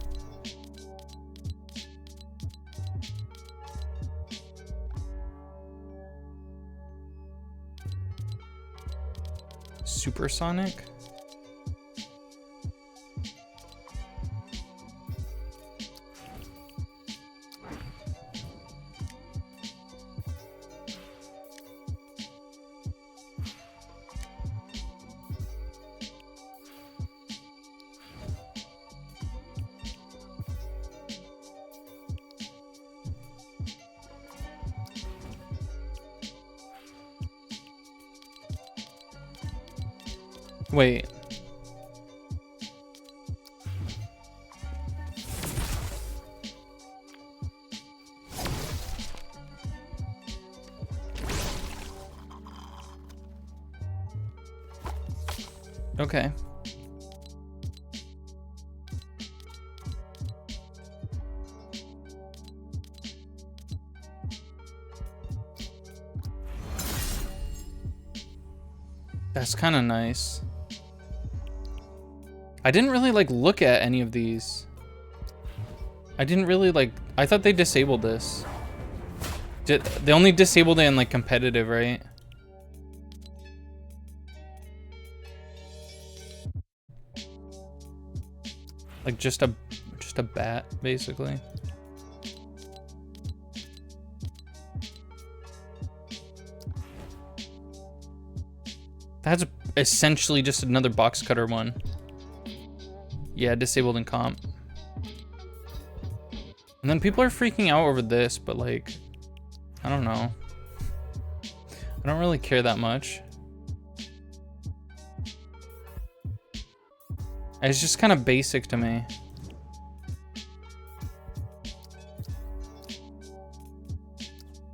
Supersonic? Wait. Okay. That's kind of nice. I didn't really like look at any of these. I didn't really like, I thought they disabled this. They only disabled it in like competitive, right? Like just a bat, basically. That's essentially just another box cutter one. Yeah, disabled in comp. And then people are freaking out over this, but like, I don't know. I don't really care that much. It's just kind of basic to me.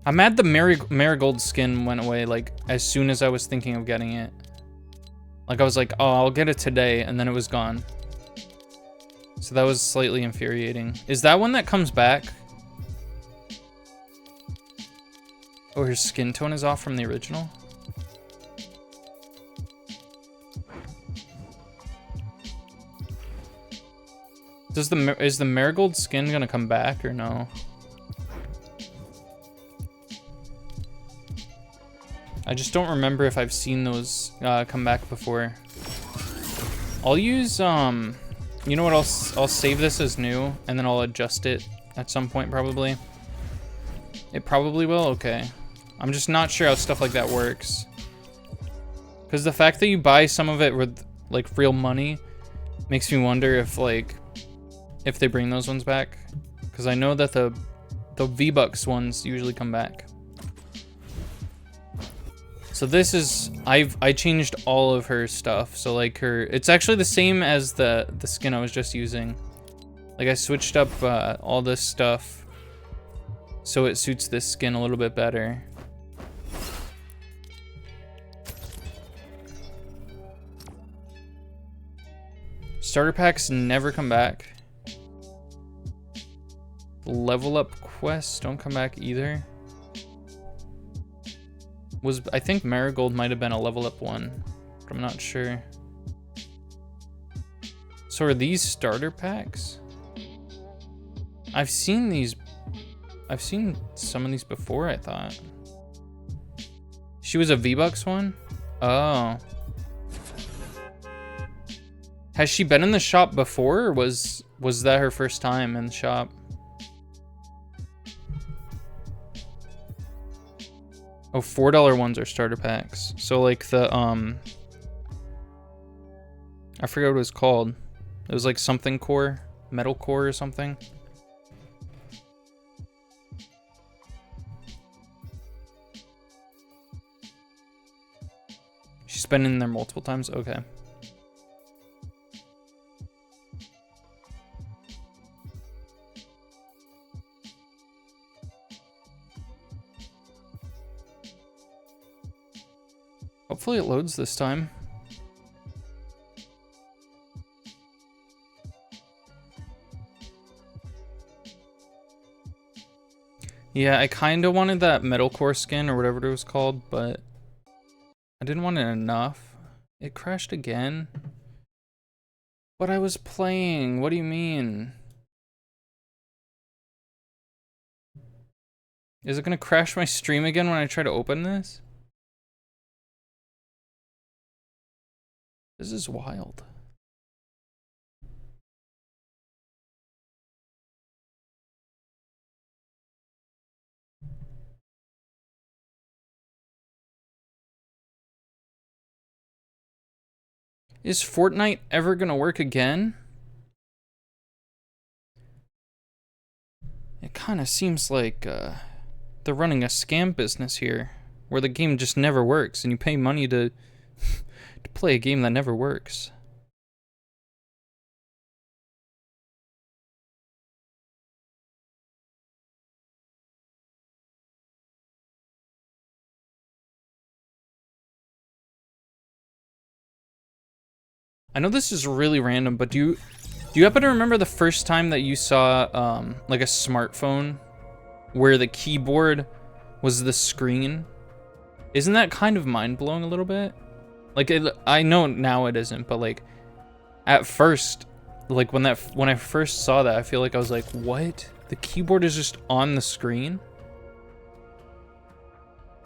I'm mad the marigold skin went away like as soon as I was thinking of getting it. Like I was like, oh, I'll get it today, and then it was gone. So that was slightly infuriating. Is that one that comes back? Oh, her skin tone is off from the original? Is the marigold skin gonna come back or no? I just don't remember if I've seen those come back before. I'll use you know what, I'll save this as new, and then I'll adjust it at some point, probably. It probably will? Okay. I'm just not sure how stuff like that works. Because the fact that you buy some of it with, like, real money makes me wonder if, like, if they bring those ones back. Because I know that the V-Bucks ones usually come back. So this is, I changed all of her stuff. So like it's actually the same as the skin I was just using. Like I switched up all this stuff so it suits this skin a little bit better. Starter packs never come back. Level up quests don't come back either. I think Marigold might have been a level up one, but I'm not sure. So are these starter packs? I've seen some of these before, I thought. She was a V-Bucks one? Oh. Has she been in the shop before, or was that her first time in the shop? Oh, $4 ones are starter packs. So like the I forget what it was called. It was like something core, metal core or something. She's been in there multiple times. Okay. Hopefully it loads this time. Yeah, I kind of wanted that metalcore skin or whatever it was called, but I didn't want it enough. It crashed again. But I was playing. What do you mean? Is it gonna crash my stream again when I try to open this? This is wild. Is Fortnite ever gonna work again? It kind of seems like they're running a scam business here, where the game just never works, and you pay money to to play a game that never works. I know this is really random, but do you happen to remember the first time that you saw like a smartphone where the keyboard was the screen? Isn't that kind of mind-blowing a little bit? Like, I know now it isn't, but like at first, like when I first saw that, I feel like I was like, what? The keyboard is just on the screen?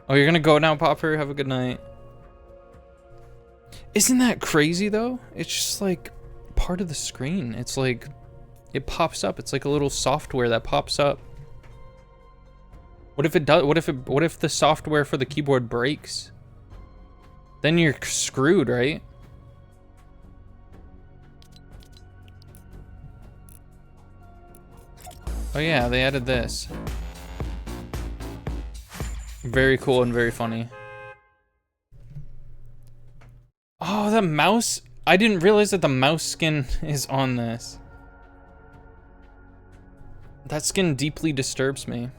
Oh, you're gonna go now, Popper? Have a good night. Isn't that crazy though? It's just like part of the screen. It's like it pops up. It's like a little software that pops up. What if it does? What if the software for the keyboard breaks? Then you're screwed, right? Oh yeah, they added this. Very cool and very funny. Oh, the mouse. I didn't realize that the mouse skin is on this. That skin deeply disturbs me.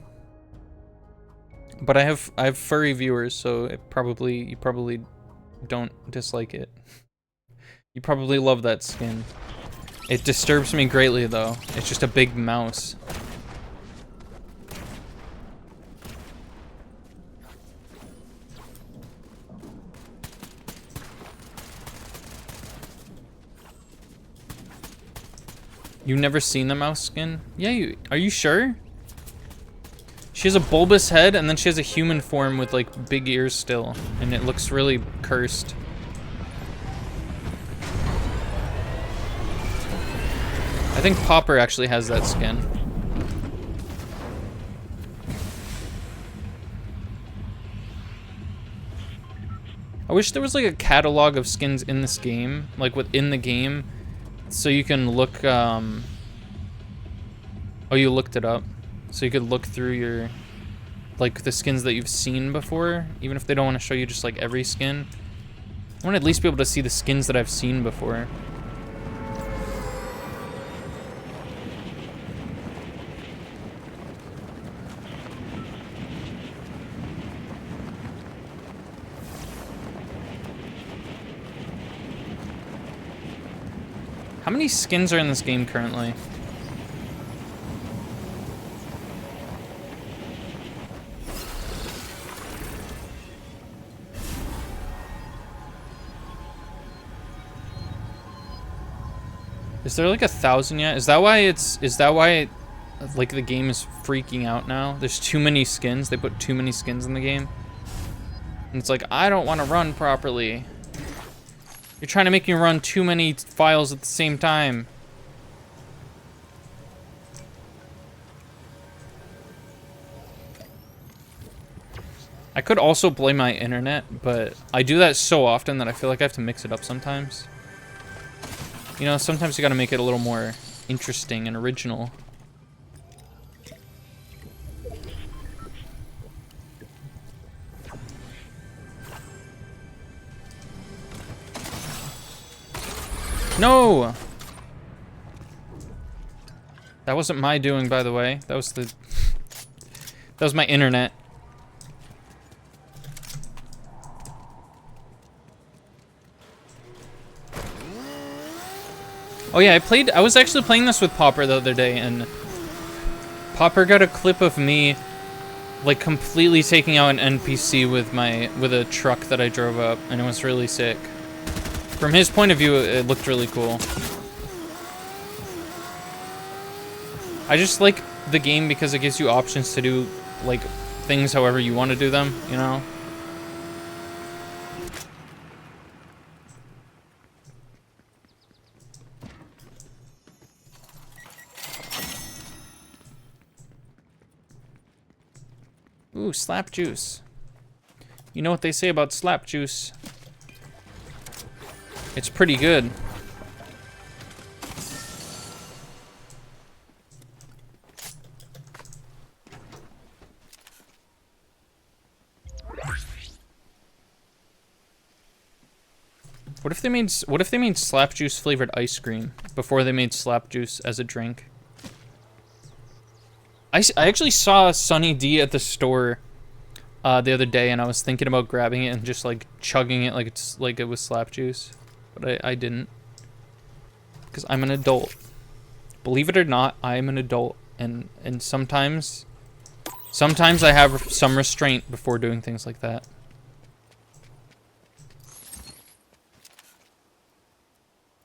But I have furry viewers, so you probably don't dislike it. You probably love that skin. It disturbs me greatly though. It's just a big mouse. You've never seen the mouse skin? Yeah, are you sure? She has a bulbous head, and then she has a human form with, like, big ears still. And it looks really cursed. I think Popper actually has that skin. I wish there was, like, a catalog of skins in this game. Like, within the game. So you can look, Oh, you looked it up. So you could look through your, like, the skins that you've seen before, even if they don't want to show you just, like, every skin. I want to at least be able to see the skins that I've seen before. How many skins are in this game currently? Is there like 1,000 yet? Is that why like the game is freaking out now? There's too many skins. They put too many skins in the game. And it's like, I don't want to run properly. You're trying to make me run too many files at the same time. I could also blame my internet, but I do that so often that I feel like I have to mix it up sometimes. You know, sometimes you gotta make it a little more interesting and original. No! That wasn't my doing, by the way. That was my internet. Oh yeah, I was actually playing this with Popper the other day, and Popper got a clip of me like completely taking out an NPC with a truck that I drove up, and it was really sick. From his point of view, it looked really cool. I just like the game because it gives you options to do like things however you want to do them, you know? Ooh, slap juice. You know what they say about slap juice? It's pretty good. What if they made slap juice flavored ice cream before they made slap juice as a drink? I actually saw Sunny D at the store the other day, and I was thinking about grabbing it and just like chugging it like it was slap juice, but I didn't, because I'm an adult. Believe it or not, I am an adult, and sometimes I have some restraint before doing things like that.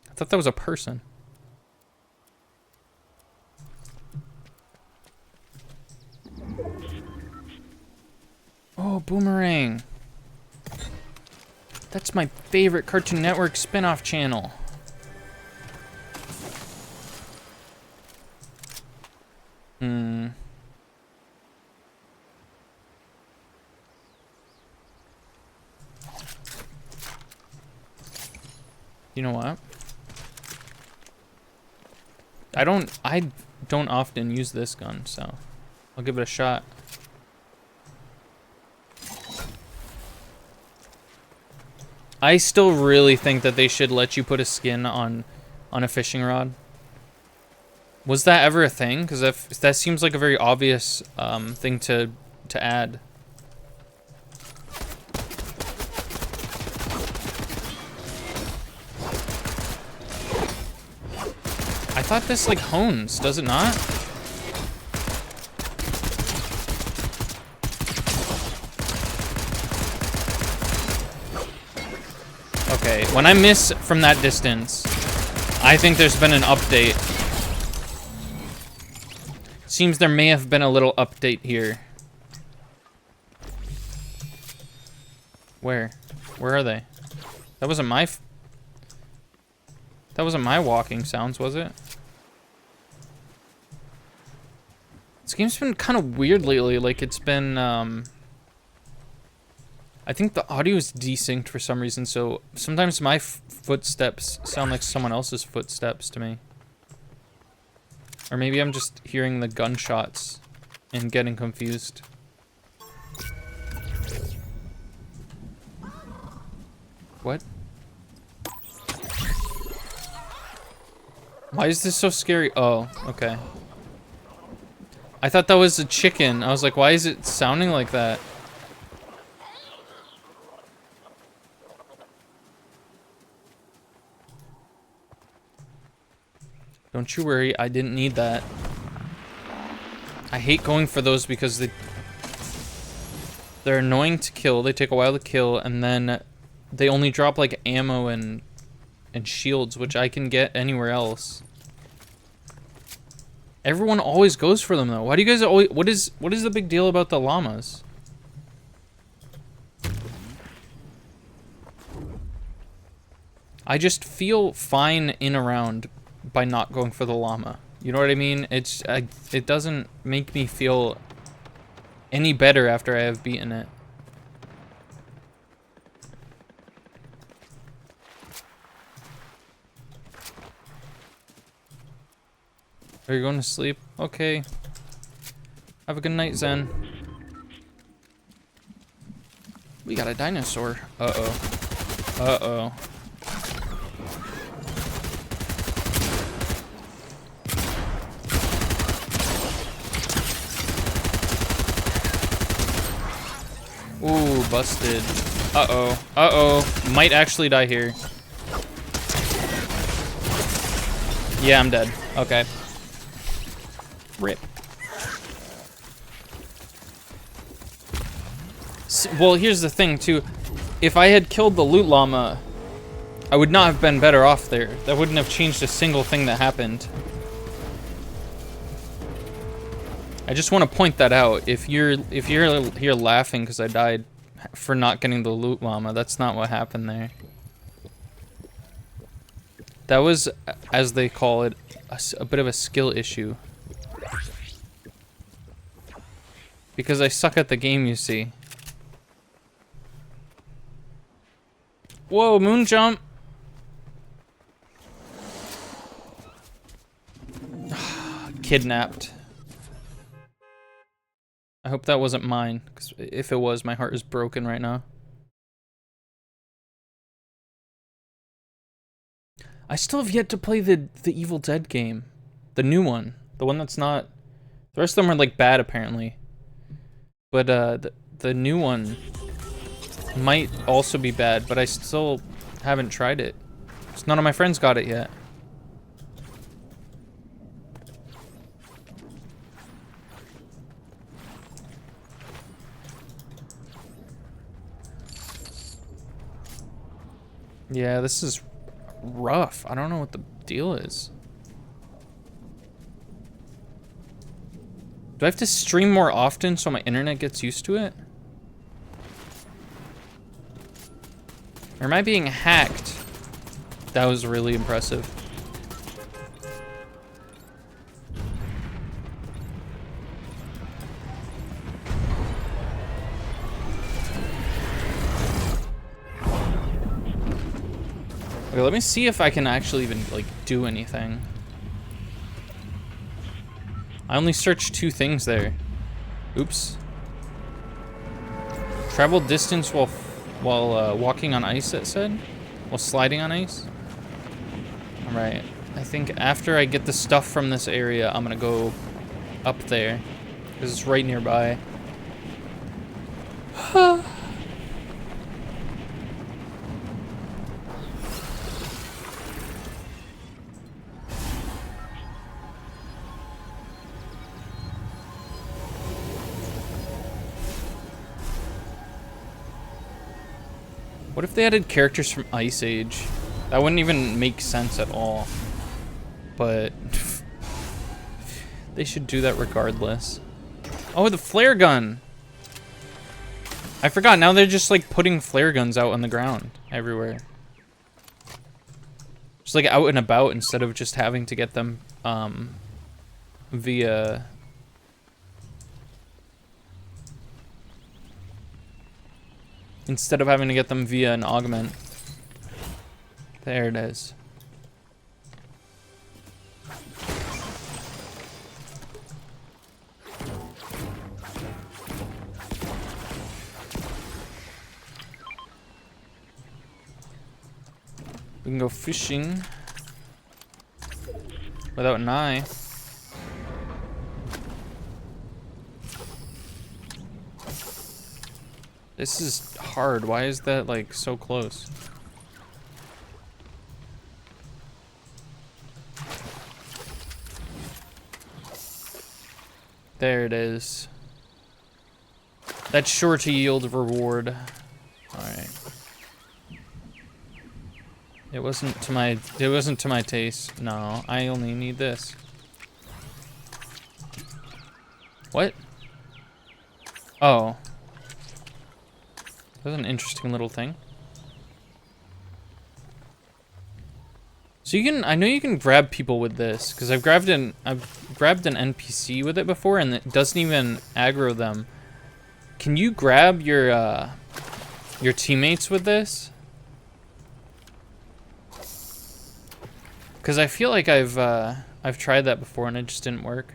I thought that was a person. Oh, Boomerang. That's my favorite Cartoon Network spin-off channel. You know what? I don't often use this gun, so I'll give it a shot. I still really think that they should let you put a skin on a fishing rod. Was that ever a thing? Because that seems like a very obvious thing to add. I thought this like hones, does it not? Okay, when I miss from that distance, I think there's been an update. Seems there may have been a little update here. Where are they? That wasn't my walking sounds, was it? This game's been kind of weird lately. Like, it's been, I think the audio is desynced for some reason, so sometimes my footsteps sound like someone else's footsteps to me. Or maybe I'm just hearing the gunshots and getting confused. What? Why is this so scary? Oh, okay. I thought that was a chicken. I was like, why is it sounding like that? Don't you worry, I didn't need that. I hate going for those because they're annoying to kill, they take a while to kill, and then they only drop like ammo and shields, which I can get anywhere else. Everyone always goes for them though. Why do you guys always, what is the big deal about the llamas? I just feel fine in a round by not going for the llama. You know what I mean? It doesn't make me feel any better after I have beaten it. Are you going to sleep? Okay. Have a good night, Zen. We got a dinosaur. Uh-oh. Uh-oh. Ooh, busted. Uh-oh. Uh-oh. Might actually die here. Yeah, I'm dead. Okay. Rip. Well, here's the thing, too. If I had killed the loot llama, I would not have been better off there. That wouldn't have changed a single thing that happened. I just want to point that out. If you're here laughing because I died for not getting the loot llama, that's not what happened there. That was, as they call it, a bit of a skill issue. Because I suck at the game, you see. Whoa, moon jump! Kidnapped. I hope that wasn't mine, because if it was, my heart is broken right now. I still have yet to play the Evil Dead game. The new one. The one that's not... The rest of them are, like, bad, apparently. But, the new one might also be bad, but I still haven't tried it. Because none of my friends got it yet. Yeah, this is rough. I don't know what the deal is. Do I have to stream more often so my internet gets used to it? Or am I being hacked? That was really impressive. Okay, let me see if I can actually even, like, do anything. I only searched 2 things there. Oops. Travel distance while walking on ice, it said? While sliding on ice? Alright. I think after I get the stuff from this area, I'm gonna go up there. Because it's right nearby. What if they added characters from Ice Age? That wouldn't even make sense at all. But they should do that regardless. Oh, the flare gun! I forgot, now they're just like putting flare guns out on the ground everywhere. Just like out and about instead of just having to get them via... Instead of having to get them via an augment. There it is. We can go fishing without an eye. This is hard. Why is that, like, so close? There it is. That's sure to yield reward. Alright. It wasn't to my taste. No, I only need this. What? Oh. That's an interesting little thing. So you can, I know you can grab people with this, because I've grabbed an NPC with it before, and it doesn't even aggro them. Can you grab your teammates with this? Because I feel like I've tried that before and it just didn't work.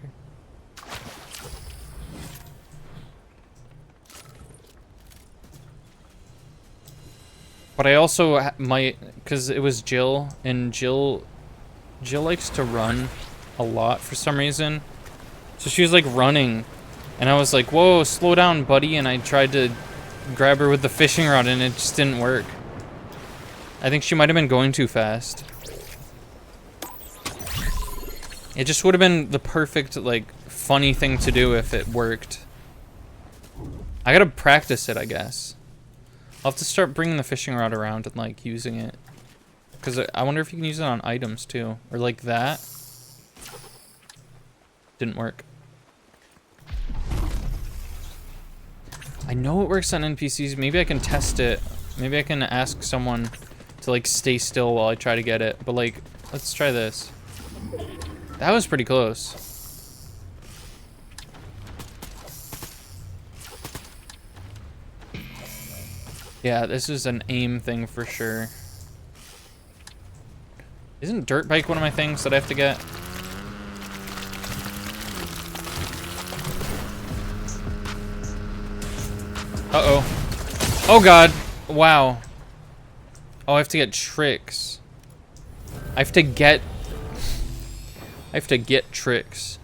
But I also might, because it was Jill, and Jill likes to run a lot for some reason. So she was like running, and I was like, whoa, slow down, buddy, and I tried to grab her with the fishing rod and it just didn't work. I think she might have been going too fast. It just would have been the perfect, like, funny thing to do if it worked. I gotta practice it, I guess. I'll have to start bringing the fishing rod around and, like, using it. Because I wonder if you can use it on items, too. Or like that. Didn't work. I know it works on NPCs. Maybe I can test it. Maybe I can ask someone to, like, stay still while I try to get it. But, like, let's try this. That was pretty close. Yeah, this is an aim thing for sure. Isn't dirt bike one of my things that I have to get? Uh-oh. Oh god. Wow. Oh, I have to get tricks. I have to get tricks.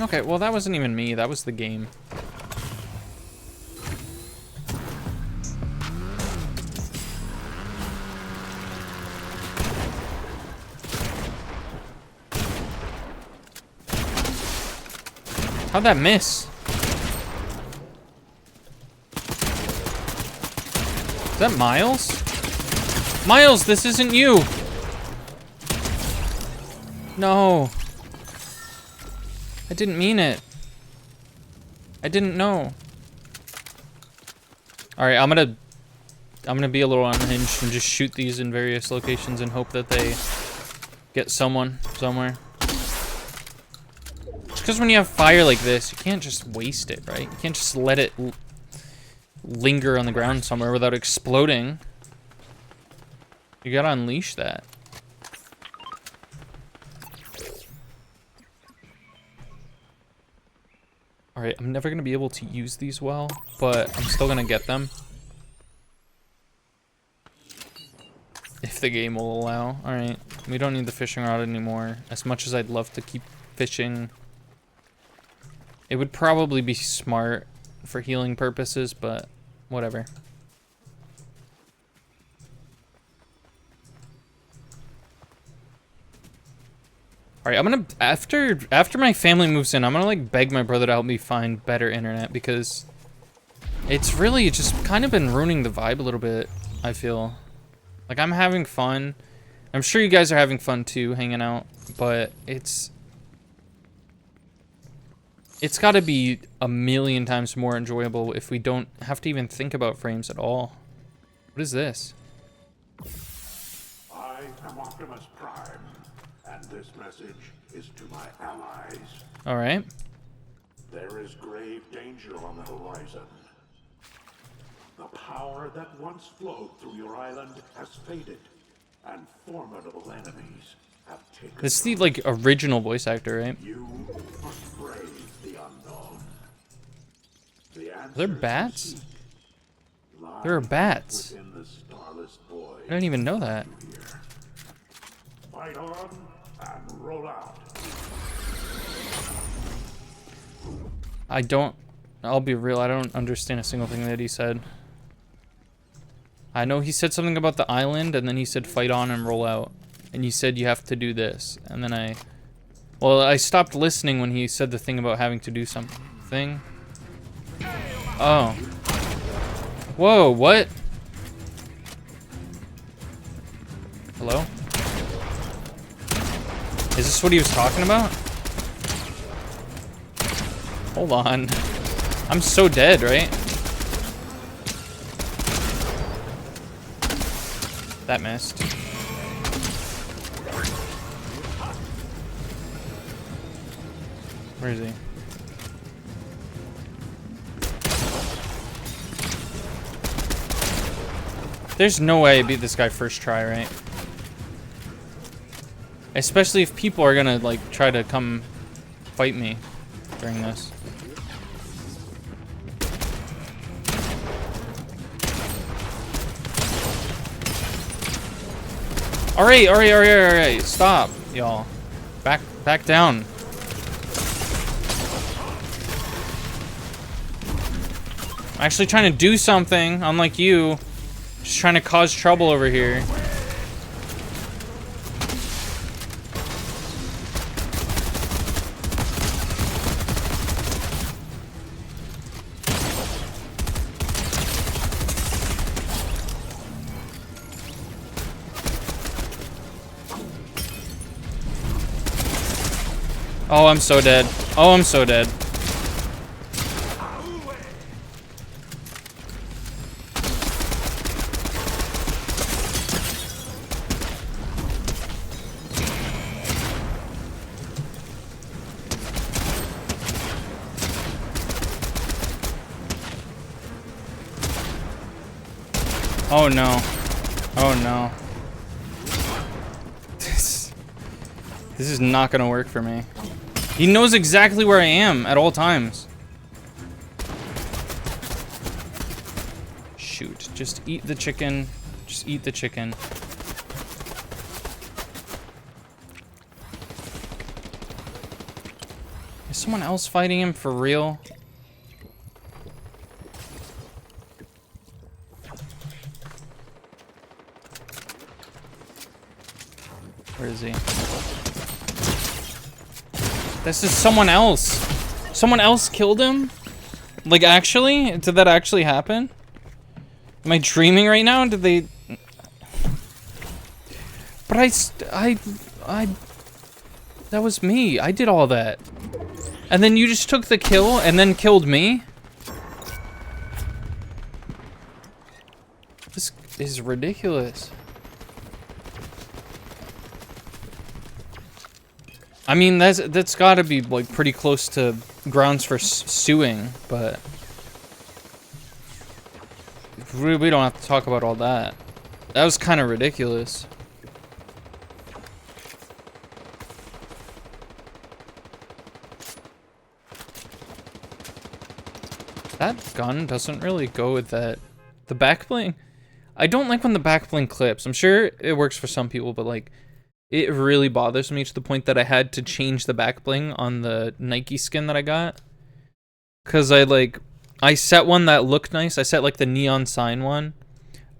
Okay, well that wasn't even me, that was the game. How'd that miss? Is that Miles? Miles, this isn't you! No. I didn't mean it. I didn't know. Alright, I'm gonna be a little unhinged and just shoot these in various locations and hope that they get someone somewhere. Because when you have fire like this, you can't just waste it, right? You can't just let it linger on the ground somewhere without exploding. You gotta unleash that. Alright, I'm never gonna be able to use these well, but I'm still gonna get them. If the game will allow. Alright, we don't need the fishing rod anymore. As much as I'd love to keep fishing, it would probably be smart for healing purposes, but whatever. Alright, I'm gonna, after my family moves in, I'm gonna like beg my brother to help me find better internet, because it's really just kind of been ruining the vibe a little bit, I feel. Like, I'm having fun. I'm sure you guys are having fun too, hanging out, but it's gotta be a million times more enjoyable if we don't have to even think about frames at all. What is this? I am Optimus Prime, and this message is to my allies. All right. There is grave danger on the horizon. The power that once flowed through your island has faded, and formidable enemies have taken. This is the like original voice actor, right? You must brave the unknown. They're bats? There are bats. I didn't even know that. Fight on and roll out. I'll be real, I don't understand a single thing that he said. I know he said something about the island, and then he said fight on and roll out. And he said you have to do this. And then I stopped listening when he said the thing about having to do something. Oh. Whoa, what? Hello? Is this what he was talking about? Hold on. I'm so dead, right? That missed. Where is he? There's no way I beat this guy first try, right? Especially if people are gonna like try to come fight me during this. Alright, stop, y'all. Back down. I'm actually trying to do something, unlike you. Just trying to cause trouble over here. Oh, I'm so dead. Oh, I'm so dead. Oh no. Oh no. This is not gonna work for me. He knows exactly where I am at all times. Shoot, just eat the chicken. Just eat the chicken. Is someone else fighting him for real? Where is he? This is someone else. Someone else killed him? Like, actually? Did that actually happen? Am I dreaming right now? Did they... But I... That was me. I did all that. And then you just took the kill and then killed me? This is ridiculous. I mean, that's got to be like pretty close to grounds for suing, but we don't have to talk about all that. That was kind of ridiculous. That gun doesn't really go with that. The back bling, I don't like when the back bling clips. I'm sure it works for some people, but like, it really bothers me to the point that I had to change the back bling on the Nike skin that I got. Cause I set one that looked nice. I set like the neon sign one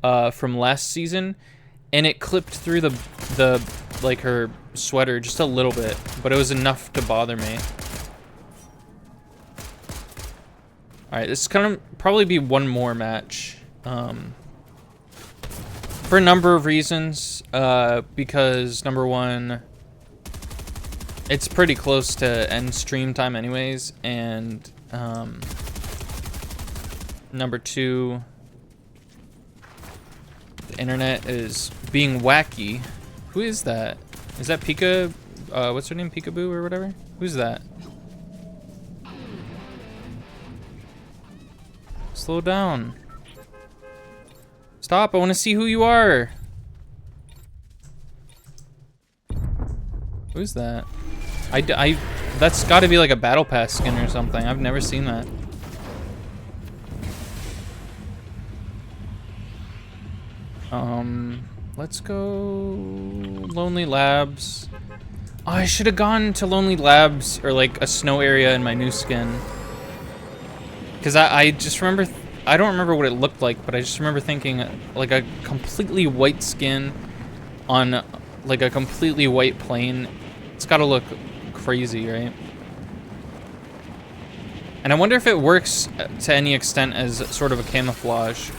from last season, and it clipped through the like her sweater just a little bit, but it was enough to bother me. All right, this is gonna probably be one more match. For a number of reasons, because number one, it's pretty close to end stream time anyways, and number two, the internet is being wacky. Who is that? Is that Pika? What's her name? Peekaboo or whatever? Who's that? Slow down. Stop, I want to see who you are. Who's that? That's got to be like a battle pass skin or something. I've never seen that. Let's go Lonely Labs. Oh, I should have gone to Lonely Labs or like a snow area in my new skin. Cause I just remember, I don't remember what it looked like, but I just remember thinking like a completely white skin on like a completely white plane. It's gotta look crazy, right? And I wonder if it works to any extent as sort of a camouflage.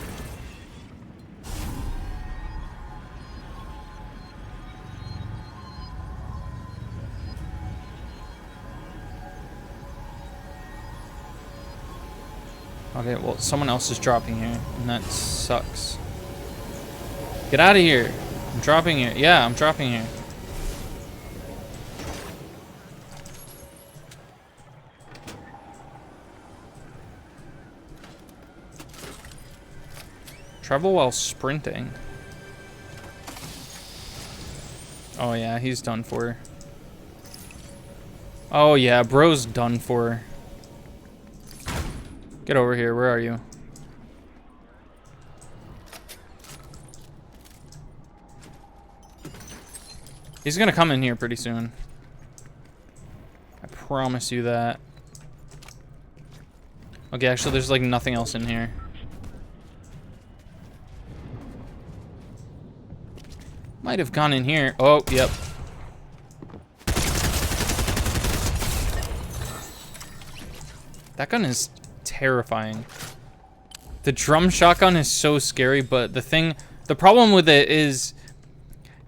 Okay, well, someone else is dropping here, and that sucks. Get out of here. I'm dropping here. Yeah, I'm dropping here. Travel while sprinting. Oh, yeah, he's done for. Oh, yeah, bro's done for. Get over here. Where are you? He's gonna come in here pretty soon. I promise you that. Okay, actually, there's like nothing else in here. Might have gone in here. Oh, yep. That gun is terrifying. The drum shotgun is so scary, but the problem with it is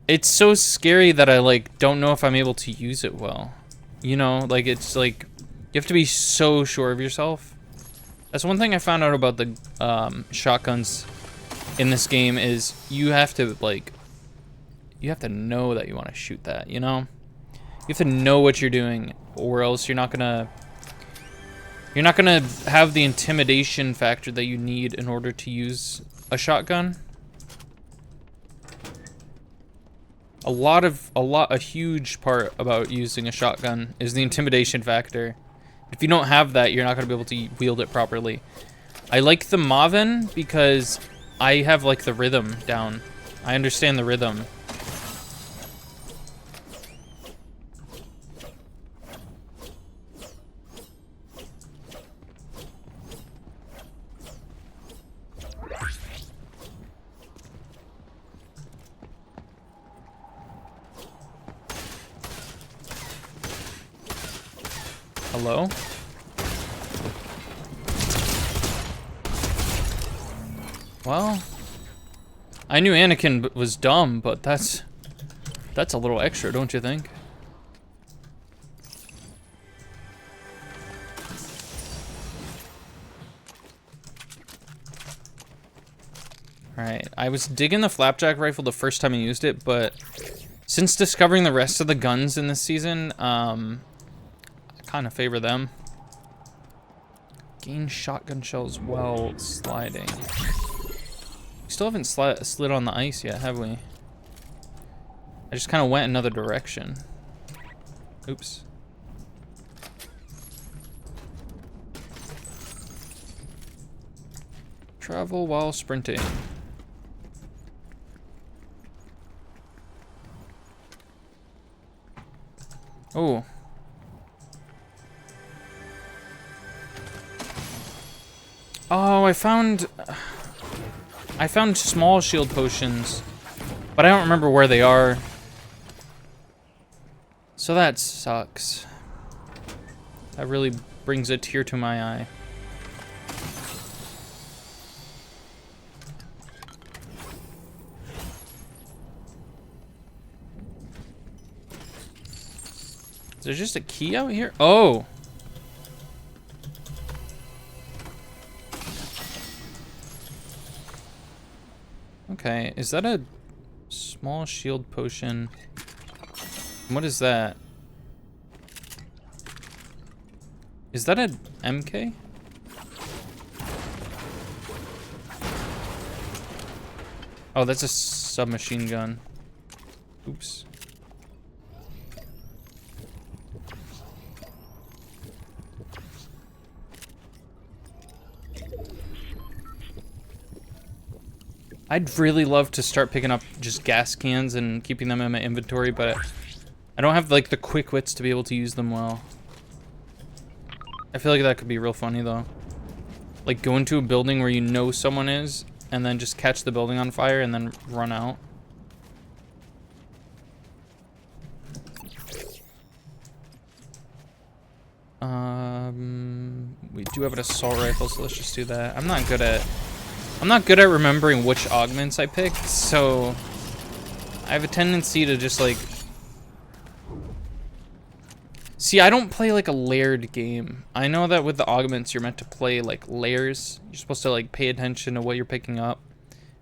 it's so scary that I like don't know if I'm able to use it well. You know, like it's like you have to be so sure of yourself. That's one thing I found out about the shotguns in this game is you have to know that you want to shoot that, you know? You have to know what you're doing, or else you're not gonna have the intimidation factor that you need in order to use a shotgun. A huge part about using a shotgun is the intimidation factor. If you don't have that, you're not gonna be able to wield it properly. I like the Maven because I have like the rhythm down. I understand the rhythm. Hello? Well, I knew Anakin was dumb, but that's a little extra, don't you think? Alright, I was digging the flapjack rifle the first time I used it, but since discovering the rest of the guns in this season, I kind of favor them. Gain shotgun shells while sliding. We still haven't slid on the ice yet, have we? I just kind of went another direction. Oops. Travel while sprinting. Oh. Oh, I found small shield potions, but I don't remember where they are. So that sucks. That really brings a tear to my eye. Is there just a key out here? Oh! Okay, is that a small shield potion? What is that? Is that an MK? Oh, that's a submachine gun. Oops. I'd really love to start picking up just gas cans and keeping them in my inventory, but I don't have like the quick wits to be able to use them well. I feel like that could be real funny though. Like go into a building where you know someone is and then just catch the building on fire and then run out. We do have an assault rifle, so let's just do that. I'm not good at remembering which augments I picked, so I have a tendency to just like... See, I don't play like a layered game. I know that with the augments, you're meant to play like layers. You're supposed to like pay attention to what you're picking up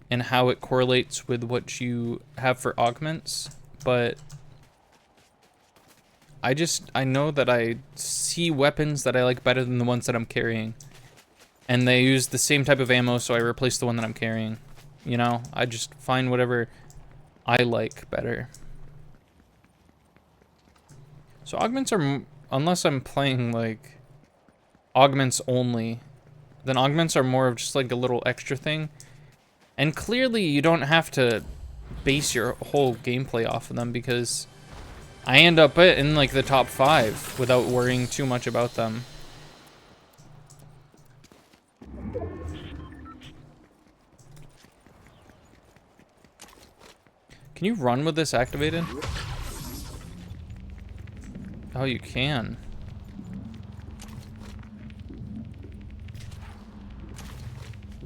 and how it correlates with what you have for augments, but I know that I see weapons that I like better than the ones that I'm carrying. And they use the same type of ammo, so I replace the one that I'm carrying. You know, I just find whatever I like better. So augments are, unless I'm playing like augments only, then augments are more of just like a little extra thing. And clearly you don't have to base your whole gameplay off of them, because I end up in like the top 5 without worrying too much about them. Can you run with this activated? Oh, you can.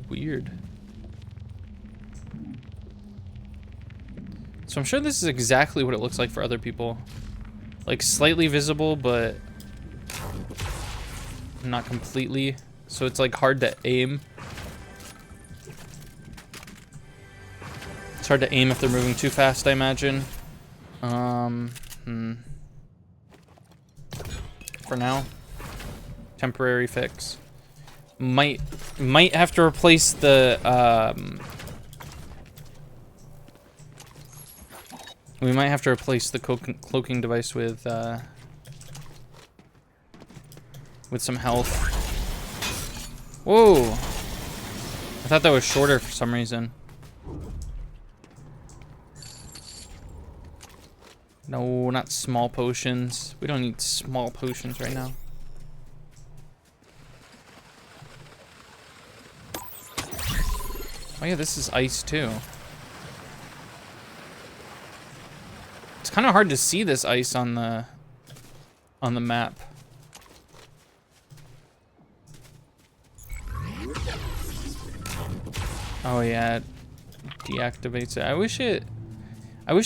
Weird. So I'm sure this is exactly what it looks like for other people. Like slightly visible, but not completely. So it's like hard to aim. It's hard to aim if they're moving too fast, I imagine. For now, temporary fix. Might have to replace the we might have to replace the cloaking device with some health. Whoa! I thought that was shorter for some reason. No, not small potions. We don't need small potions right now. Oh yeah, this is ice too. It's kind of hard to see this ice on the map. Oh yeah, it deactivates it. I wish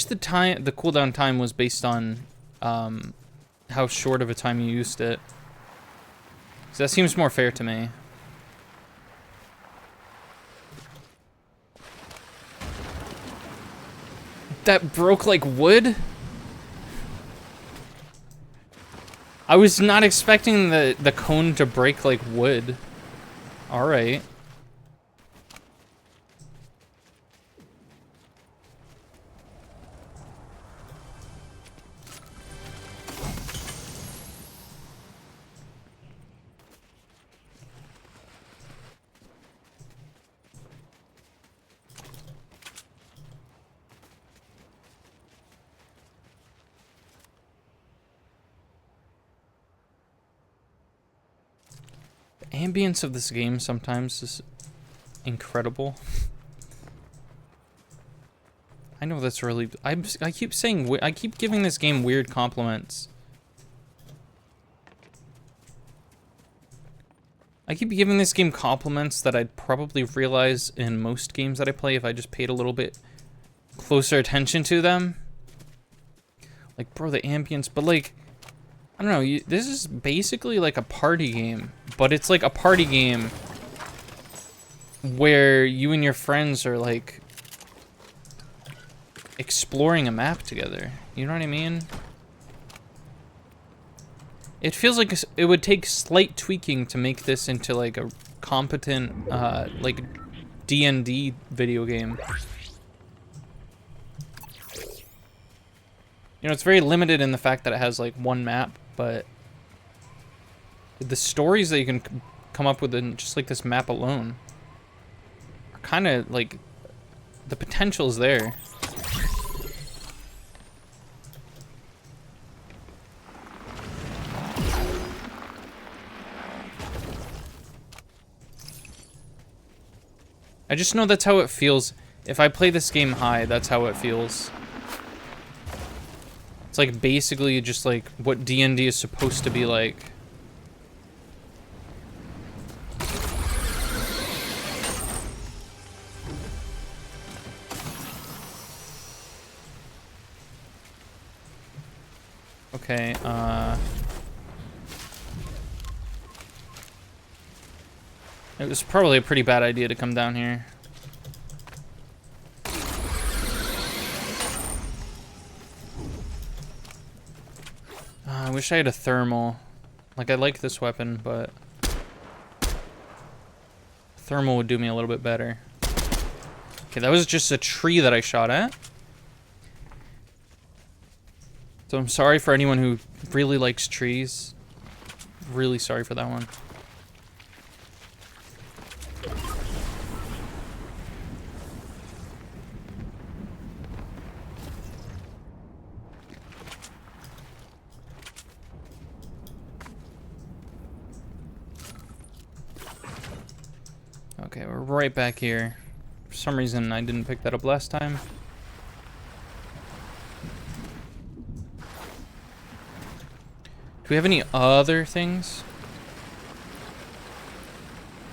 the cooldown time was based on how short of a time you used it. 'Cause that seems more fair to me. That broke like wood? I was not expecting the cone to break like wood. All right. The ambience of this game sometimes is incredible. I know that's really... I keep saying... I keep giving this game weird compliments. I keep giving this game compliments that I'd probably realize in most games that I play if I just paid a little bit closer attention to them. Like, bro, the ambience... But, like... I don't know, this is basically like a party game, but it's like a party game where you and your friends are like exploring a map together. You know what I mean? It feels like it would take slight tweaking to make this into like a competent like D&D video game. You know, it's very limited in the fact that it has like one map, but the stories that you can come up with in just like this map alone are kind of like, the potential is there. I just know that's how it feels. If I play this game high, that's how it feels. It's like basically just like what D&D is supposed to be like. Okay, it was probably a pretty bad idea to come down here. I wish I had a thermal. Like, I like this weapon, but thermal would do me a little bit better. Okay, that was just a tree that I shot at. So I'm sorry for anyone who really likes trees. Really sorry for that one. Okay, we're right back here. For some reason, I didn't pick that up last time. Do we have any other things?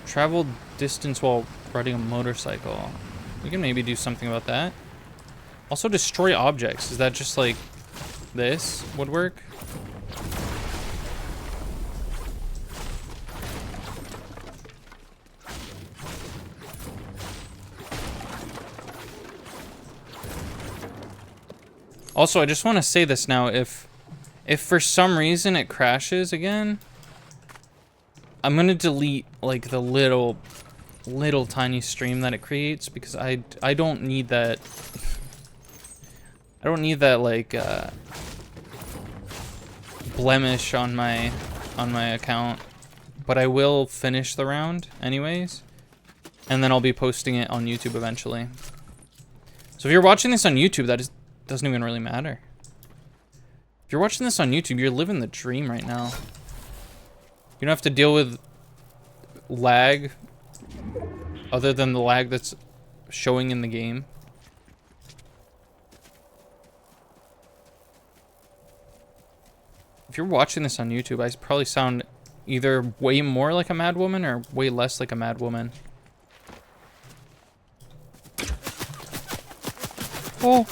Travel distance while riding a motorcycle. We can maybe do something about that. Also destroy objects. Is that just like this would work? Also, I just want to say this now. If for some reason it crashes again, I'm gonna delete like the little tiny stream that it creates, because I don't need that. I don't need that like blemish on my account. But I will finish the round anyways, and then I'll be posting it on YouTube eventually. So if you're watching this on YouTube, doesn't even really matter. If you're watching this on YouTube, you're living the dream right now. You don't have to deal with lag other than the lag that's showing in the game. If you're watching this on YouTube, I probably sound either way more like a mad woman or way less like a mad woman. Oh.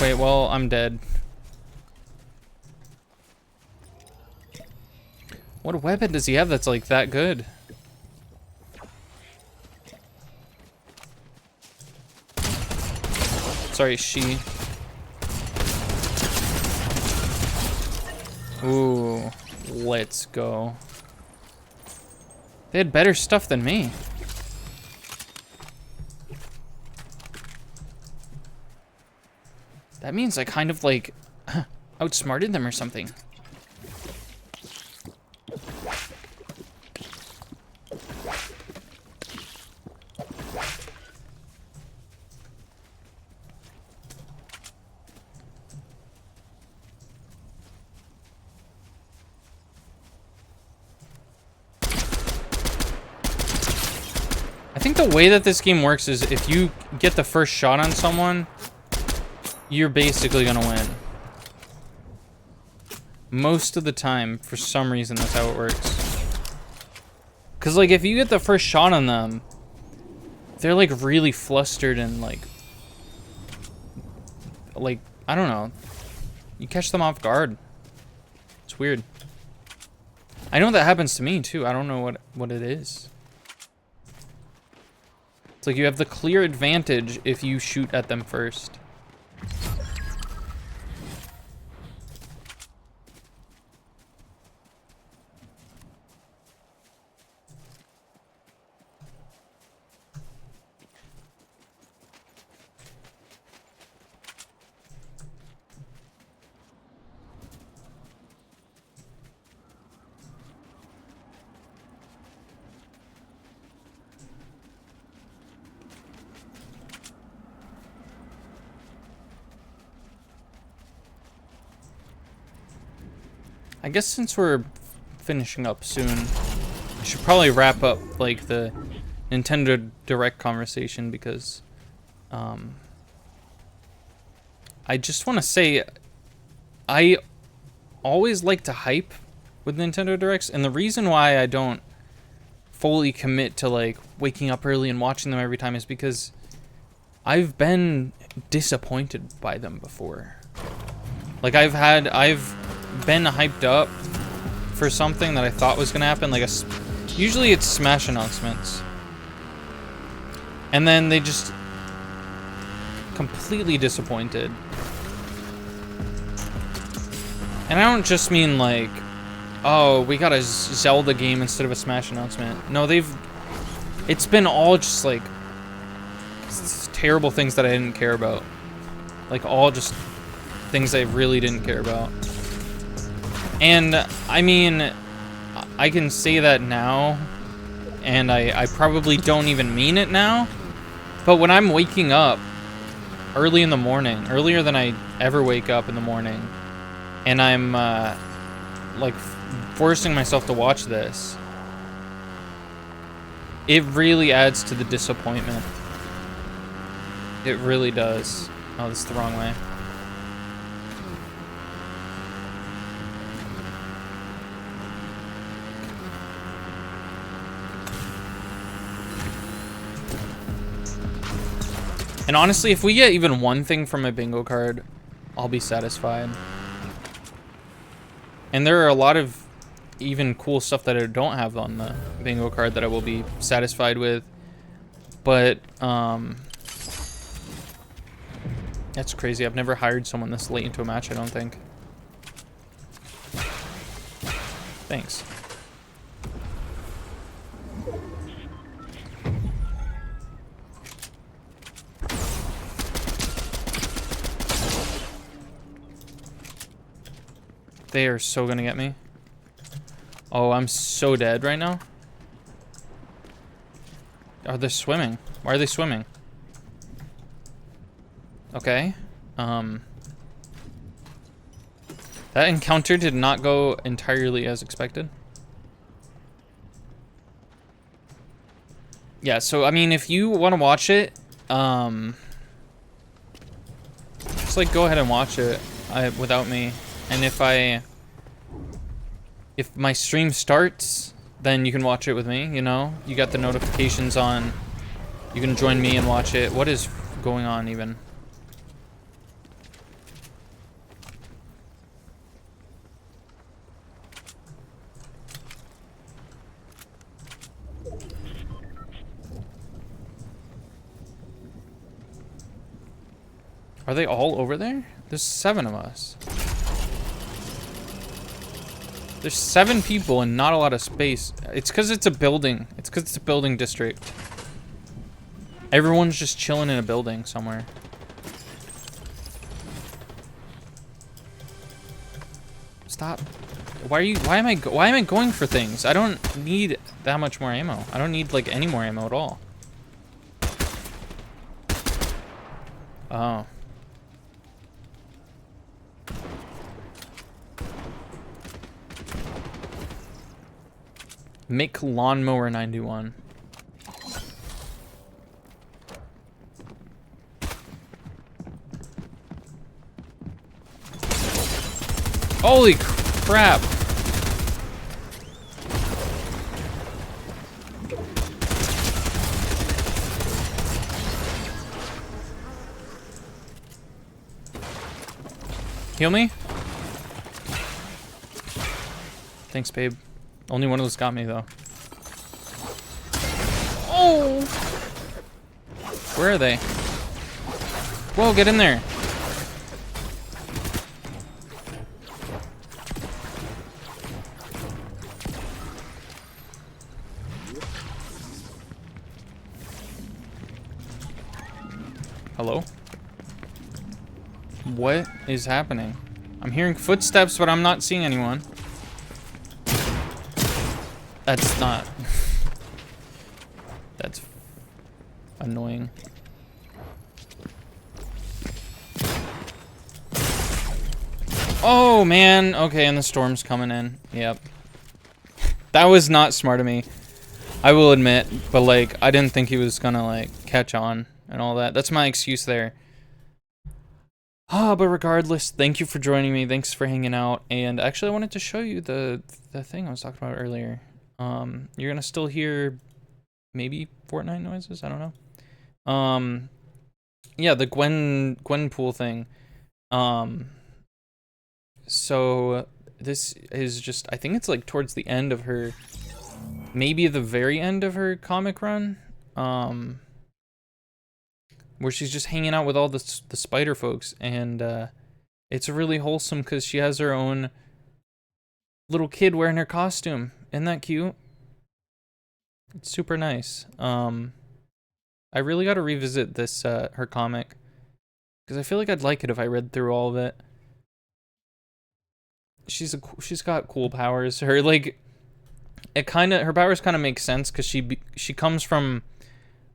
Wait, well, I'm dead. What weapon does he have that's like that good? Sorry, she. Ooh, let's go. They had better stuff than me. That means I kind of like outsmarted them or something. I think the way that this game works is if you get the first shot on someone, you're basically gonna win. Most of the time, for some reason, that's how it works. Cause like if you get the first shot on them, they're like really flustered and like I don't know. You catch them off guard. It's weird. I know that happens to me too. I don't know what it is. It's like you have the clear advantage if you shoot at them first. I guess since we're finishing up soon, I should probably wrap up like the Nintendo Direct conversation, because I just want to say I always like to hype with Nintendo Directs, and the reason why I don't fully commit to like waking up early and watching them every time is because I've been disappointed by them before. Like I've been hyped up for something that I thought was gonna happen, like usually it's Smash announcements, and then they just completely disappointed. And I don't just mean like, oh, we got a Zelda game instead of a Smash announcement. No, it's been all just like terrible things that I didn't care about, like all just things I really didn't care about. And I mean, I can say that now, and I probably don't even mean it now, but when I'm waking up early in the morning, earlier than I ever wake up in the morning, and I'm like forcing myself to watch this, it really adds to the disappointment. It really does. Oh, this is the wrong way. And honestly, if we get even one thing from a bingo card, I'll be satisfied. And there are a lot of even cool stuff that I don't have on the bingo card that I will be satisfied with. But, that's crazy. I've never hired someone this late into a match, I don't think. Thanks. They are so gonna get me. Oh, I'm so dead right now. Are they swimming? Why are they swimming? Okay. That encounter did not go entirely as expected. Yeah, so I mean, if you want to watch it, just like go ahead and watch it without me. And if my stream starts, then you can watch it with me, you know? You got the notifications on. You can join me and watch it. What is going on even? Are they all over there? There's 7 of us. There's 7 people and not a lot of space. It's because it's a building. It's because it's a building district. Everyone's just chilling in a building somewhere. Stop. Why am I going for things? I don't need that much more ammo. I don't need like any more ammo at all. Oh. Make lawnmower 91. Holy crap. Heal me? Thanks, babe. Only one of those got me, though. Oh! Where are they? Whoa, get in there. Hello? What is happening? I'm hearing footsteps, but I'm not seeing anyone. That's not... That's annoying. Oh, man. Okay, and the storm's coming in. Yep. That was not smart of me. I will admit, but, like, I didn't think he was gonna, like, catch on and all that. That's my excuse there. But regardless, thank you for joining me. Thanks for hanging out. And actually, I wanted to show you the thing I was talking about earlier. You're gonna still hear maybe Fortnite noises. I don't know. Yeah, the Gwenpool thing. So this is just, I think it's like towards the end of her, maybe the very end of her comic run. Where she's just hanging out with all the spider folks, and it's really wholesome because she has her own little kid wearing her costume. Isn't that cute? It's super nice. I really got to revisit this her comic because I feel like I'd like it if I read through all of it. She's got cool powers. Her like her powers kind of make sense because she comes from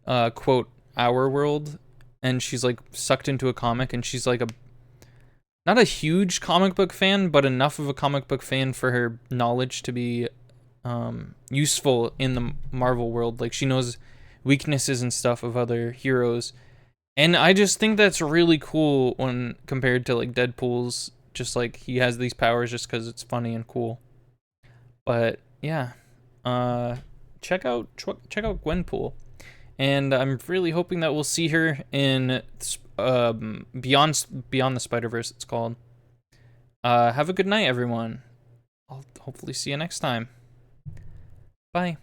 quote our world. And she's like sucked into a comic, and she's like not a huge comic book fan, but enough of a comic book fan for her knowledge to be useful in the Marvel world. Like she knows weaknesses and stuff of other heroes, and I just think that's really cool when compared to like Deadpool's. Just like he has these powers just because it's funny and cool. But yeah, check out Gwenpool. And I'm really hoping that we'll see her in Beyond the Spider-Verse, it's called. Have a good night, everyone. I'll hopefully see you next time. Bye.